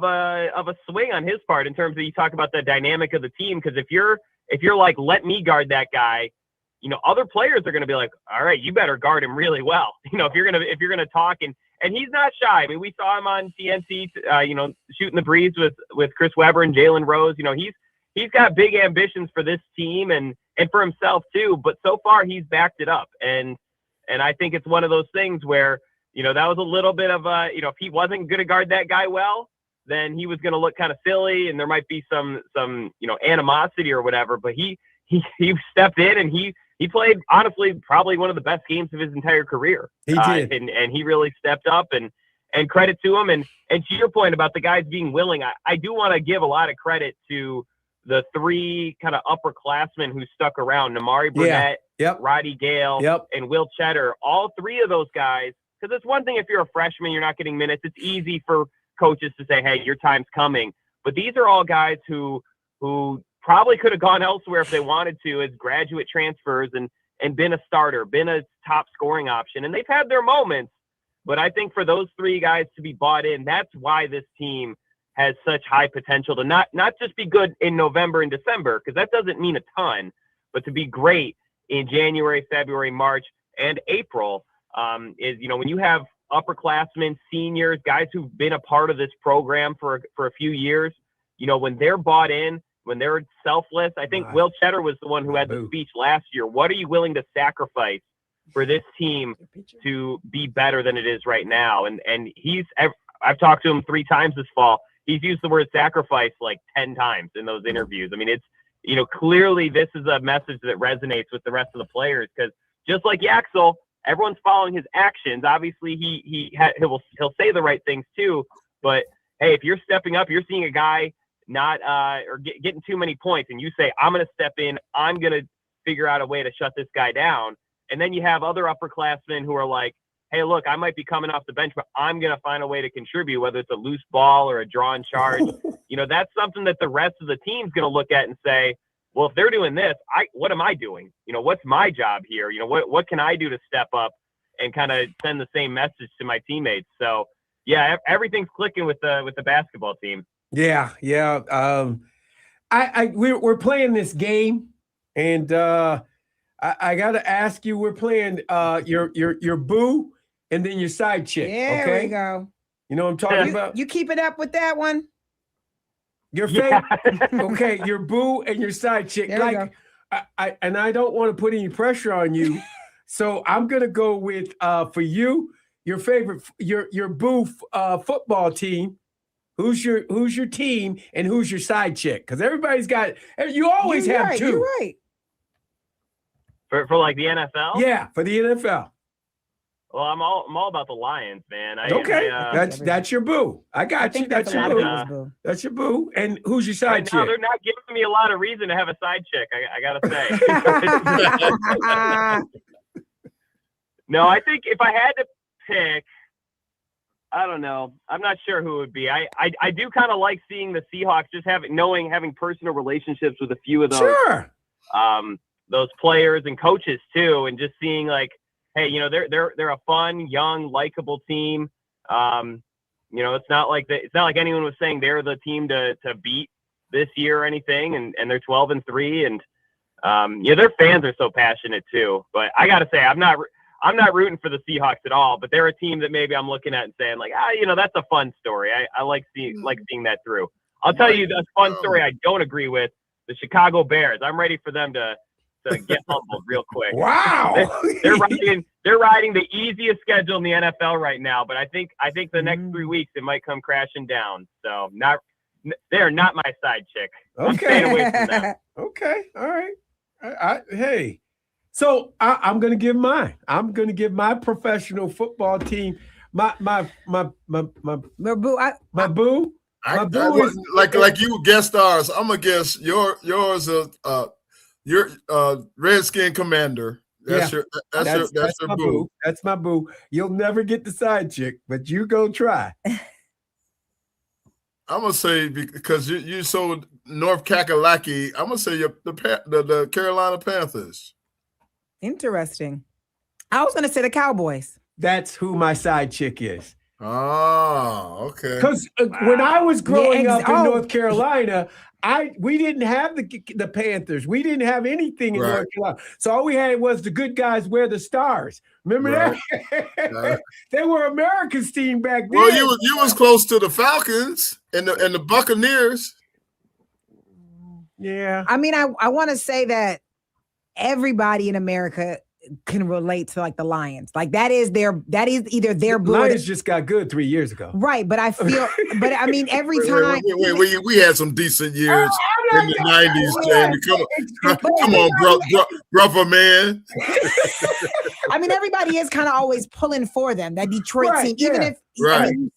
a swing on his part in terms of, you talk about the dynamic of the team. Because if you're like, let me guard that guy, other players are going to be like, all right, you better guard him really well. If you're going to talk, and he's not shy. I mean, we saw him on TNT, shooting the breeze with Chris Webber and Jalen Rose. He's got big ambitions for this team and for himself too. But so far he's backed it up. And I think it's one of those things where, that was a little bit of if he wasn't going to guard that guy well, then he was going to look kind of silly, and there might be some animosity or whatever. But he stepped in, and he played, honestly, probably one of the best games of his entire career. He did. And he really stepped up, and credit to him. And to your point about the guys being willing, I do want to give a lot of credit to the 3 kind of upperclassmen who stuck around, Namari Burnett, Roddy Gale, and Will Cheddar. All 3 of those guys, because it's one thing if you're a freshman, you're not getting minutes. It's easy for coaches to say, hey, your time's coming. But these are all guys who probably could have gone elsewhere if they wanted to as graduate transfers and been a starter, been a top scoring option. And they've had their moments, but I think for those 3 guys to be bought in, that's why this team has such high potential to not just be good in November and December, because that doesn't mean a ton, but to be great in January, February, March, and April is, when you have upperclassmen, seniors, guys who've been a part of this program for a few years, when they're bought in, when they're selfless. I think Will Cheddar was the one who had the speech last year. What are you willing to sacrifice for this team to be better than it is right now? And I've talked to him 3 times this fall. He's used the word sacrifice like 10 times in those interviews. I mean, it's, clearly this is a message that resonates with the rest of the players, because just like Yaxel, everyone's following his actions. Obviously, he'll say the right things too. But hey, if you're stepping up, you're seeing a guy not getting too many points, and you say, I'm going to step in, I'm going to figure out a way to shut this guy down. And then you have other upperclassmen who are like, hey, look, I might be coming off the bench, but I'm going to find a way to contribute, whether it's a loose ball or a drawn charge. That's something that the rest of the team's going to look at and say, well, if they're doing this, what am I doing? What's my job here? What can I do to step up and kind of send the same message to my teammates? So yeah, everything's clicking with the basketball team. Yeah. We're playing this game, and I got to ask you. We're playing your boo and then your side chick. There we go. You know what I'm talking about? You keep it up with that one. Your favorite, okay, your boo and your side chick. There we Like, I don't want to put any pressure on you, so I'm gonna go with for you, your favorite, your boo football team. Who's your team and who's your side chick? Because everybody's got. You always You're have right, two. You're right. For like the NFL? Yeah, for the NFL. Well, I'm all about the Lions, man. Okay, that's your boo. I got you. That's your lot boo. of That's your boo. And who's your Right side now, chick? they're not giving me a lot of reason to have a side chick. I gotta say. No, I think if I had to pick, I don't know. I'm not sure who it would be. I do kind of like seeing the Seahawks just having personal relationships with a few of those Sure. those players and coaches too, and just seeing like, hey, they're a fun, young, likable team. It's not like anyone was saying they're the team to beat this year or anything, and they're 12-3, and their fans are so passionate too. But I gotta say, I'm not rooting for the Seahawks at all, but they're a team that maybe I'm looking at and saying like, that's a fun story. I like seeing that through. I'll tell you the fun story I don't agree with: the Chicago Bears. I'm ready for them to get humbled real quick. Wow. They're riding the easiest schedule in the NFL right now, but I think the next 3 weeks it might come crashing down. So they're not my side chick. I'm staying away from them. Okay. All right. Hey. So I'm gonna give mine. I'm gonna give my professional football team my boo. My boo is, like you guest stars. I'm gonna guess yours your Redskin commander. That's your boo. That's my boo. You'll never get the side chick, but you go try. I'm gonna say because you so North Kakalaki. I'm gonna say the Carolina Panthers. Interesting. I was gonna say the Cowboys. That's who my side chick is. Oh, okay. Because when I was growing up in North Carolina, we didn't have the Panthers. We didn't have anything in North Carolina. So all we had was the good guys wear the stars. Remember that? They were America's team back then. Well, you was close to the Falcons and the Buccaneers. Yeah. I mean, I want to say that everybody in America can relate to like the Lions. Like that is either their boo. Lions just got good 3 years ago. Right, but I feel but I mean every time we had some decent years in the 90s, Jamie. Come on, brother man. I mean, everybody is kind of always pulling for them, that Detroit team. Even if I mean,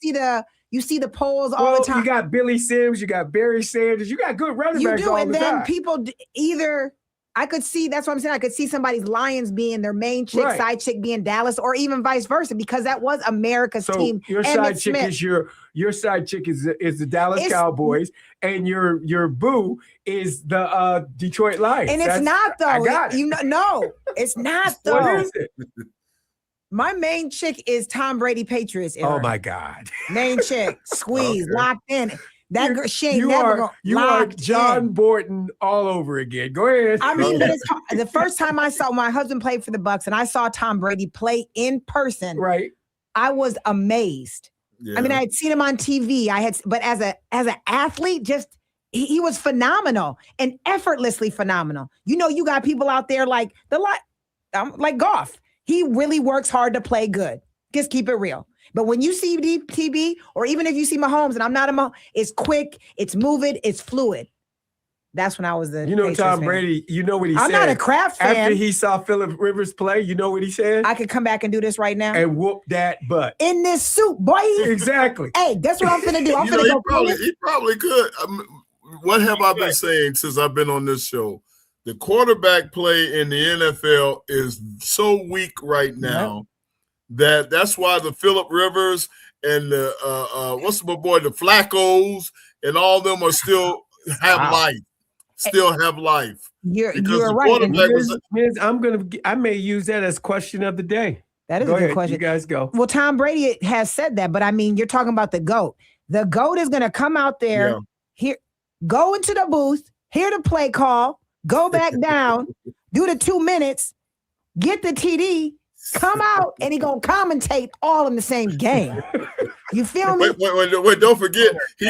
you see the polls all the time. You got Billy Sims, you got Barry Sanders, you got good running backs all the time. And then people either I could see, that's what I'm saying. I could see somebody's Lions being their main chick, side chick being Dallas, or even vice versa, because that was America's team. Your side chick is your side chick is the Dallas Cowboys, and your boo is the Detroit Lions. And it's not though. I got it. No, it's not though. What is it? My main chick is Tom Brady Patriots era. Oh my God. Main chick, squeeze, locked in. That girl, she ain't you never are John in. Borton all over again. Go ahead. I mean, but the first time I saw my husband played for the Bucs and I saw Tom Brady play in person, I was amazed. Yeah. I mean, I had seen him on TV. But as an athlete, just he was phenomenal and effortlessly phenomenal. You know, you got people out there like Goff. He really works hard to play good. Just keep it real. But when you see TB, or even if you see Mahomes, and I'm not a Mahomes, it's quick, it's moving, it's fluid. That's when I was the Tom Brady, you know what he said. I'm not a Kraft fan. After he saw Phillip Rivers play, you know what he said? I could come back and do this right now. And whoop that butt. In this suit, boy. Exactly. Hey, that's what I'm finna do. I'm finna go. He probably could. What have I been saying since I've been on this show? The quarterback play in the NFL is so weak right now. That's why the Phillip Rivers and the the Flaccos and all them are still have life. Still have life. You're right. I may use that as question of the day. That is a good question. You guys go. Well, Tom Brady has said that, but I mean, you're talking about the GOAT. The GOAT is gonna come out there, here, go into the booth, hear the play call, go back down, do the 2 minutes, get the TD. Come out and he gonna commentate all in the same game. You feel me? Wait, don't forget he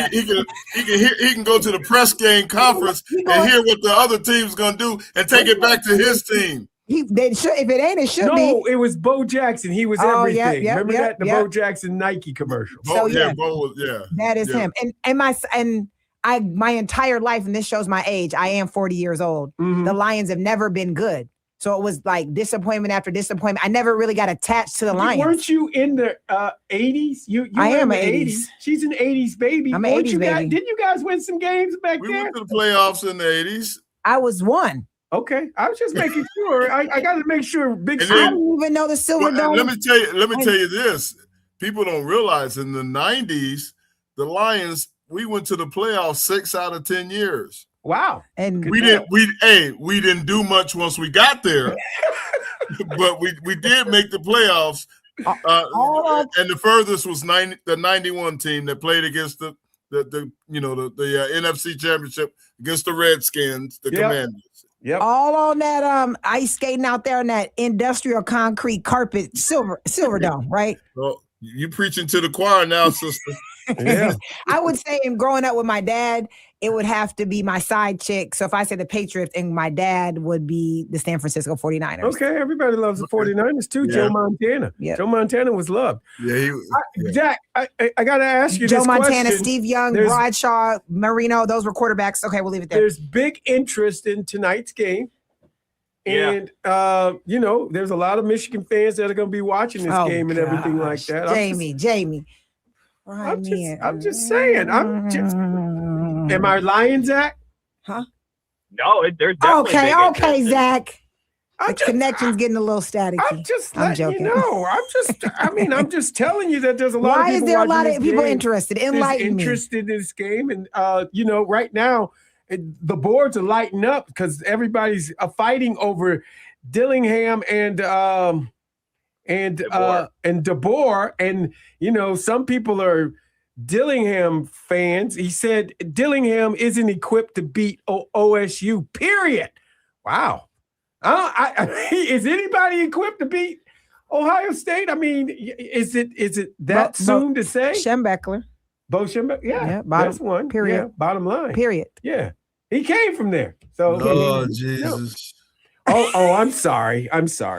can go to the press game conference and hear what the other team's gonna do and take it back to his team. They should, if it ain't, it should be. No, it was Bo Jackson. He was everything. Remember that? The yep. Bo Jackson Nike commercial. So, yeah. Bo was, That is him. And my entire life, and this shows my age, I am 40 years old. Mhm. The Lions have never been good. So it was like disappointment after disappointment. I never really got attached to the Lions. Weren't you in the 80s? You I were am in the an 80s. She's an 80s baby. I'm an 80s baby. Didn't you guys win some games back We there? went to the playoffs in the 80s. I was one. Okay, I was just making sure. I got to make sure. Big And I then- didn't even know the Silver Well, Dome. let me tell you this. People don't realize in the 90s, the Lions, we went to the playoffs 6 out of 10 years. Wow. And We didn't do much once we got there, but we did make the playoffs. And the furthest was the 91 team that played against the NFC Championship against the Redskins, the Commanders. Yep. all on that ice skating out there on that industrial concrete carpet Silver Dome, right? Well, you preaching to the choir now, sister. Yeah. I would say in growing up with my dad, it would have to be my side chick. So if I say the Patriots, and my dad would be the San Francisco 49ers. Okay, everybody loves the 49ers too. Yeah. Joe Montana. Yep. Joe Montana was loved. Yeah, he was. Yeah. Jack, I got to ask you Joe this Montana, question. Steve Young, There's- Bradshaw, Marino, those were quarterbacks. Okay, we'll leave it there. There's big interest in tonight's game. Yeah. And, there's a lot of Michigan fans that are going to be watching this game and everything like gosh. that. Jamie. I'm just saying. Am I lying, Zach? No, there's definitely Okay, big okay, interest in- Zach. I'm The just, connection's getting a little staticky. I'm just I'm letting you joking. know. I'm just telling you that there's a lot of Why people is there a watching lot this of people game. interested? There's Enlighten me. interested in this game, and right now the boards are lighting up because everybody's fighting over Dillingham and DeBoer, and some people are Dillingham fans. He said Dillingham isn't equipped to beat OSU. Period. Wow. Is anybody equipped to beat Ohio State? I mean, is it that soon to say? Schembechler. Bo Schembechler? Yeah, bottom, that's one. period. Yeah, bottom line. Period. Yeah, he came from there. So, Oh, Jesus. oh, I'm sorry.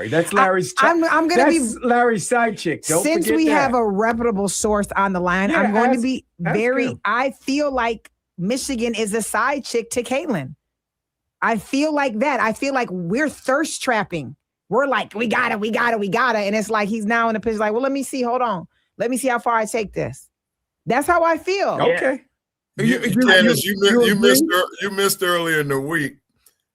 That's Larry's. I'm gonna That's Larry's side chick. Don't since forget we that. have a reputable source on the line, Yeah, I'm going to ask be very. him. I feel like Michigan is a side chick to Caitlin. I feel like that. I feel like we're thirst trapping. We're like, we got it. And it's like he's now in a position like, well, let me see. Hold on. Let me see how far I take this. That's how I feel. Okay. Candace, you agree? missed earlier in the week,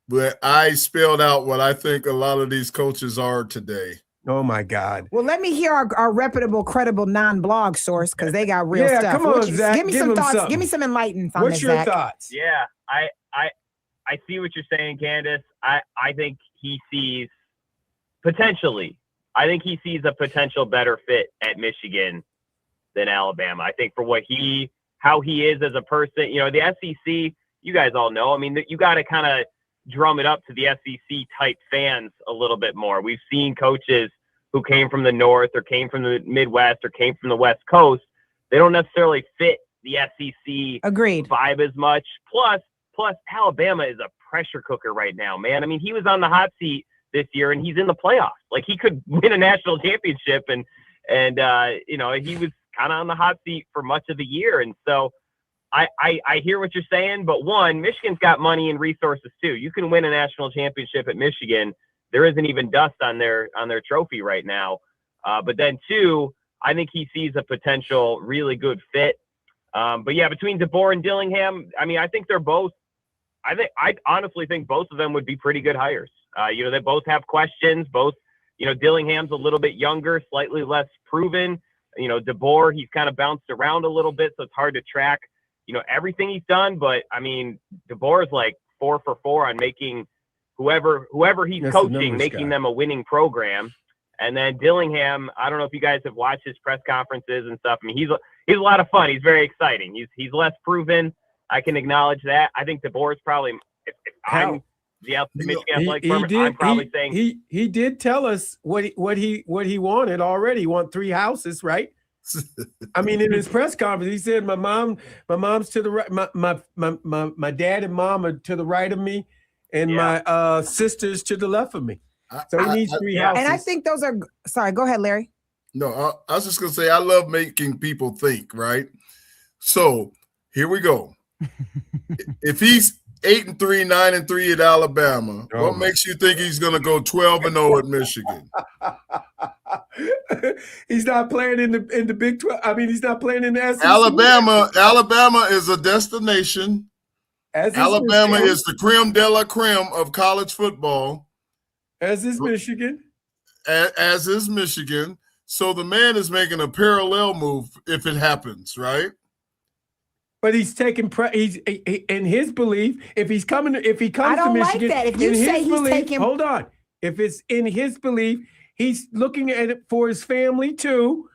but I spelled out what I think a lot of these coaches are today. Oh my God. Well, let me hear our reputable, credible, non-blog source because they got real Yeah, stuff. come on, Zach, Give me give some him thoughts. something. Give me some enlightenment on What's this, your Zach. thoughts? Yeah, I see what you're saying, Candace. I think he sees potentially. I think he sees a potential better fit at Michigan than Alabama. I think for how he is as a person, the SEC, you guys all know. I mean, you got to kind of drum it up to the SEC type fans a little bit more. We've seen coaches who came from the North or came from the Midwest or came from the West Coast. They don't necessarily fit the SEC Agreed. vibe as much. Plus Alabama is a pressure cooker right now, man. I mean, he was on the hot seat this year and he's in the playoffs. Like he could win a national championship and he was kind of on the hot seat for much of the year. And so I hear what you're saying, but one, Michigan's got money and resources too. You can win a national championship at Michigan. There isn't even dust on their trophy right now. But then two, I think he sees a potential really good fit. But yeah, between DeBoer and Dillingham, I mean, I honestly think both of them would be pretty good hires. They both have questions. Both, Dillingham's a little bit younger, slightly less proven. DeBoer, he's kind of bounced around a little bit, so it's hard to track, everything he's done. But I mean, DeBoer is like 4 for 4 on making whoever he's That's the coaching, numbers making guy. them a winning program. And then Dillingham, I don't know if you guys have watched his press conferences and stuff. I mean, he's a lot of fun. He's very exciting. He's less proven. I can acknowledge that. I think DeBoer is probably, if I'm the Michigan Athletic Department, I'm probably saying he did tell us what he wanted already. He wanted 3 houses, right? I mean, in his press conference, he said, "My mom's to the right. My dad and mom are to the right of me, and Yeah. my sister's to the left of me." So he needs three yeah. houses. And I think those are sorry. Go ahead, Larry. No, I was just gonna say I love making people think, right? So here we go. If he's 8-3, 9-3 at Alabama, Oh, what my. makes you think he's gonna go 12-0 at Michigan? He's not playing in the Big 12. I mean, he's not playing in the SEC. Alabama is a destination. As is Alabama Michigan. is the creme de la creme of college football, As is Michigan. as is Michigan. So the man is making a parallel move if it happens, right? But he's taking he's in his belief. If he comes I to don't like Michigan, that. If you in say his he's belief, taking- hold on. If it's in his belief, he's looking at it for his family too.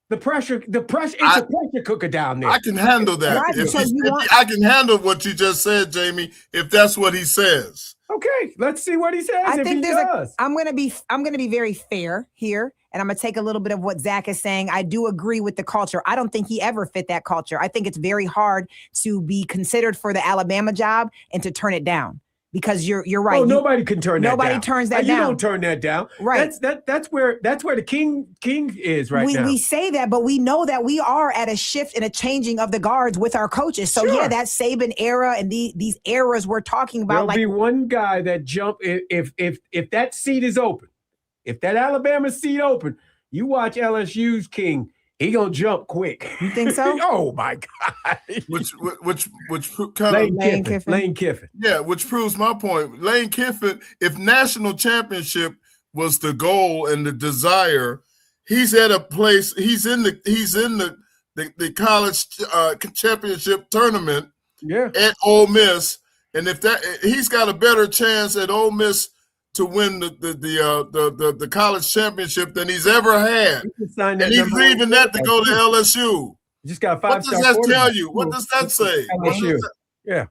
The pressure. It's a pressure cooker down there. I can handle that. Right, If so he's- you if want- I can handle what you just said, Jamie, if that's what he says. Okay, let's see what he says. I if think he there's does. I'm gonna be very fair here, and I'm gonna take a little bit of what Zach is saying. I do agree with the culture. I don't think he ever fit that culture. I think it's very hard to be considered for the Alabama job and to turn it down because you're right. Oh, nobody can turn that down. Nobody turns that You down. don't turn that down. Right. That's where the king is right now. We say that, but we know that we are at a shift and a changing of the guards with our coaches. So Sure. yeah, that Saban era and these eras we're talking about, There'll be one guy that jump if that seat is open. If that Alabama seat open, you watch LSU's king. He gonna jump quick. You think so? Oh my God! Which kind of Lane Kiffin. Yeah, which proves my point. Lane Kiffin, if national championship was the goal and the desire, he's at a place. He's in the college championship tournament. Yeah. At Ole Miss, and if that he's got a better chance at Ole Miss to win the college championship than he's ever had, and he's leaving that to go to LSU. Just got a What five-star. does that tell quarterback. you? What does that say? LSU. Yeah.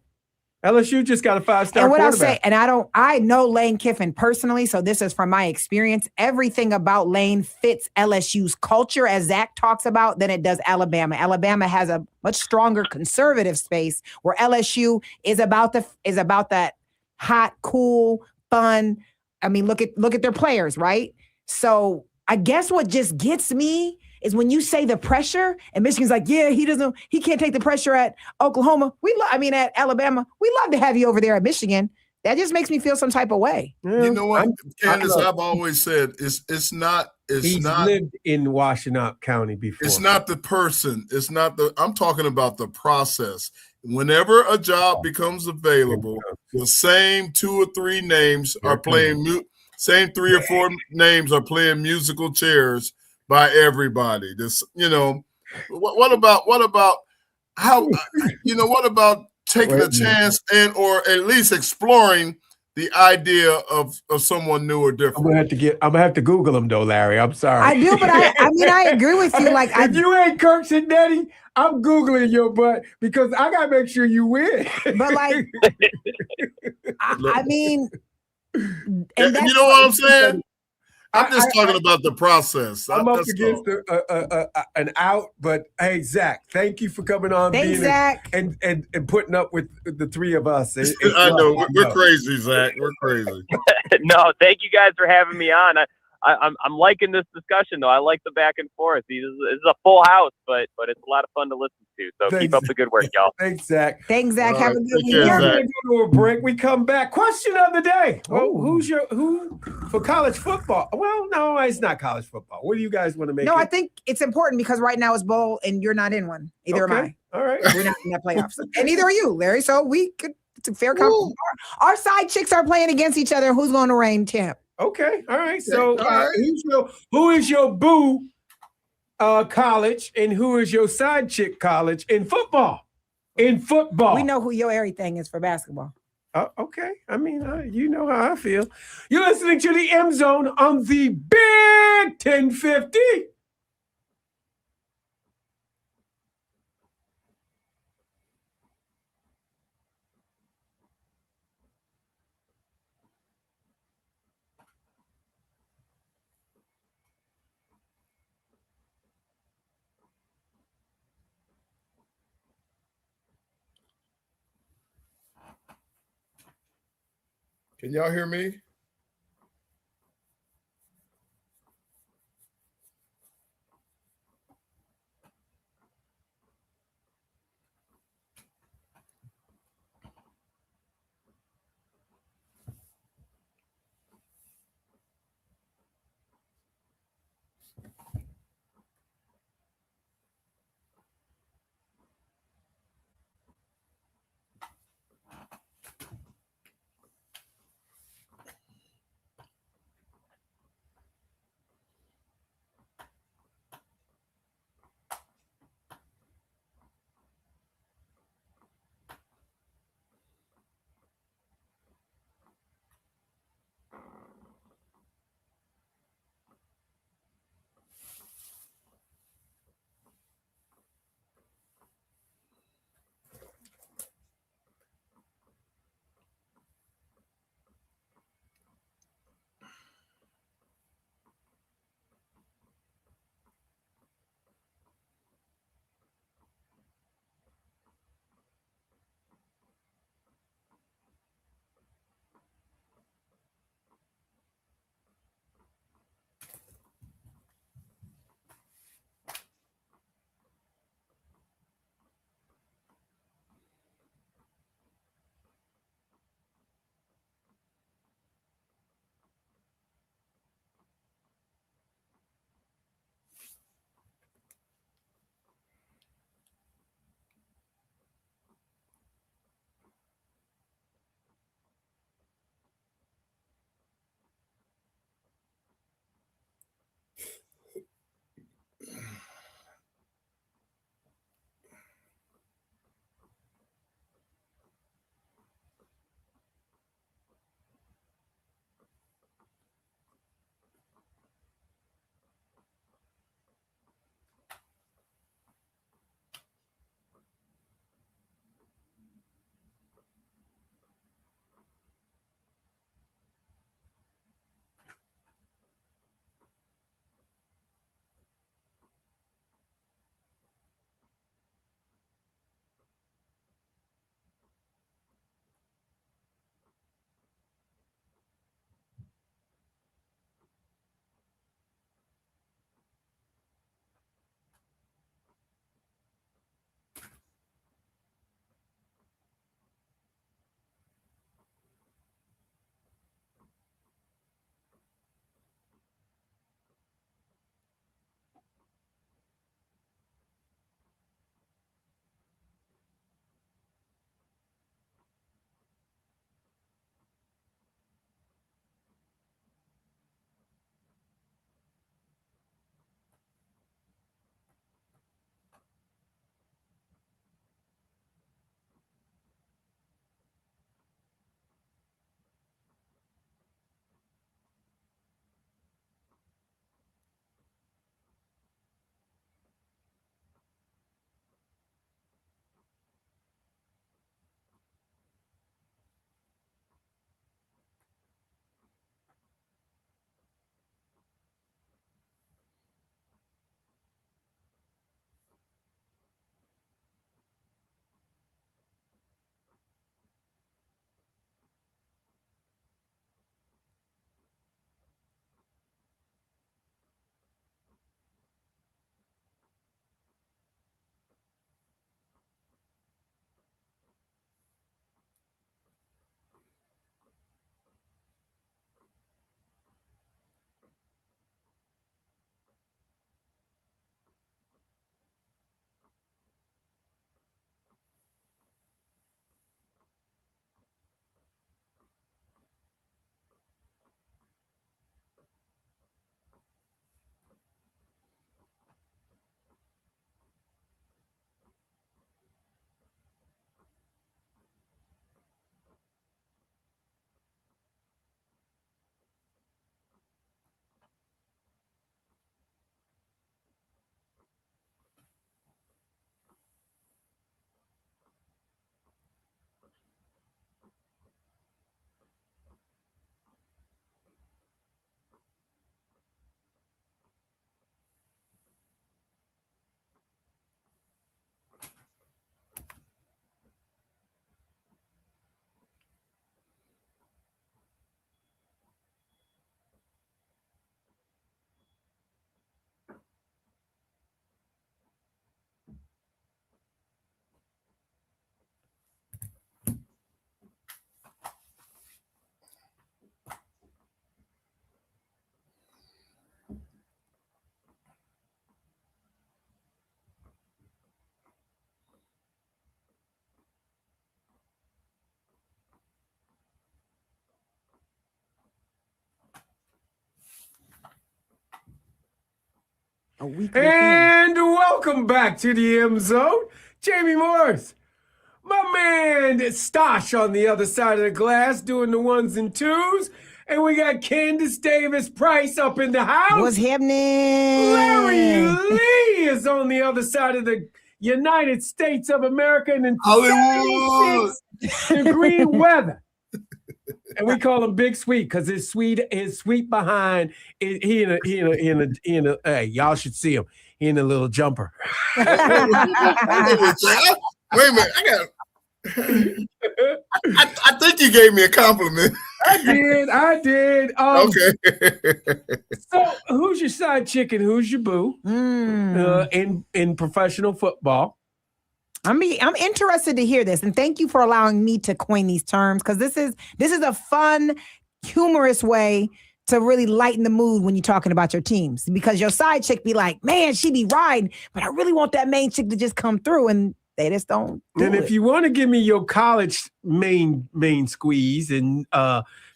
LSU just got a 5-star And what I'll quarterback. say, and I know Lane Kiffin personally, so this is from my experience. Everything about Lane fits LSU's culture, as Zach talks about, than it does Alabama. Alabama has a much stronger conservative space, where LSU is about that hot, cool, fun. I mean, look at their players, right? So I guess what just gets me is when you say the pressure, and Michigan's like, yeah, he can't take the pressure at Oklahoma. At Alabama. We love to have you over there at Michigan. That just makes me feel some type of way. Yeah. You know what, Candace? look. I've always said it's not. He's lived in Washtenaw County before. It's not the person. It's not I'm talking about the process. Whenever a job becomes available, the same 2 or 3 names are playing. Same 3 or 4 names are playing musical chairs by everybody. This, what about how? What about taking a chance and or at least exploring the idea of someone new or different? I'm gonna have to Google him though, Larry. I'm sorry. I do, but I agree with you. Like, if you ain't Kirk Cincinnati, I'm Googling your butt because I gotta make sure you win. But like, I mean, and you know what I'm saying? I'm just talking about the process. I'm up against an out, but hey, Zach, thank you for coming on. Thanks, Zach, and putting up with the 3 of us. I know we're crazy, Zach. We're crazy. No, thank you guys for having me on. I'm liking this discussion though. I like the back and forth. This is a full house, but it's a lot of fun to listen to. So keep up the good work, y'all. Thanks, Zach. Thanks, Zach. Have a good take week. care, We're Zach. gonna go to a break. We come back. Question of the day. Well, who for college football? Well, no, it's not college football. What do you guys want to make? No, I think it's important because right now it's bowl and you're not in one. Either am I. All right. We're not in that playoffs, and neither are you, Larry. So it's a fair competition. Our side chicks are playing against each other. Who's going to reign champ? Okay. All right. So All right. who is your boo college and who is your side chick college in football? In football. We know who your everything is for basketball. Okay. I mean, you know how I feel. You're listening to the M Zone on the Big 1050. Can y'all hear me? A weekly thing. And welcome back to the M Zone. Jamie Morris, my man Stosh on the other side of the glass doing the ones and twos. And we got Candace Davis Price up in the house. What's happening? Larry Lee is on the other side of the United States of America in Hollywood. 76-degree weather. And we call him Big Sweet because his sweet behind. He in a. Hey, y'all should see him. He in a little jumper. Wait a minute. I think you gave me a compliment. I did. Okay. So, who's your side chick and who's your boo in professional football? I'm interested to hear this, and thank you for allowing me to coin these terms because this is a fun, humorous way to really lighten the mood when you're talking about your teams. Because your side chick be like, man, she be riding, but I really want that main chick to just come through, and they just don't. And if you want to give me your college main squeeze and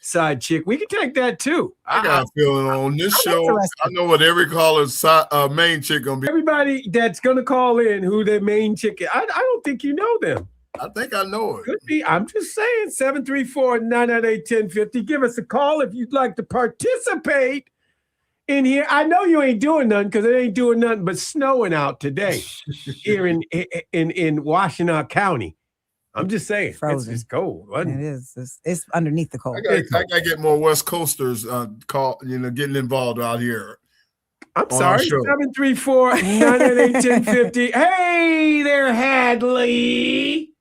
side chick, we can take that too. I got a feeling on this show, I know what every caller's main chick gonna be. Everybody that's gonna call in who their main chick is, I don't think you know them. I think I know it. Could be. I'm just saying, 734-998-1050. Give us a call if you'd like to participate in here. I know you ain't doing nothing because it ain't doing nothing but snowing out today here in Washtenaw County. I'm just saying, Frozen. it's cold. It is. It's underneath the cold. I gotta get more West Coasters getting involved out here. I'm on sorry. our show. 734-998-1050. Hey there, Hadley.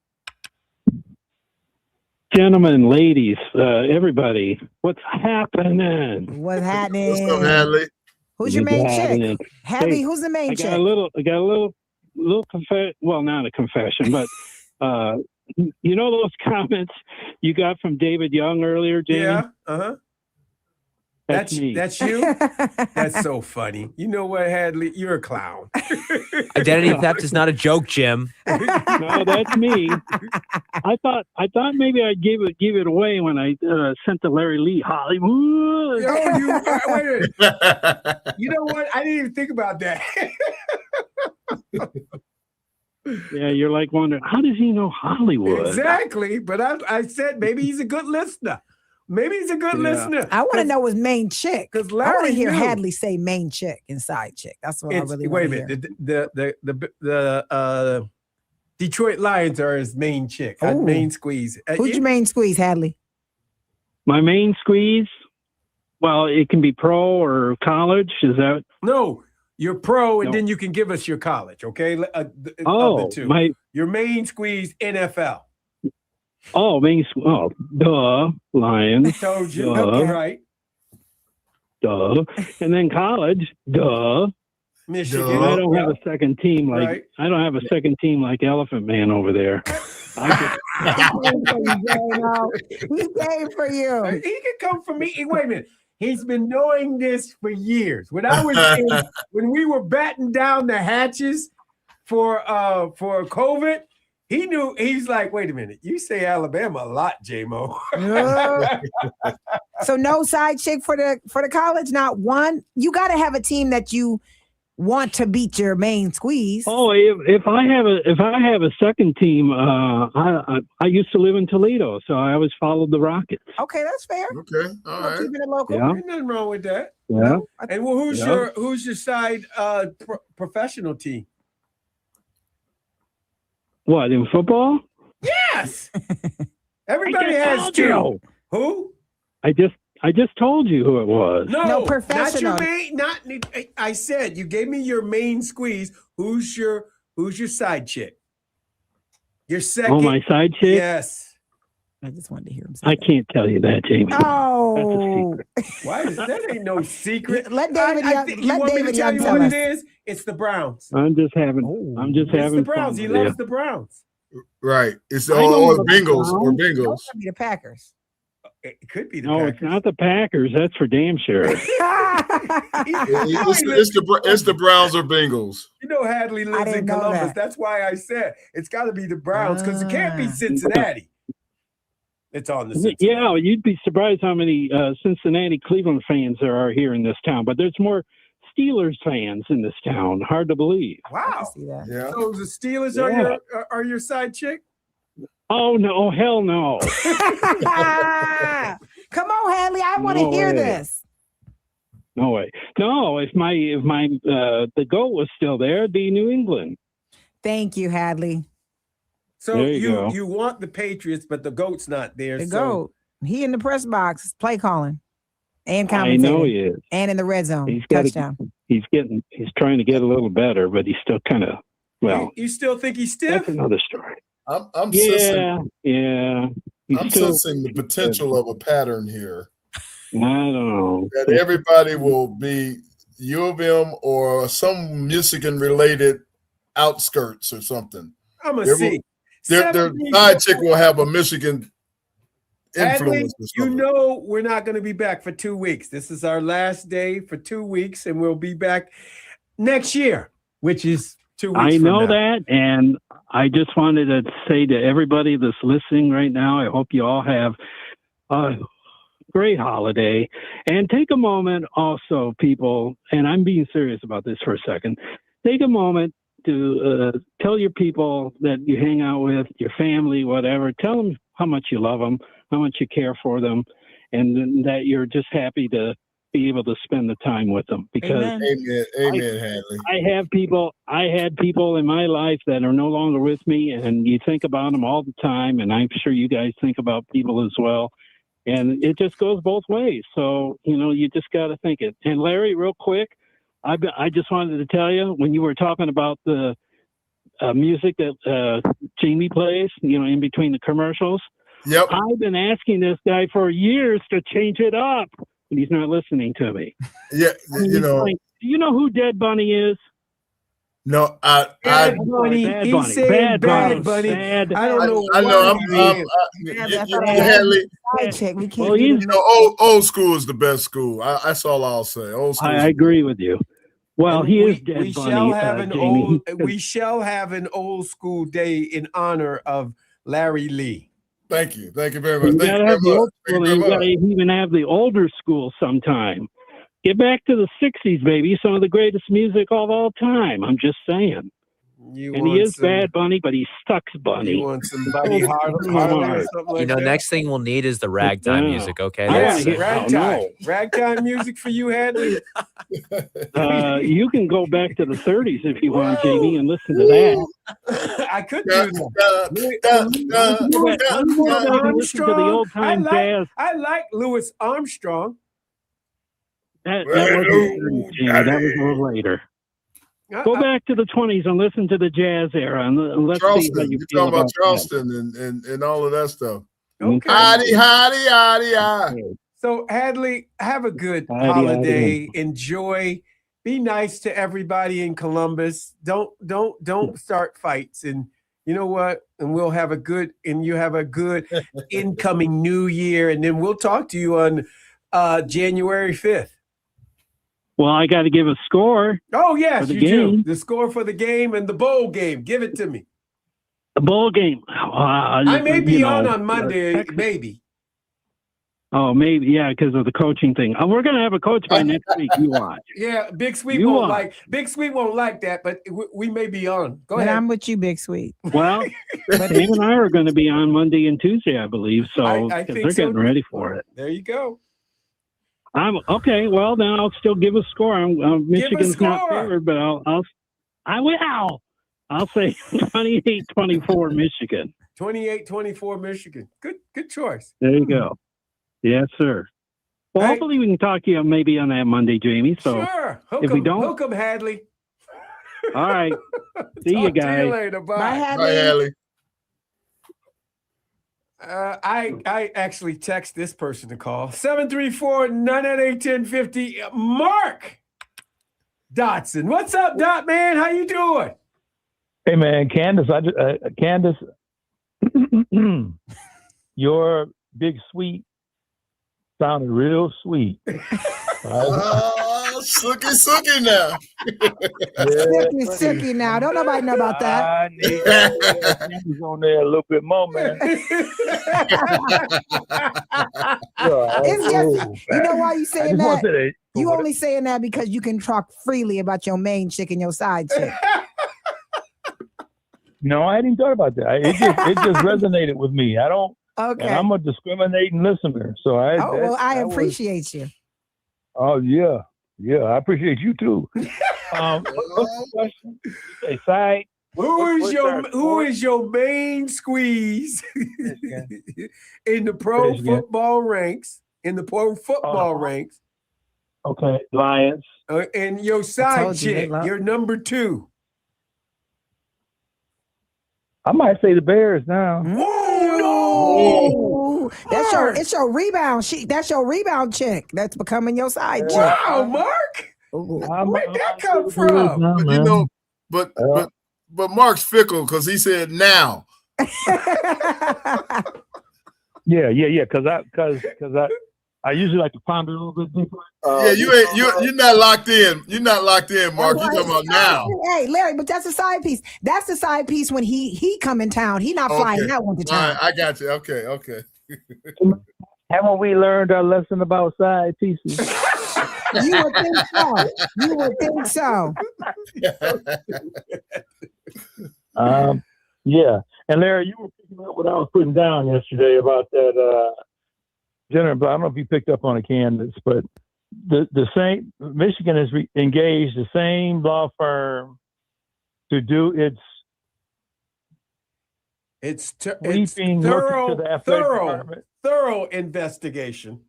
Gentlemen, ladies, everybody, what's happening? What's happening? What's up, Hadley? Who's your main chick? Hey, Hadley, who's the main I chick? got a little confession. Well, not a confession, but you know those comments you got from David Young earlier, Jamie? Yeah. Uh-huh. That's me. That's you? That's so funny. You know what, Hadley? You're a clown. Identity theft is not a joke, Jim. No, that's me. I thought maybe I'd give it away when I sent to Larry Lee Hollywood. Yo, wait a minute. You know what? I didn't even think about that. Yeah, you're like wondering, how does he know Hollywood? Exactly. But I said maybe he's a good listener. Maybe he's a good listener. I want to know his main chick. Because I want Larry to hear knew. Hadley say main chick and side chick. That's what I really Wait a want to minute. hear. The Detroit Lions are his main chick. Ooh. Main squeeze. Who's your main squeeze, Hadley? My main squeeze? Well, it can be pro or college. Is that? No, you're pro, and No. then you can give us your college, okay? Of Oh, the two. my. Your main squeeze, NFL. Oh, duh, Lions, Told you. Duh. Okay, right. duh, and then college, duh. Michigan. And I don't have a second team like Right. I don't have a second team like Elephant Man over there. I He came for you. He can come for me. Wait a minute. He's been knowing this for years. When when we were batting down the hatches for COVID, he knew. He's like, wait a minute. You say Alabama a lot, J-Mo. So no side chick for the college, not one. You got to have a team that you want to beat your main squeeze. Oh, if I have a second team, I used to live in Toledo, so I always followed the Rockets. Okay, that's fair. Okay, all right. Keeping it local. Yeah. Ain't nothing wrong with that. Yeah. And well, who's Yeah. your side professional team? What, in football? Yes. Everybody I just has told two. you. Who? I just told you who it was. No, professional. Not your main. Not. I said you gave me your main squeeze. Who's your side chick? Your second. Oh, my side chick? Yes. I just wanted to hear him say I that. can't tell you that, Jamie. Oh, Why is that? Ain't no secret. let David Young. You Let want me to David tell Young you tell what us. it is? It's the Browns. I'm just having It's having the Browns. fun He with loves the Browns. Right. It's I don't or know Bengals about or Don't Bengals. tell me the Packers. It could be the No, Packers. it's not the Packers. That's for damn sure. It's the Browns or Bengals. You know Hadley lives didn't in know Columbus. that. That's why I said it's got to be the Browns because it can't be Ah. Cincinnati. It's on the Cincinnati. Yeah, you'd be surprised how many Cincinnati Cleveland fans there are here in this town. But there's more Steelers fans in this town. Hard to believe. I Wow. can see that. Yeah. So the Steelers Yeah. are your side chick? Oh no, hell no. Come on, Hadley. I want to No hear way. this. No way. No, if the GOAT was still there, it'd be New England. Thank you, Hadley. So There you go. you want the Patriots, but the GOAT's not there. The so GOAT. He in the press box, play calling, and I commentating, know he is. and in the red zone, He's got touchdown. He's trying to get a little better, but he's still kind of you still think he's that's stiff? another story. I'm sensing, Yeah. He's I'm still, sensing the potential of a pattern here. I don't know. That everybody will be U of M or some Michigan related outskirts or something. I'm gonna There see. Their 17 side chick will have a Michigan Hadley, influence. Or you something. know we're not going to be back for 2 weeks. This is our last day for 2 weeks, and we'll be back next year, which is 2 weeks. I from know now. that, and I just wanted to say to everybody that's listening right now, I hope you all have a great holiday. And take a moment also, people, and I'm being serious about this for a second, take a moment to tell your people that you hang out with, your family, whatever, tell them how much you love them, how much you care for them, and that you're just happy to be able to spend the time with them. Because Amen. Amen, Hadley. I had people in my life that are no longer with me, and you think about them all the time, and I'm sure you guys think about people as well. And it just goes both ways. So, you just got to think it. And Larry, real quick, I just wanted to tell you, when you were talking about the music that Jamie plays, in between the commercials, Yep. I've been asking this guy for years to change it up, and he's not listening to me. Yeah. He's like, do you know who Dead Bunny is? No, I Bad Bunny. Bad He's Bunny. saying Bad Bad Bunny. Bad I don't know. I know. Hadley. Side check. We can't. Well, do he's- the- Old school is the best school. That's all I'll say. Old school. I agree with you. Well, And he is we Dead Bunny, shall have an Jamie. we shall have an old school day in honor of Larry Lee. Thank you very much. You Thank gotta you have the very old much. Thank school, you and you very gotta much. even have the older school sometime. Get back to the 60s, baby. Some of the greatest music of all time. I'm just saying. And he is Bad Bunny, but he's Sucks Bunny. You want somebody Harley or something like that? Next thing we'll need is the ragtime Yeah. music. Okay, I wanna That's- hear- ragtime. no. Ragtime music for you, Hadley. You can go back to the 30s if you want, Jamie, and listen to that. I could do Da, that. da, da, da, Go back da, and da. listen to the old time jazz. I like Louis Armstrong. That wasn't 30s, Jamie. That was a little later. Go back to the 20s and listen to the jazz era, and let's see how Charleston. you You're feel talking about about Charleston and all of that stuff. Okay. Hotty, hotty, hotty, hotty. that. So Hadley, have a good Howdy, holiday. Enjoy. Be nice to everybody in Columbus. Don't start fights. And you know what? And we'll have a good incoming new year. And then we'll talk to you on January 5th. Well, I got to give a score. Oh, yes, For the you do. game. The score for the game and the bowl game. Give it to me. The bowl game. I may be on Monday, maybe. Oh, maybe, yeah, because of the coaching thing. We're going to have a coach by next week. You watch. Yeah, Big Sweet You won't are. like that, but we may be on. Go But ahead. I'm with you, Big Sweet. Well, Dave and I are going to be on Monday and Tuesday, I believe. So I 'cause think they're so. getting ready for it. There you go. I'm okay. Well, then I'll still give a score. Michigan's not score. favored, but I will. I'll say 28-24 Michigan. 28-24 Michigan. Good choice. There you go. Yes, sir. Well, Hey. hopefully we can talk to you maybe on that Monday, Jamie. So, Sure. if we don't- hook 'em, Hadley. all right. See you Talk to guys. you later. Bye. Bye, Bye, Hadley. Hadley. I actually text this person to call 734-998-1050. Mark Dotson. What's up, Dot man? How you doing? Hey man, Candace, Candace, your Big Sweet sounded real sweet. Oh, Sookie now. Sookie, Sookie now. Don't nobody know about that. I need Candace on there a little bit more, man. It's just, you know why you saying that? That. You only saying that because you can talk freely about your main chick and your side chick. No, I hadn't thought about that. It just resonated with me. I don't. Okay. And I'm a discriminating listener, so I appreciate you. Oh yeah, I appreciate you too. What's the question? You say side. Who is your main squeeze in the pro football ranks? In the pro football ranks. Okay, Lions. And your side chick, your number 2. I might say the Bears now. Ooh, it's your rebound. That's your rebound chick. That's becoming your side chick. Wow, Mark. Where'd that come from? But, you know, but Mark's fickle because he said now. Yeah. Because I usually like to ponder a little bit deeper. You're not locked in. You're not locked in, Mark. You're talking about now. Hey, Larry, but that's a side piece. That's the side piece when he come in town. He not flying out one to town. Right, I got you. Okay. Haven't we learned our lesson about side pieces? You would think so. Yeah. And Larry, you were picking up what I was putting down yesterday about that Jenner. But I don't know if you picked up on it, Candace, but the same Michigan has engaged the same law firm to do its thorough investigation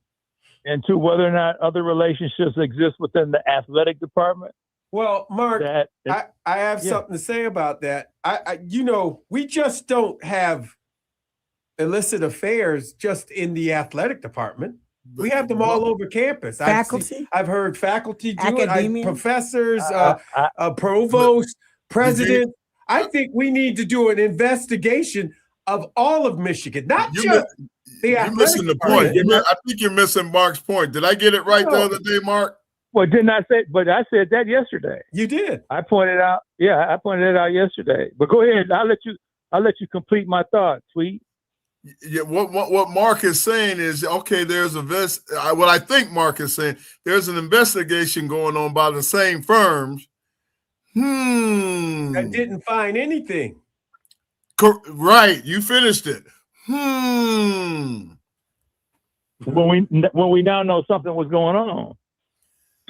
into whether or not other relationships exist within the athletic department. Well, Mark, I have something to say about that. We just don't have illicit affairs just in the athletic department. We have them all over campus. Faculty? I've heard faculty do Academia? it, professors, provosts, presidents. I think we need to do an investigation of all of Michigan, not just the athletic. You're missing the point. I think you're missing Mark's point. Did I get it right the other day, Mark? Well, didn't I say? But I said that yesterday. You did. I pointed out. Yeah, I pointed it out yesterday. But go ahead. I'll let you complete my thought, Tweet. Yeah, what Mark is saying is, okay, what I think Mark is saying, there's an investigation going on by the same firms. That didn't find anything. Right, you finished it. When we now know something was going on.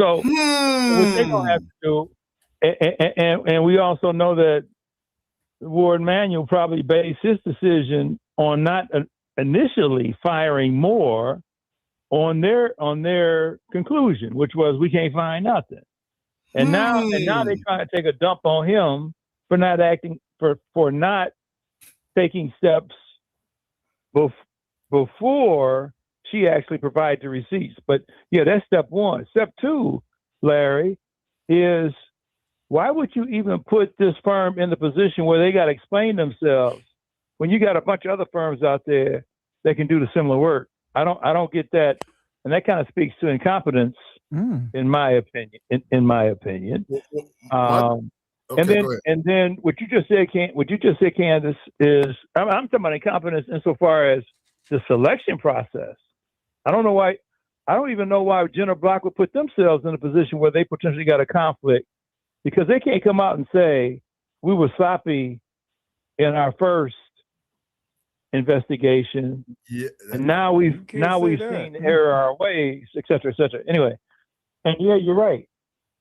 So what they're gonna have to do, and we also know that Warden Manuel probably based his decision on not initially firing more on their conclusion, which was we can't find nothing. And now they're trying to take a dump on him for not acting for not taking steps before she actually provides the receipts. But yeah, that's step 1. Step 2, Larry, is why would you even put this firm in the position where they got to explain themselves when you got a bunch of other firms out there that can do the similar work? I don't get that, and that kind of speaks to incompetence, in my opinion. And then what you just said, Candace, is I'm talking about incompetence insofar as the selection process. I don't even know why Jenner Block would put themselves in a position where they potentially got a conflict, because they can't come out and say we were sloppy in our first investigation, and now we've seen the error of our ways, et cetera, et cetera. Anyway, and yeah, you're right.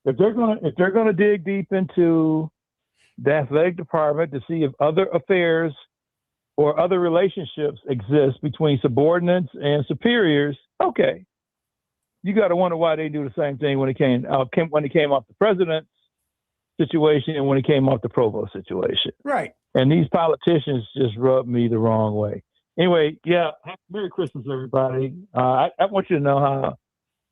If they're gonna dig deep into the athletic department to see if other affairs or other relationships exist between subordinates and superiors, okay, you got to wonder why they do the same thing when it came off the president's situation and when it came off the provost situation. Right. And these politicians just rub me the wrong way. Anyway, yeah, Merry Christmas, everybody. I want you to know how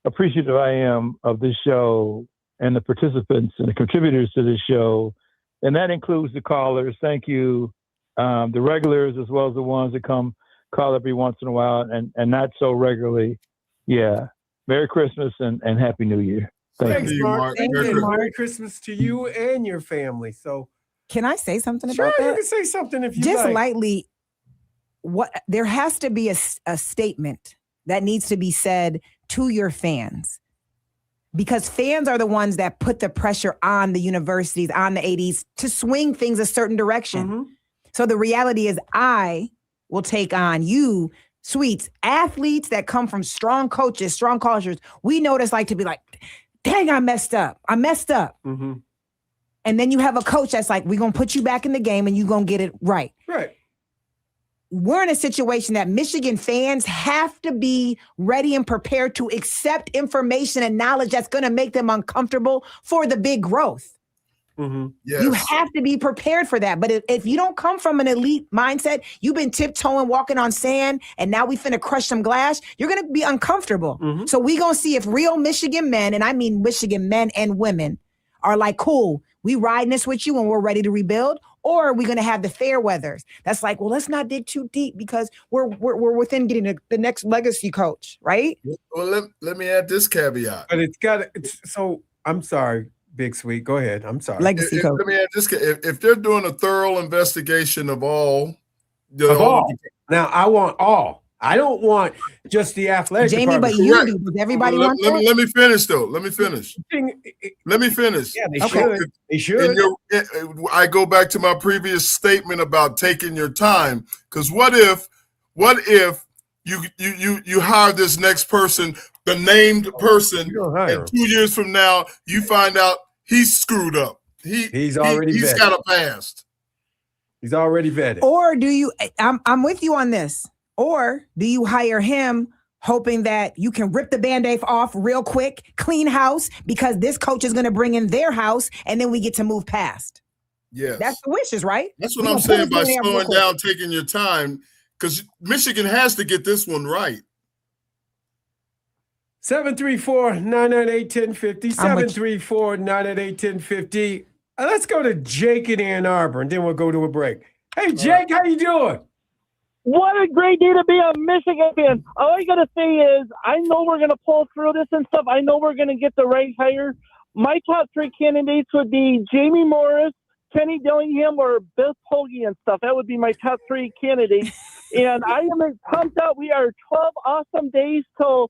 appreciative I am of this show and the participants and the contributors to this show. And that includes the callers. Thank you. The regulars, as well as the ones that come call every once in a while and not so regularly. Yeah. Merry Christmas and Happy New Year. Thanks, you, Mark. Mark. Thank Merry you, Christmas. Mark. Merry Christmas to you and your family. So Can I say something sure, about you that? can say something if you Just like. lightly, what there has to be a statement that needs to be said to your fans, because fans are the ones that put the pressure on the universities, on the ADs to swing things a certain direction. Mhm. So the reality is, I will take on you, Sweets, athletes that come from strong coaches, strong cultures. We know what it's like to be like, dang, I messed up. I messed up. Mhm. And then you have a coach that's like, we're going to put you back in the game and you're going to get it right. Right. We're in a situation that Michigan fans have to be ready and prepared to accept information and knowledge that's going to make them uncomfortable for the big growth. Mhm. Yes. You have to be prepared for that. But if you don't come from an elite mindset, you've been tiptoeing, walking on sand, and now we finna crush some glass, you're going to be uncomfortable. Mhm. So we going to see if real Michigan men, and I mean Michigan men and women, are like, cool, we riding this with you and we're ready to rebuild, or are we going to have the fair weathers? That's like, well, let's not dig too deep because we're within getting the next legacy coach, right? Well, let me add this caveat. But so I'm sorry, Big Sweet. Go ahead. I'm sorry. Legacy coach. Let me add this. If they're doing a thorough investigation of all, Of all. Now I want all. I don't want just the athletic Jamie, department. but you Correct. do. Does everybody let, want let, that? me, let me finish though. Let me finish. Let me finish. Yeah, they Okay. should. They should. I go back to my previous statement about taking your time. Because what if you hire this next person, the named person, You don't hire and him. 2 years from now you find out he's screwed up. He's already he's vetted. got a past. He's already vetted. Or do you, I'm with you on this, or do you hire him hoping that you can rip the Band-Aid off real quick, clean house, because this coach is going to bring in their house and then we get to move past? Yes. That's the wishes, right? That's We what I'm gonna put saying his by Band-Aid off real slowing quick. down, taking your time, because Michigan has to get this one right. 734-998-1050. 734-998-1050. Let's go to Jake in Ann Arbor, and then we'll go to a break. Hey, Jake, how you doing? What a great day to be a Michigan fan. All I got to say is I know we're going to pull through this and stuff. I know we're going to get the right hire. My top three candidates would be Jamie Morris, Kenny Dillingham, or Bill Pogge and stuff. That would be my top three candidates. And I am pumped up. We are 12 awesome days till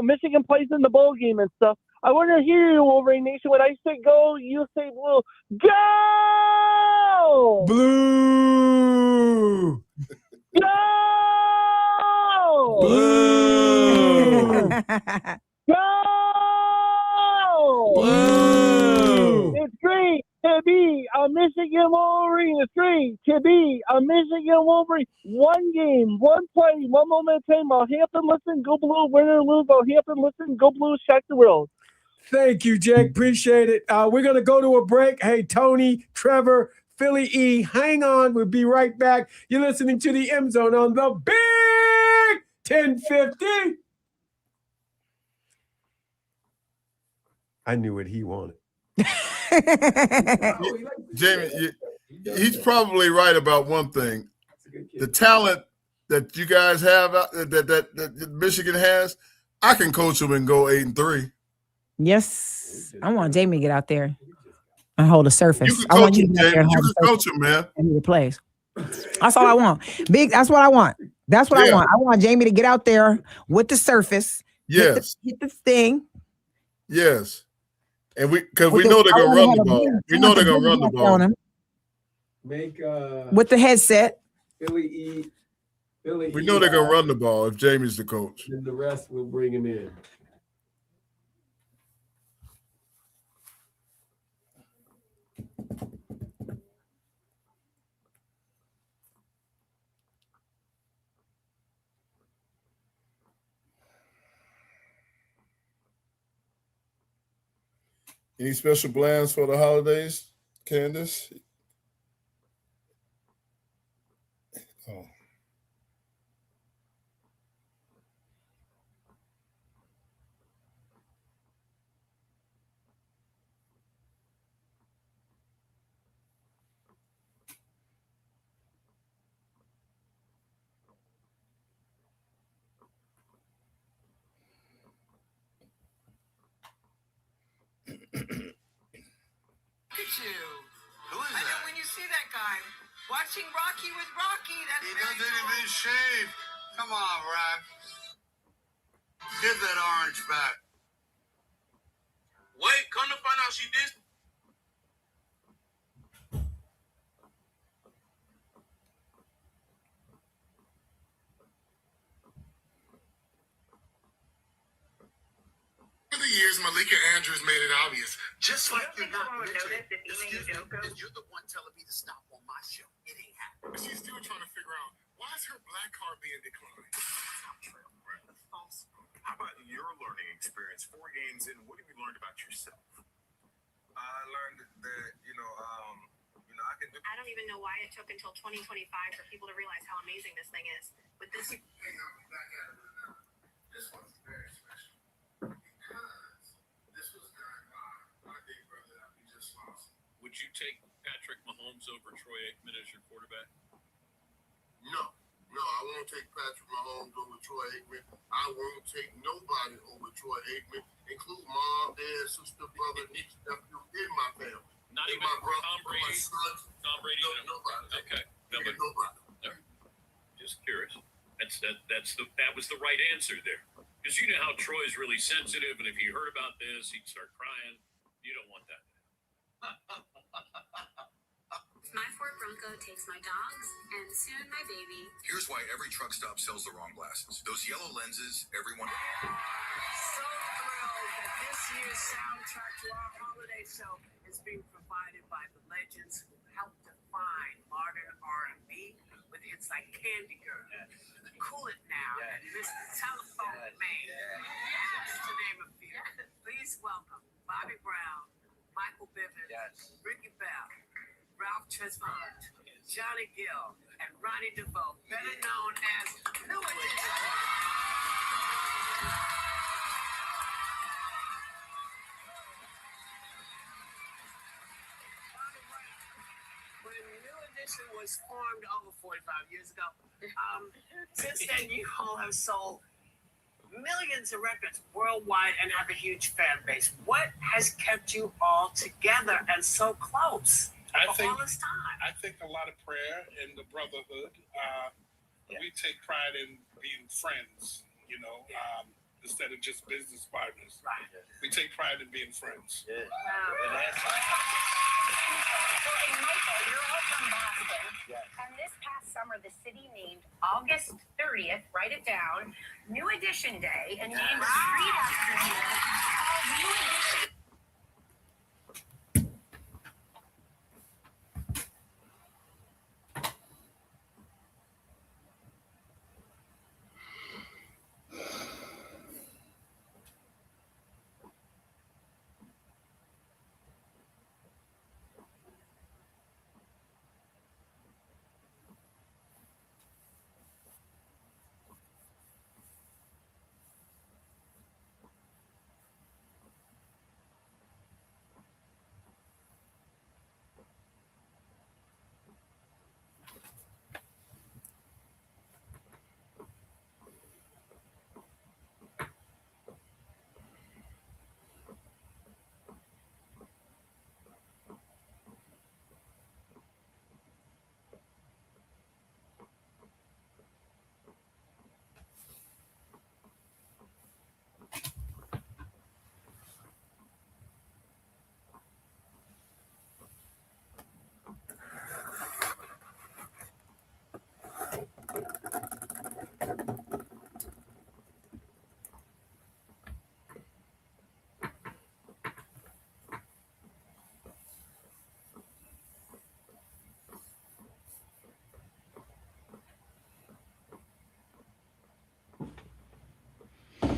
Michigan plays in the bowl game and stuff. I want to hear you, Wolverine Nation. When I say go, you say blue. Go! Blue! Go! Blue! Go! Blue! It's great to be a Michigan Wolverine. It's great to be a Michigan Wolverine. One game, one play, one moment at a time. I'll have to listen. Go blue. Win or lose. I'll have to listen. Go blue. Shock the world. Thank you, Jake. Appreciate it. We're going to go to a break. Hey, Tony, Trevor, Philly E, hang on. We'll be right back. You're listening to the M Zone on the Big 1050. I knew what he wanted. Jamie, he's probably right about one thing. The talent that you guys have, that Michigan has, I can coach them and go 8-3. Yes. I want Jamie to get out there and hold the surface. You can I want coach you him, to get out there Jamie. and You hold the can surface coach him, man. and he plays. That's all I want. Big, that's what I want. That's what I Yeah. want. I want Jamie to get out there with the surface. Yes. Hit the thing. Yes. And because we With know the- they're I going to wanna run the have a ball. big- We I know want they're the going to run the big on ball. him Make with the headset. Philly E. Philly We know they're going to run the ball if Jamie's the coach. And the rest will bring him in. Any special plans for the holidays, Candace? Oh. you? Who is I know that? when you see that guy watching Rocky with Rocky, that's He very doesn't cool. even shave. Come on, Rock. Give that orange back. Wait, come to find out she did. Over the years, Malika Andrews made it obvious. Just like you're not mentioning, excuse me, and you're the one telling me to stop on my show. It ain't happening. But she's still trying to figure out why is her black card being declined. That's not true. Right. That's false. How about your learning experience? 4 games in, what have you learned about yourself? I learned that, I can do. I don't even know why it took until 2025 for people to realize how amazing this thing is. With this, This one's very special because this was done by my big brother that we just lost. Would you take Patrick Mahomes over Troy Aikman as your quarterback? No, I won't take Patrick Mahomes over Troy Aikman. I won't take nobody over Troy Aikman, include mom, dad, sister, brother, niece, nephew, in my family. Not in even my brother, Tom Brady. my sons. Tom Brady. No, nobody. Okay. Nobody. All right. Just curious. That was the right answer there. Because you know how Troy's really sensitive, and if he heard about this, he'd start crying. You don't want that. my Ford Bronco takes my dogs and soon my baby. Here's why every truck stop sells the wrong glasses. Those yellow lenses, everyone. So thrilled that this year's soundtrack to our holiday show is being provided by the legends who helped define modern R&B with hits like Candy Girl, Cool It Now, and Mr. Telephone Man. Yes, to name a few. Please welcome Bobby Brown, Michael Bivins, Ricky Bell, Ralph Tresvant, Johnny Gill, and Ronnie DeVoe, better known as New Edition. When New Edition was formed over 45 years ago, since then you all have sold millions of records worldwide and have a huge fan base. What has kept you all together and so close for all this time? I think a lot of prayer and the brotherhood. We take pride in being friends, instead of just business partners. Right. We take pride in being friends. Yeah. Michael, you're all from Boston. Yes. And this past summer, the city named August 30th, write it down, New Edition Day, and named a street after you called New Edition.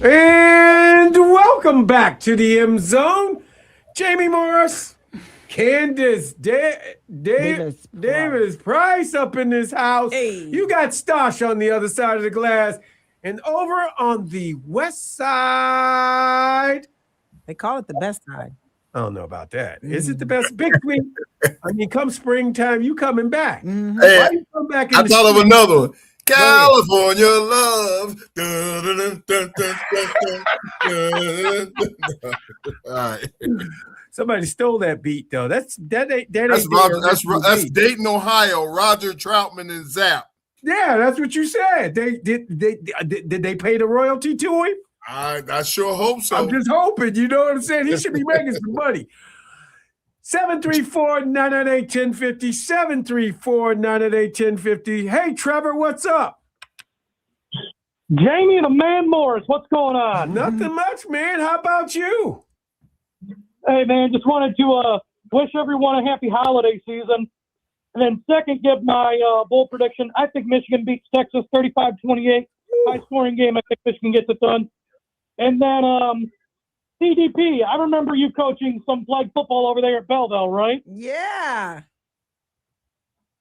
And welcome back to the M Zone. Jamie Morris, Candace Davis Price up in this house. Hey. You got Stosh on the other side of the glass. And over on the west side. They call it the best side. I don't know about that. Is it the best? Big Sweet. I mean, come springtime, you coming back. Mm-hmm. Hey, Why you come back in I the thought of spring? another one. California love. Dun, dun, dun, dun, dun, dun, dun, dun. All right. Somebody stole that beat though. That's Dayton, Ohio. Roger Troutman and Zap. Yeah, that's what you said. Did they pay the royalty to him? I sure hope so. I'm just hoping. You know what I'm saying? He should be making some money. 734-998-1050. 734-998-1050. Hey, Trevor, what's up? Jamie the Man Morris, what's going on? Nothing much, man. How about you? Hey, man, just wanted to wish everyone a happy holiday season. And then second, give my bold prediction. I think Michigan beats Texas 35-28. High-scoring game. I think Michigan gets it done. And then CDP, I remember you coaching some flag football over there at Belleville, right? Yeah.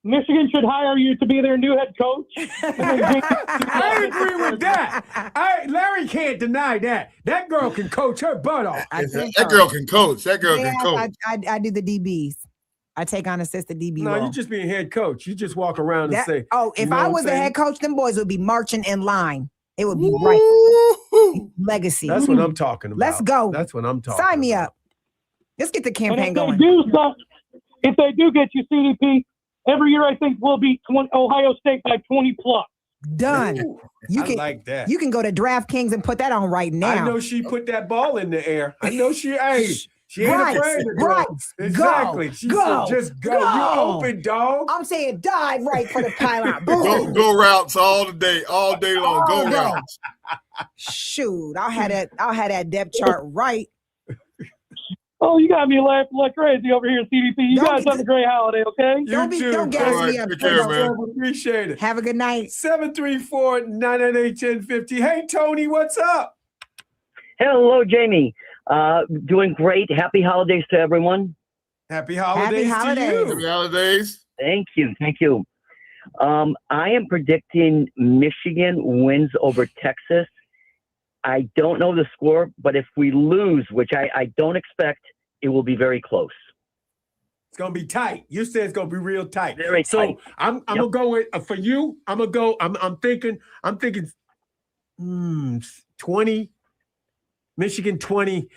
Michigan should hire you to be their new head coach. I agree with that. Larry can't deny that. That girl can coach her butt off. That girl can coach. That girl can coach. I do the DBs. I take on assistant DB. No, role. you just being head coach. You just walk around and say, if I was the head coach, them boys would be marching in line. It would be right. Legacy. That's what I'm talking about. Let's go. That's what I'm talking Sign me up. Let's get the campaign going. If they do get you CDP, every year I think we'll beat Ohio State by 20 plus. Done. Ooh, You I can like that. You can go to DraftKings and put that on right now. I know she put that ball in the air. I know she ain't afraid to go. Right. Exactly. She said, just go. You open, dog. I'm saying dive right for the pylon. Go routes all day long. Go routes. Shoot, I'll have that depth chart right. Oh, you got me laughing like crazy over here, CDP. You guys have a great holiday, okay? Don't gas me up. Take care, man. Appreciate it. Have a good night. 734-998-1050. Hey, Tony, what's up? Hello, Jamie. Doing great. Happy holidays to everyone. Happy holidays to you. Happy holidays. Thank you. I am predicting Michigan wins over Texas. I don't know the score, but if we lose, which I don't expect, it will be very close. It's gonna be tight. You said it's gonna be real tight. Very so tight. I'm gonna go with for you. I'm gonna go. I'm thinking 20, Michigan 20,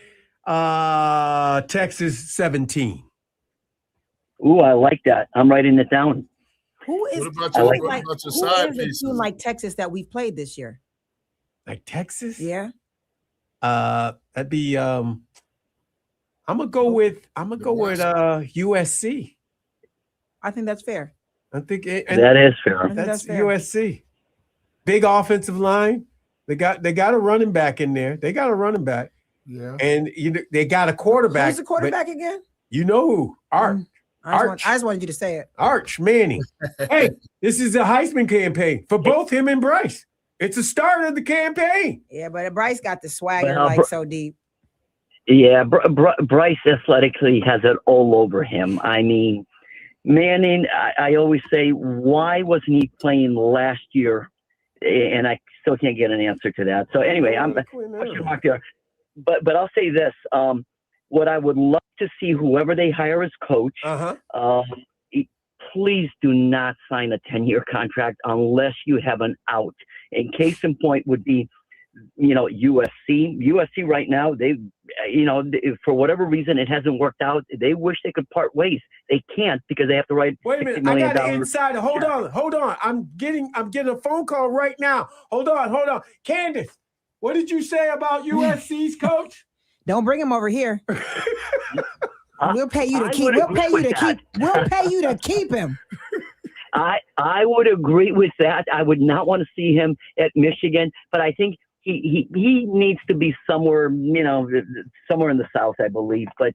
Texas 17. Ooh, I like that. I'm writing it down. Who is What about who your is side a pieces? team like Texas that we've played this year? Like Texas? Yeah. That'd be I'm gonna go with USC. I think that's fair. I think That is fair. That's fair. USC. Big offensive line. They got a running back in there. They got a running back. Yeah. And they got a quarterback. Who's the quarterback again? You know who? Arch. I just wanted you to say it. Arch Manning. Hey, this is a Heisman campaign for both him and Bryce. It's the start of the campaign. Yeah, but Bryce got the swagger Well, so deep. Yeah, Bryce athletically has it all over him. I mean, Manning, I always say, why wasn't he playing last year? And I still can't get an answer to that. So anyway, I should mark there. But I'll say this: what I would love to see, whoever they hire as coach, please do not sign a 10-year contract unless you have an out. And case in point would be, USC. USC right now, they, for whatever reason, it hasn't worked out. They wish they could part ways. They can't because they have to write. Wait a minute, I got an insider. Hold on. I'm getting a phone call right now. Hold on. Candace, what did you say about USC's coach? Don't bring him over here. We'll pay you to keep. We'll pay you to keep him. I would agree with that. I would not want to see him at Michigan, but I think he needs to be somewhere, somewhere in the South, I believe. But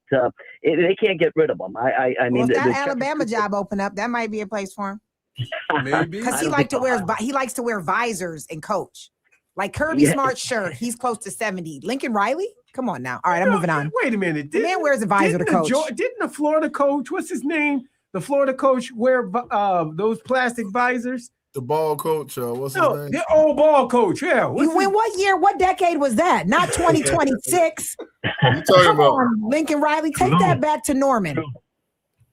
they can't get rid of him. I mean, if that Alabama job open up, that might be a place for him. Maybe because he likes to wear visors and coach. Like Kirby Smart's shirt, he's close to 70. Lincoln Riley, come on now. All right, I'm moving on. Wait a minute. The man wears a visor to coach. Didn't the Florida coach? What's his name? The Florida coach wear those plastic visors? The ball coach, what's his name? The old ball coach, yeah. What year, what decade was that? Not 2026. Come on, Lincoln Riley, take that back to Norman.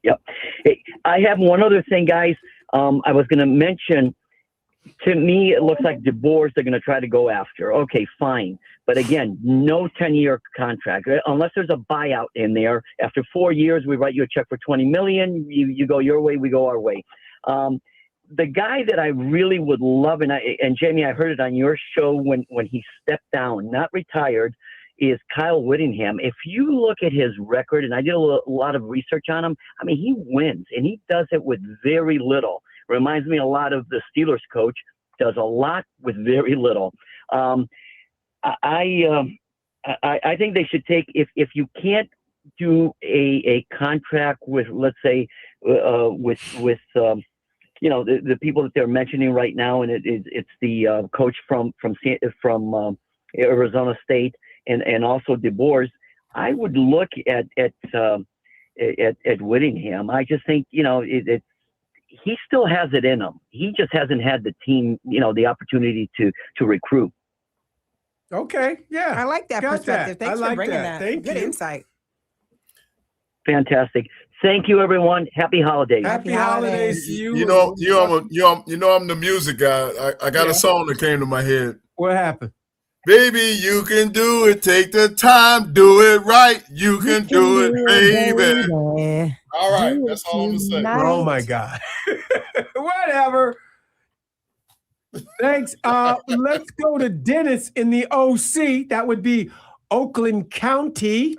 Yep. Hey, I have one other thing, guys. I was going to mention To me, it looks like DeBoers they're going to try to go after. Okay, fine. But again, no 10-year contract. Unless there's a buyout in there. After 4 years, we write you a check for $20 million. You go your way, we go our way. The guy that I really would love, and Jamie, I heard it on your show when he stepped down, not retired, is Kyle Whittingham. If you look at his record, and I did a lot of research on him, I mean, he wins, and he does it with very little. Reminds me a lot of the Steelers coach, does a lot with very little. I think they should take, if you can't do a contract with, let's say, with the people that they're mentioning right now, and it's the coach from Arizona State and also DeBoers. I would look at Whittingham. I just think he still has it in him. He just hasn't had the team, the opportunity to recruit. Okay, yeah, I like that perspective. Thanks for bringing that. Thank Good you. insight. Fantastic. Thank you, everyone. Happy holidays. Happy holidays to you. You know I'm the music guy. I got a song that came to my head. What happened? Baby, you can do it. Take the time, do it right. You can do it, baby. All right, that's all I'm gonna say. Oh my God. Whatever. Thanks. Let's go to Dennis in the OC. That would be Oakland County.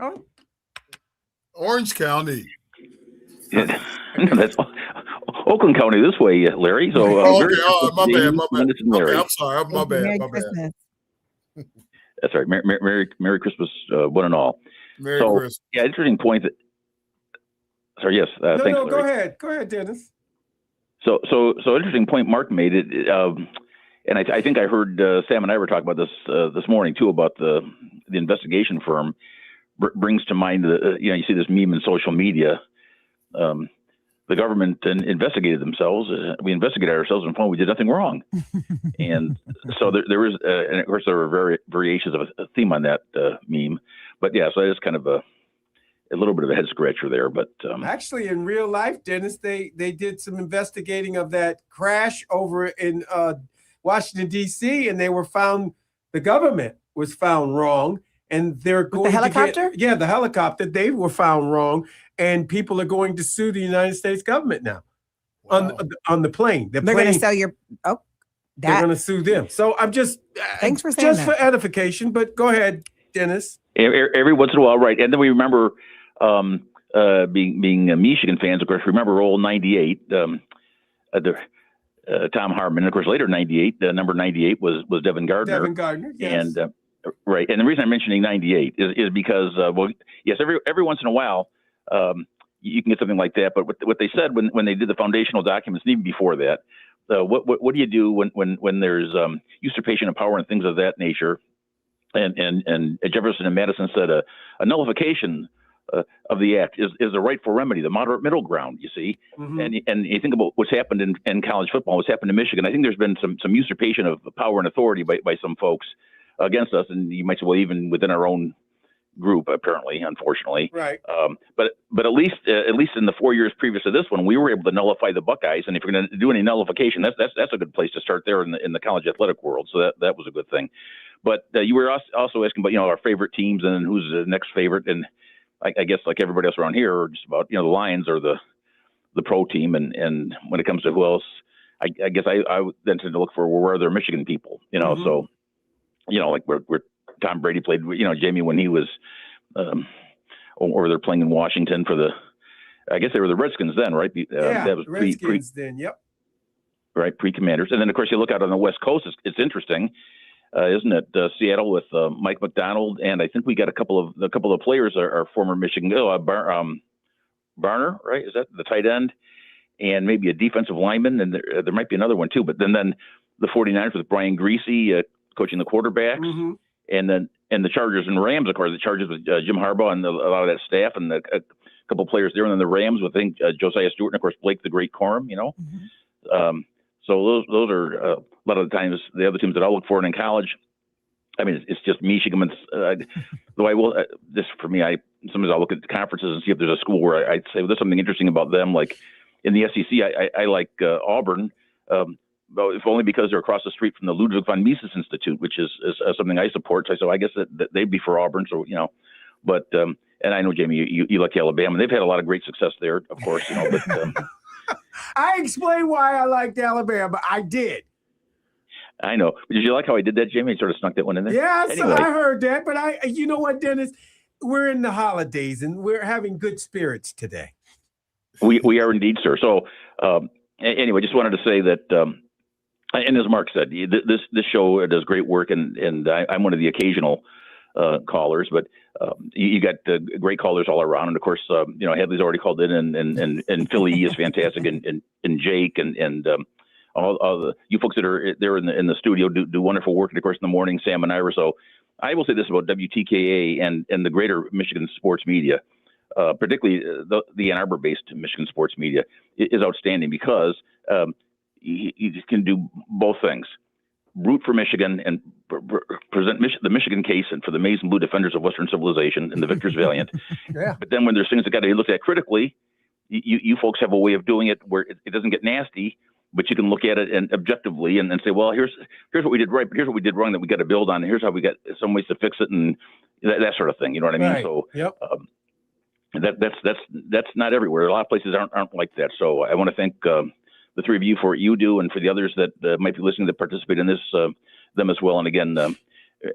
Orange County. Yeah, that's Oakland County this way, Larry. So my bad. Okay, I'm sorry. My bad. That's right. Merry Christmas, one and all. Merry Christmas. Yeah, interesting point. Sorry. Yes. Thanks, No, Larry. go ahead. Go ahead, Dennis. So interesting point Mark made it, and I think I heard Sam and I were talking about this morning too about the investigation firm brings to mind you see this meme in social media. The government investigated themselves. We investigated ourselves and found we did nothing wrong. And so there is, and of course there are variations of a theme on that meme. But yeah, so that is kind of a little bit of a head scratcher there. But actually, in real life, Dennis, they did some investigating of that crash over in Washington D.C. and the government was found wrong, and they're going the helicopter. The helicopter. They were found wrong, and people are going to sue the United States government now on the plane. They're going to sell your. They're going to sue them. So I'm just thanks for saying just that. for edification. But go ahead, Dennis. Every once in a while, right? And then we remember being Michigan fans, of course. Remember old '98. Tom Harmon, of course, later '98. Number 98 was Devin Gardner. Devin Gardner, yes. And right. And the reason I'm mentioning '98 is because yes, every once in a while you can get something like that. But what they said when they did the foundational documents, and even before that, what do you do when there's usurpation of power and things of that nature? And Jefferson and Madison said a nullification of the act is the rightful remedy, the moderate middle ground, you see. Mm-hmm. And you think about what's happened in college football, what's happened in Michigan. I think there's been some usurpation of power and authority by some folks against us. And you might say, well, even within our own group, apparently, unfortunately. Right. But at least in the 4 years previous to this one, we were able to nullify the Buckeyes. And if you're going to do any nullification, that's a good place to start there in the college athletic world. So that was a good thing. But you were also asking about, our favorite teams and who's the next favorite. And I guess like everybody else around here, just about, the Lions are the pro team. And when it comes to who else, I guess I would then tend to look for where are their Michigan people, Mm-hmm. So, like where Tom Brady played, Jamie, when he was, or they're playing in Washington I guess they were the Redskins then, right? That was Redskins then. Yep. Right. Pre-Commanders. And then of course you look out on the West Coast, it's interesting. Isn't it Seattle with Mike McDonald, and I think we got a couple of players are former Michigan. Barner, right? Is that the tight end? And maybe a defensive lineman, and there might be another one too. But then the 49ers with Brian Griese coaching the quarterbacks, mm-hmm. and the Chargers and Rams, of course. The Chargers with Jim Harbaugh and a lot of that staff, and a couple of players there, and then the Rams with Josiah Stewart and of course Blake the Great Corum. Mm-hmm. So those are a lot of the times the other teams that I look for in college. I mean, it's just Michigan. Though I will, this for me, sometimes I'll look at the conferences and see if there's a school where I'd say, well, there's something interesting about them. Like in the SEC, I like Auburn, if only because they're across the street from the Ludwig von Mises Institute, which is something I support. So I guess that they'd be for Auburn. So, but and I know, Jamie, you like Alabama. They've had a lot of great success there, of course, but I explained why I liked Alabama. I did. I know. Did you like how I did that, Jamie? I sort of snuck that one in there. Yeah, anyway. I heard that. But you know what, Dennis? We're in the holidays and we're having good spirits today. We are indeed, sir. So anyway, just wanted to say that, and as Mark said, this show does great work, and I'm one of the occasional callers, but you got great callers all around, and of course, Hadley's already called in, and Philly is fantastic, and Jake and all you folks that are there in the studio do wonderful work, and of course in the morning, Sam and Ira. So I will say this about WTKA and the greater Michigan sports media, particularly the Ann Arbor-based Michigan sports media, is outstanding because you can do both things. Root for Michigan and present the Michigan case and for the maize and blue defenders of Western civilization and the victors valiant. Yeah. But then when there's things that got to be looked at critically, you folks have a way of doing it where it doesn't get nasty, but you can look at it and objectively and say, well, here's what we did right, but here's what we did wrong that we got to build on. And here's how we got some ways to fix it and that sort of thing. You know what I mean? Right. So yep. That's not everywhere. A lot of places aren't like that. So I want to thank the three of you for what you do, and for the others that might be listening that participate in this, them as well. And again,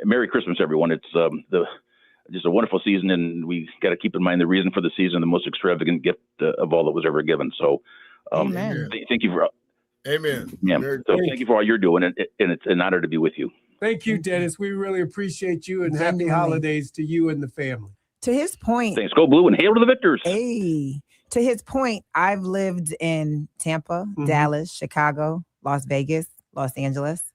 Merry Christmas, everyone. It's just a wonderful season, and we got to keep in mind the reason for the season, the most extravagant gift of all that was ever given. So thank you for. Amen. Yeah. So thank you for all you're doing, and it's an honor to be with you. Thank you, Dennis. We really appreciate you, and happy holidays to you and the family. To his point. Thanks. Go Blue and hail to the victors. Hey. To his point, I've lived in Tampa, Dallas, Chicago, Las Vegas, Los Angeles.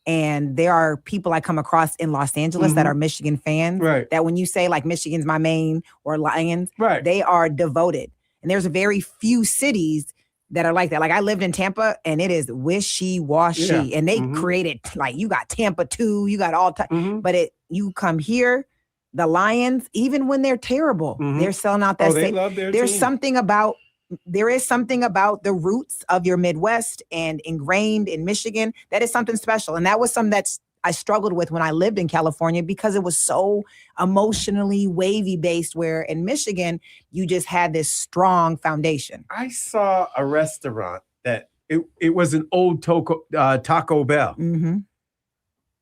And there are people I come across in Los Angeles that are Michigan fans. Right. That when you say like Michigan's my main or Lions, right, they are devoted. And there's very few cities that are like that. Like I lived in Tampa and it is wishy-washy. Yeah. And they created like you got Tampa 2, you got all time. But you come here. The Lions, even when they're terrible, they're selling out that they love their There's team. There is something about the roots of your Midwest and ingrained in Michigan that is something special. And that was something I struggled with when I lived in California because it was so emotionally wavy based, where in Michigan, you just had this strong foundation. I saw a restaurant that it was an old Taco Bell.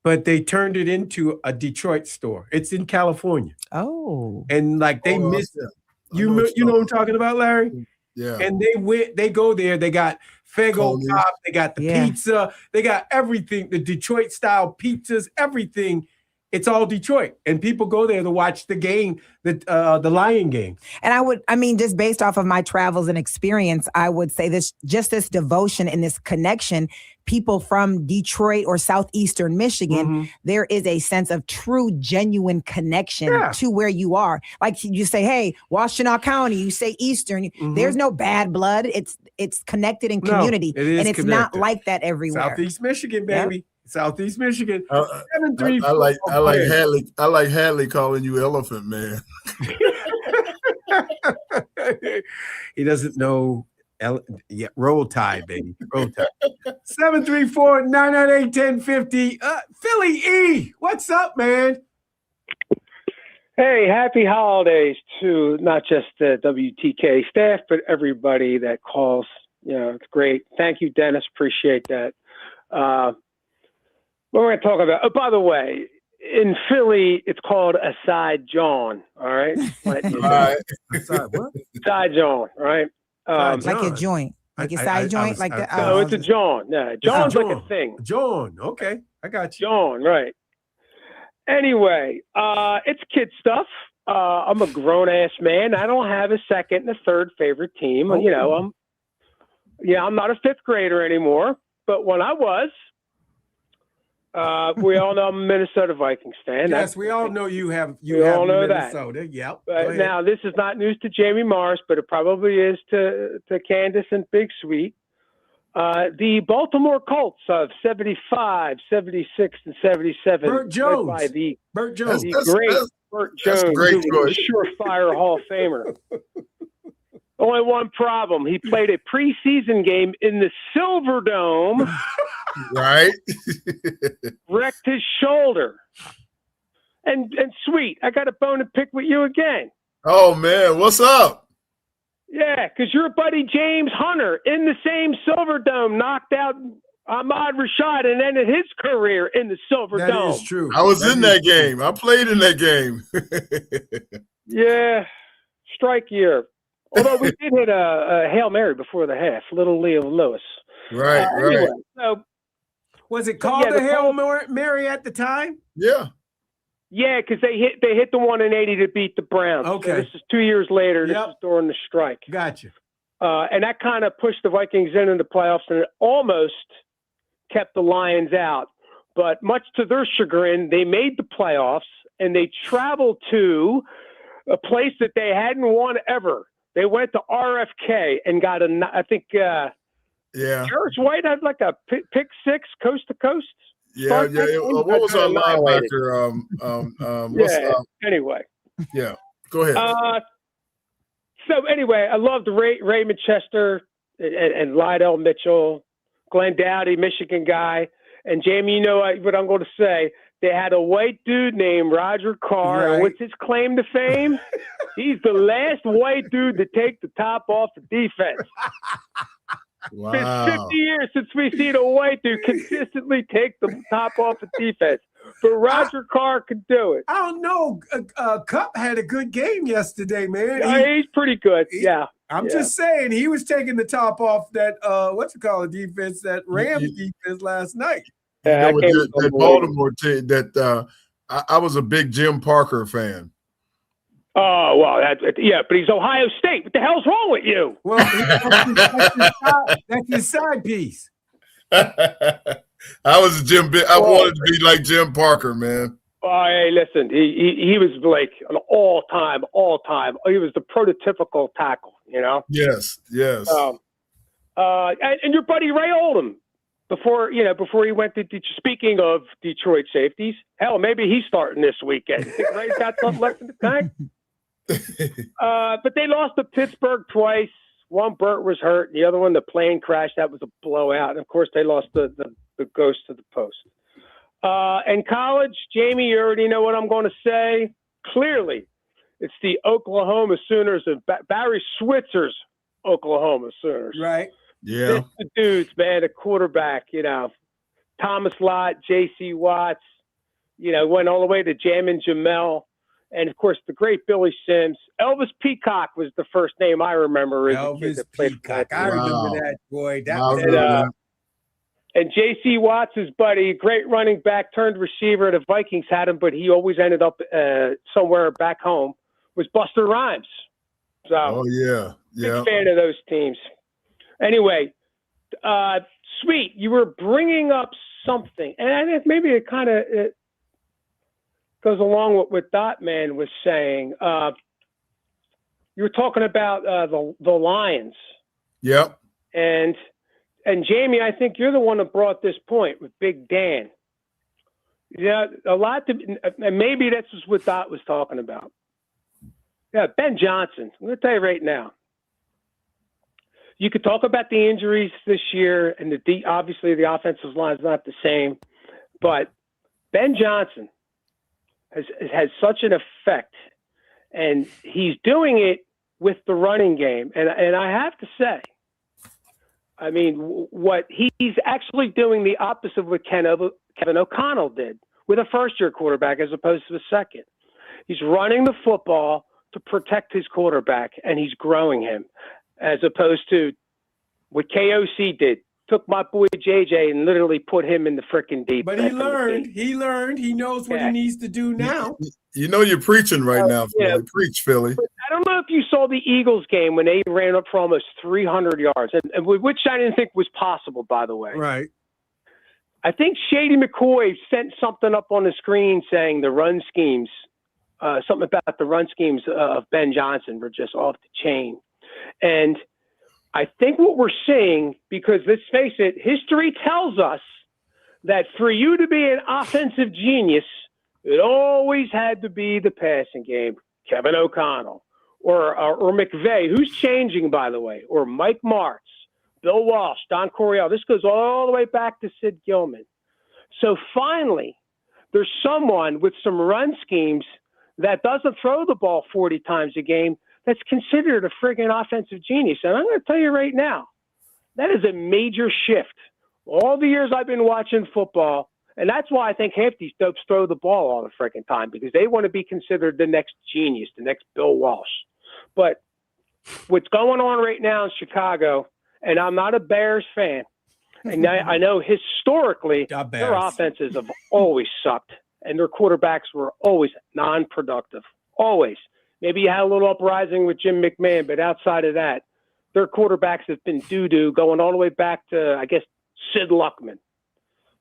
But they turned it into a Detroit store. It's in California. Oh. And like they missed it. You know what I'm talking about, Larry? Yeah. And they go there. They got Fago Pop. They got the pizza. They got everything. The Detroit style pizzas, everything. It's all Detroit. And people go there to watch the game, the Lion game. And just based off of my travels and experience, I would say this devotion and this connection, people from Detroit or Southeastern Michigan, there is a sense of true, genuine connection to where you are. Like you say, hey, Washtenaw County, you say Eastern, there's no bad blood. It's connected in community. No, it is and it's connected. Not like that everywhere. Southeast Michigan, baby. Yep. Southeast Michigan. I like Hadley calling you Elephant Man. He doesn't know. Roll Tide, baby. Roll Tide. 734-998-1050. Philly E, what's up, man? Hey, happy holidays to not just the WTK staff, but everybody that calls. It's great. Thank you, Dennis. Appreciate that. What we're going to talk about, oh, by the way, in Philly, it's called a side John, all right? Side what? Side John, all right? Like a joint. Like a side joint? No, it's a John. Yeah, John's like a thing. John, okay. I got you. John, right. Anyway, it's kid stuff. I'm a grown-ass man. I don't have a second and a third favorite team. Oh. I'm not a fifth grader anymore. But when I was, we all know I'm a Minnesota Vikings fan. Yes, we all know you have all know Minnesota. that. Yep. Now, this is not news to Jamie Morris, but it probably is to Candace and Big Sweet. The Baltimore Colts of 75, 76, and 77. Burt Jones. By Burt Jones. Burt Jones. Great choice. Surefire Hall of Famer. Only one problem. He played a preseason game in the Silver Dome. Right. Wrecked his shoulder. And Sweet, I got a bone to pick with you again. Oh, man. What's up? Yeah, because your buddy James Hunter in the same Silver Dome knocked out Ahmad Rashad and ended his career in the Silver Dome. That is true. I was in that game. I played in that game. Yeah, strike year. Although we did hit a Hail Mary before the half, little Leo Lewis. Right, Anyway, right. so Was it called yeah, the the Hail Colts- Mary at the time? Yeah. yeah, because they hit the 180 to beat the Browns. Okay. So this is 2 years later. Yep. This is during the strike. Gotcha. And that kind of pushed the Vikings into the playoffs, and it almost kept the Lions out. But much to their chagrin, they made the playoffs, and they traveled to a place that they hadn't won ever. They went to RFK and got I think Yeah. Jarvis White had like a pick six coast to coast. Yeah. Yeah. What was our linebacker? Anyway. Yeah. Go ahead. So anyway, I loved Raymond Chester and Lydell Mitchell, Glenn Dowdy, Michigan guy. And Jamie, you know what I'm going to say. They had a white dude named Roger Carr. Right. And what's his claim to fame? He's the last white dude to take the top off the defense. Wow. It's 50 years since we've seen a white dude consistently take the top off the defense. But Roger Carr could do it. I don't know. Cup had a good game yesterday, man. He's pretty good. Yeah. I'm Yeah. just saying he was taking the top off that defense, that Rams defense last night. Yeah, With that Baltimore team, I was a big Jim Parker fan. Oh, well, but he's Ohio State. What the hell's wrong with you? Well, that's his side piece. I was I wanted to be like Jim Parker, man. Oh, hey, listen, he was like an all-time. He was the prototypical tackle, you know? Yes. And your buddy Ray Oldham, before he went to speaking of Detroit safeties, hell, maybe he's starting this weekend. Think Ray's got something left in the tank? But they lost to Pittsburgh twice. One, Burt was hurt. The other one, the plane crashed. That was a blowout. And of course, they lost the ghost to the post. And college, Jamie, you already know what I'm going to say. Clearly, it's the Oklahoma Sooners of Barry Switzer's Oklahoma Sooners. Right. Yeah. It's the dudes, man, the quarterback, Thomas Lott, J.C. Watts, went all the way to Jamin Jamel. And, of course, the great Billy Sims. Elvis Peacock was the first name I remember. As a kid that played Peacock. I remember that, boy. And J.C. Watts, his buddy, great running back, turned receiver. The Vikings had him, but he always ended up somewhere back home, was Buster Rhymes. So, big fan of those teams. Anyway, Sweet, you were bringing up something, and I think maybe it kind of goes along with what Dot Man was saying. You were talking about the Lions. Yep. And Jamie, I think you're the one that brought this point with Big Dan. Yeah, and maybe that's just what Dot was talking about. Yeah, Ben Johnson. I'm going to tell you right now. You could talk about the injuries this year, and obviously the offensive line is not the same, but Ben Johnson has such an effect, and he's doing it with the running game. And I have to say, I mean, what he's actually doing the opposite of what Kevin O'Connell did with a first-year quarterback as opposed to a second. He's running the football to protect his quarterback, and he's growing him, as opposed to what KOC did. Took my boy JJ and literally put him in the freaking deep. But he learned. He knows what he needs to do now. You're preaching right now, Philly. Yeah. Preach, Philly. But I don't know if you saw the Eagles game when they ran up for almost 300 yards, and which I didn't think was possible, by the way. Right. I think Shady McCoy sent something up on the screen saying the run schemes, something about the run schemes of Ben Johnson were just off the chain. And I think what we're seeing, because let's face it, history tells us that for you to be an offensive genius, it always had to be the passing game. Kevin O'Connell, or McVay, who's changing, by the way, or Mike Martz, Bill Walsh, Don Coryell. This goes all the way back to Sid Gilman. So finally, there's someone with some run schemes that doesn't throw the ball 40 times a game that's considered a friggin' offensive genius. And I'm going to tell you right now, that is a major shift. All the years I've been watching football, and that's why I think half these dopes throw the ball all the friggin' time, because they want to be considered the next genius, the next Bill Walsh. But what's going on right now in Chicago, and I'm not a Bears fan, and I know historically their offenses have always sucked, and their quarterbacks were always non-productive, always. Maybe you had a little uprising with Jim McMahon, but outside of that, their quarterbacks have been doo-doo going all the way back to, I guess, Sid Luckman.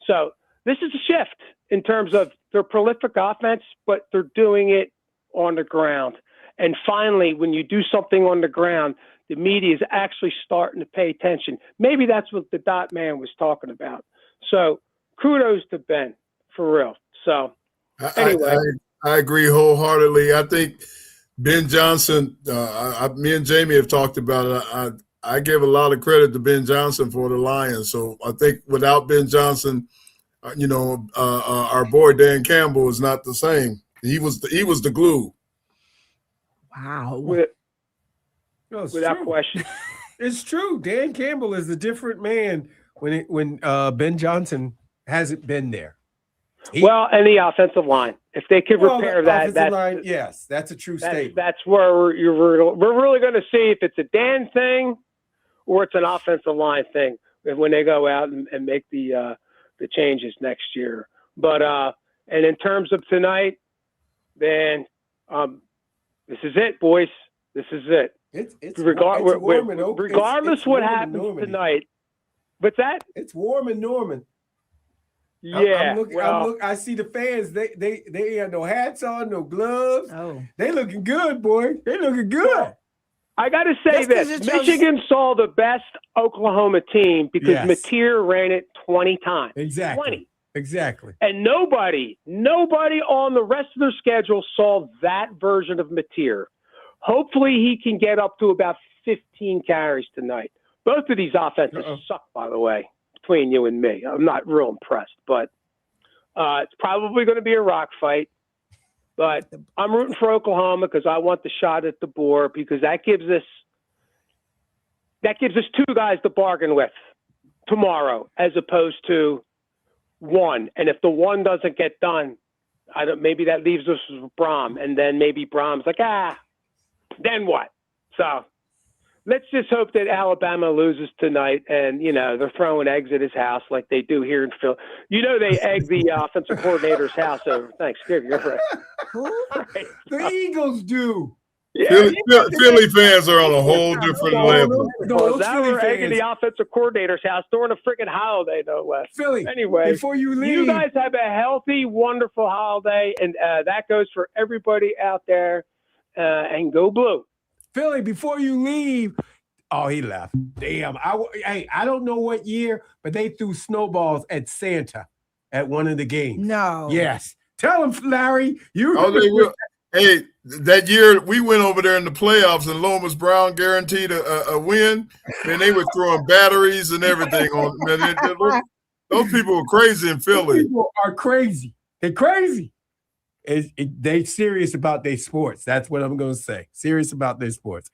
So this is a shift in terms of their prolific offense, but they're doing it on the ground. And finally, when you do something on the ground, the media is actually starting to pay attention. Maybe that's what the dot man was talking about. So kudos to Ben, for real. So anyway. I agree wholeheartedly. I think Ben Johnson, me and Jamie have talked about it. I give a lot of credit to Ben Johnson for the Lions. So I think without Ben Johnson, our boy Dan Campbell is not the same. He was the glue. Wow. Without question. It's true. Dan Campbell is a different man when Ben Johnson hasn't been there. Well, and the offensive line. If they could repair that, line, yes, that's a true statement. That's where we're really going to see if it's a Dan thing or it's an offensive line thing when they go out and make the changes next year. But and in terms of tonight, then this is it, boys. This is it. It's regardless what happens tonight. What's that? It's warm in Norman. Yeah, I see the fans. They ain't have no hats on, no gloves. Oh, they looking good, boy. They looking good. I got to say this: Michigan saw the best Oklahoma team because Mateer ran it 20 times. Exactly. 20. Exactly. And nobody on the rest of their schedule saw that version of Mateer. Hopefully, he can get up to about 15 carries tonight. Both of these offenses suck, by the way. Between you and me, I'm not real impressed, but it's probably going to be a rock fight. But I'm rooting for Oklahoma because I want the shot at the board, because that gives us two guys to bargain with tomorrow as opposed to one. And if the one doesn't get done, maybe that leaves us with Brom, and then maybe Brom's like, then what? So let's just hope that Alabama loses tonight, and they're throwing eggs at his house like they do here in Phil. They egg the offensive coordinator's house over Thanksgiving. The Eagles do. Yeah, Philly fans are on a whole different level. We're egging the offensive coordinator's house during a freaking holiday, no less. Philly. Anyway, before you leave, you guys have a healthy, wonderful holiday, and that goes for everybody out there. And go blue. Philly, before you leave, he left. Damn. I don't know what year, but they threw snowballs at Santa at one of the games. No. Yes. Tell him, Larry. They will. Hey, that year we went over there in the playoffs and Lomas Brown guaranteed a win. Man, they were throwing batteries and everything on. Man, those people were crazy in Philly. Those people are crazy. They're crazy. They serious about their sports. That's what I'm going to say. Serious about their sports.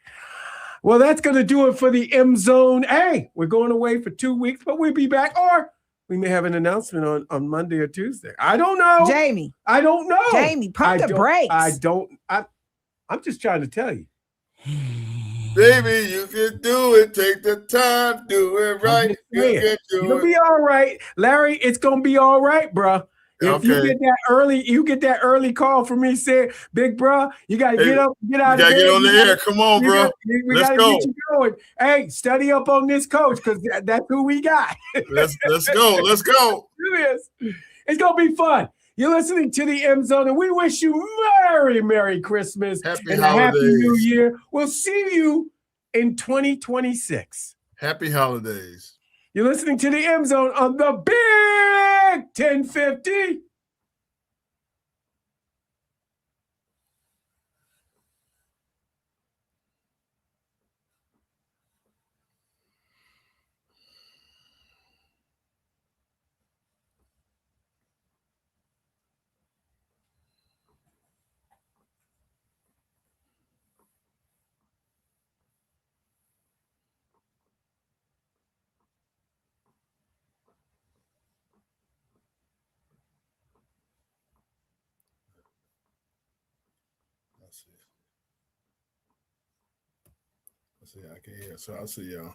Well, that's going to do it for the M Zone. Hey, we're going away for 2 weeks, but we'll be back. Or we may have an announcement on Monday or Tuesday. I don't know. Jamie. I don't know. Jamie, pump the brakes. I'm just trying to tell you. Baby, you can do it. Take the time. Do it right. You can do It'll be all right. Larry, it's going to be all right, bro. If you get that early call from me saying, "Big bro, you gotta get up, get out of bed. You gotta get on the air. Come on, bro. We gotta get you going. Hey, study up on this coach because that's who we got. Let's go. Let's go. It's gonna be fun. You're listening to the M Zone, and we wish you Merry Christmas and a Happy New Year. We'll see you in 2026. Happy holidays. You're listening to the M Zone on the Big 1050. Let's see. I can hear. So I'll see y'all.